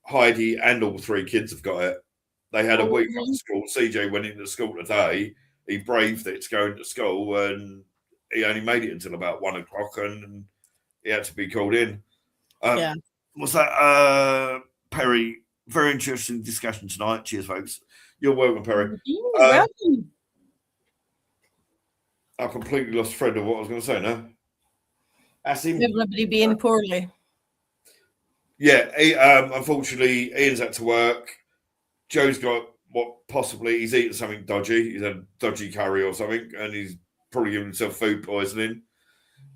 Heidi and all 3 kids have got it. They had a week off school. CJ went into school today. He braved it to go into school, and he only made it until about 1 o'clock, and he had to be called in. Was that Perry? Very interesting discussion tonight. Cheers, folks. You're welcome, Perry. I completely lost thread of what I was going to say now. Everybody being poorly. Yeah, unfortunately, Ian's had to work. Joe's got he's eaten something dodgy. He's had a dodgy curry or something, and he's probably given himself food poisoning.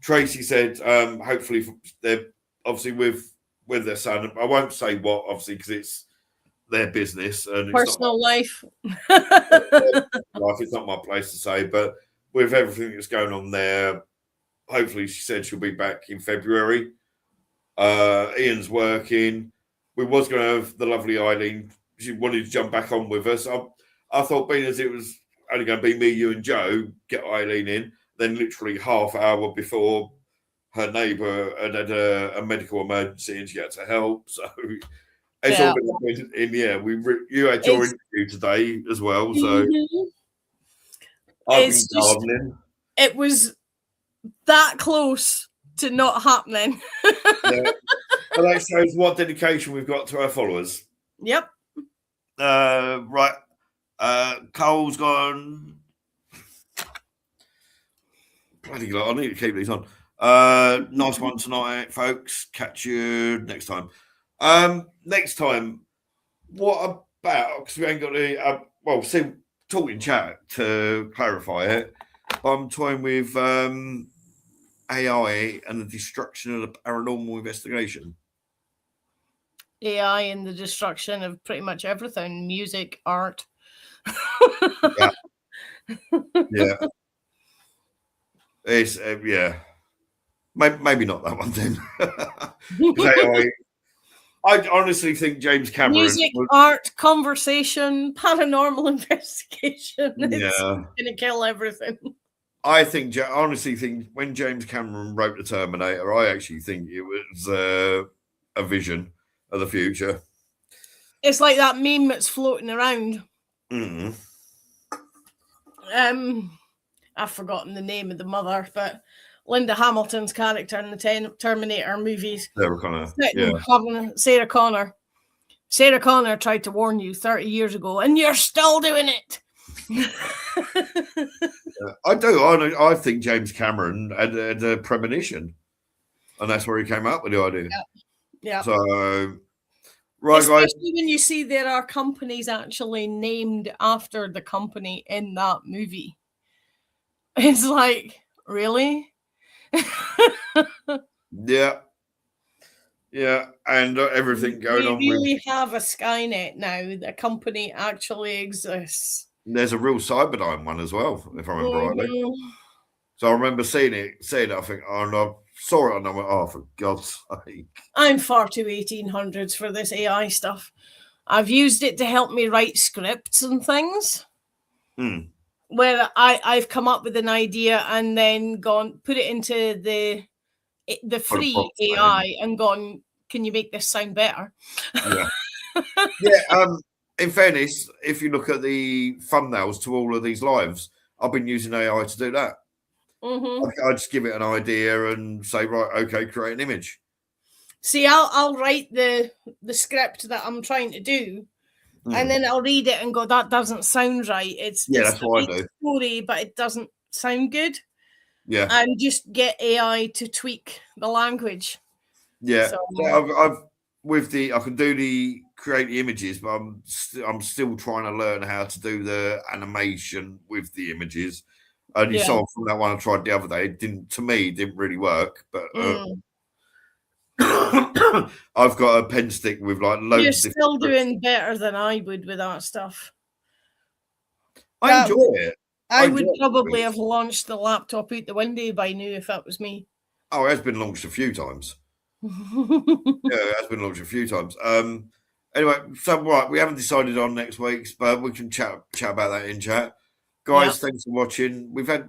Tracy said, hopefully, they're obviously with their son. I won't say what, obviously, because it's their business and personal life. It's not my place to say, but with everything that's going on there, hopefully, she said she'll be back in February. Ian's working. We was going to have the lovely Eileen. She wanted to jump back on with us. I thought, being as it was only going to be me, you, and Joe, get Eileen in. Then, literally half hour before, her neighbour had a medical emergency and she had to help. So it's all been in. You had your interview today as well. So I've been gardening. It was that close to not happening. But that shows what dedication we've got to our followers. Yep. Right. Cole's gone. Bloody God, I need to keep these on. Nice one tonight, folks. Catch you next time. Next time, what about? Because we ain't got the talk in chat to clarify it. I'm toying with AI and the destruction of the paranormal investigation. AI and the destruction of pretty much everything, music, art. Yeah. Yeah. It's yeah. Maybe not that one then. 'Cause I honestly think James Cameron Music, art, conversation, paranormal investigation. It's yeah. gonna kill everything. I honestly think when James Cameron wrote The Terminator, I actually think it was a vision of the future. It's like that meme that's floating around. Mm-hmm. I've forgotten the name of the mother, but Linda Hamilton's character in the Terminator movies. Sarah Connor. Sarah Connor. Sarah Connor tried to warn you 30 years ago, and you're still doing it. I do. I think James Cameron had a premonition, and that's where he came up with the idea. Yeah. So, right, especially guys. when you see there are companies actually named after the company in that movie. It's like, really? Yeah. Yeah, and everything going on. We really have a Skynet now. The company actually exists. There's a real Cyberdyne one as well, if I remember rightly. So I remember seeing it. I think, and I saw it, and I went, "Oh, for God's sake!" I'm far too 1800s for this AI stuff. I've used it to help me write scripts and things. Where I've come up with an idea and then put it into the free AI and gone, can you make this sound better? Yeah. Yeah. In fairness, if you look at the thumbnails to all of these lives, I've been using AI to do that. I just give it an idea and say, right, okay, create an image. See, I'll write the script that I'm trying to do, and then I'll read it and go, that doesn't sound right. It's that's what I do. Story, but it doesn't sound good. Yeah, and just get AI to tweak the language. Yeah, so, I can do the create the images, but I'm still trying to learn how to do the animation with the images. And you saw from that one I tried the other day, it didn't really work. But I've got a pen stick with like loads. You're still doing better than I would with that stuff. I enjoy it. I would probably have launched the laptop out the window by now if that was me. Oh, it has been launched a few times. It has been launched a few times. Anyway, so right, we haven't decided on next week's, but we can chat about that in chat. Guys, thanks for watching. We've had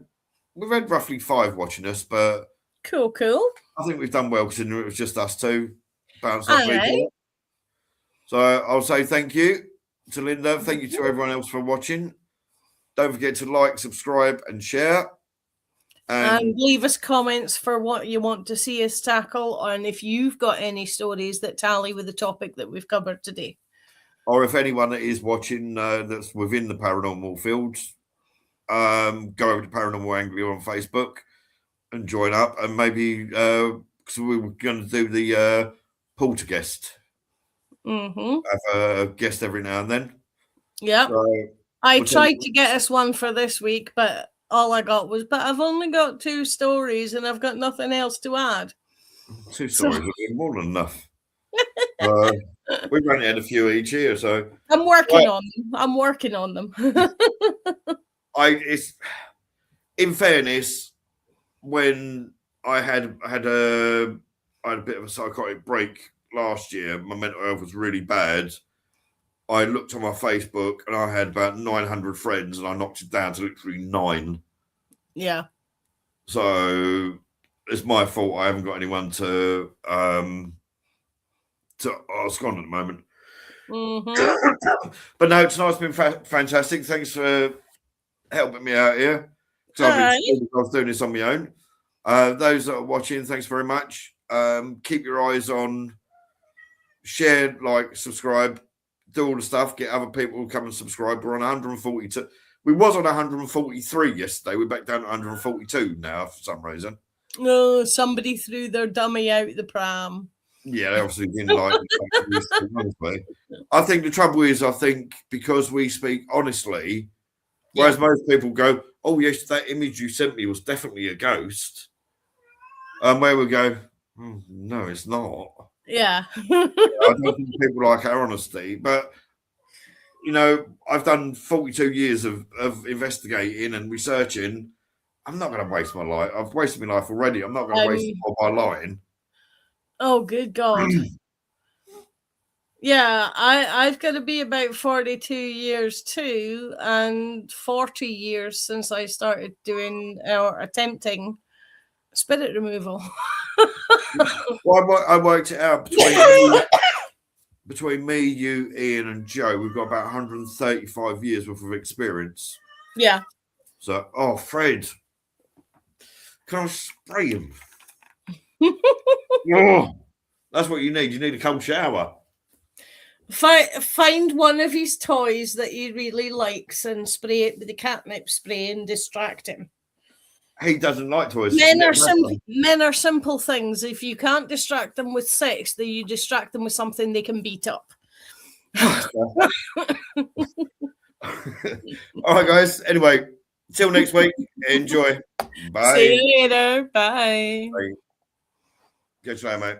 roughly 5 watching us, but cool. I think we've done well considering it was just us two bouncing off each other. So I'll say thank you to Linda. Thank you to everyone else for watching. Don't forget to like, subscribe, and share. And leave us comments for what you want to see us tackle, and if you've got any stories that tally with the topic that we've covered today. Or if anyone that is watching that's within the paranormal field, go over to Paranormal Anglia on Facebook and join up, and maybe because we were going to do the poltergeist. Have a guest every now and then. Yeah. So I tried to get us one for this week, but all I got was, but I've only got 2 stories and I've got nothing else to add. 2 stories would be more than enough. We've only had a few each year, so I'm working on them. In fairness, when I had a bit of a psychotic break last year, my mental health was really bad. I looked on my Facebook and I had about 900 friends, and I knocked it down to literally 9. Yeah. So it's my fault I haven't got anyone to ask on at the moment. But no, tonight's been fantastic. Thanks for helping me out here. I was doing this on my own. Those that are watching, thanks very much. Keep your eyes on, share, like, subscribe, do all the stuff, get other people to come and subscribe. We're on 142. We was on 143 yesterday. We're back down to 142 now for some reason. Oh, somebody threw their dummy out the pram. Yeah, they obviously didn't like it. I think the trouble is, because we speak honestly, whereas most people go, oh, yes, that image you sent me was definitely a ghost. Where we go, no, it's not. Yeah. I don't think people like our honesty, but you know, I've done 42 years of investigating and researching. I'm not going to waste my life. I've wasted my life already. I'm not going to waste it all by lying. Oh, good God. Yeah, I've got to be about 42 years too, and 40 years since I started doing or attempting spirit removal. Well, I worked it out between me, you, Ian, and Joe. We've got about 135 years worth of experience. Yeah. So, oh, Fred, can I spray him? Oh, that's what you need. You need a cold shower. Find one of his toys that he really likes and spray it with the catnip spray and distract him. He doesn't like toys. Men are simple things. If you can't distract them with sex, then you distract them with something they can beat up. All right, guys. Anyway, till next week. Enjoy. Bye. See you later. Bye. Bye. Catch you later, mate.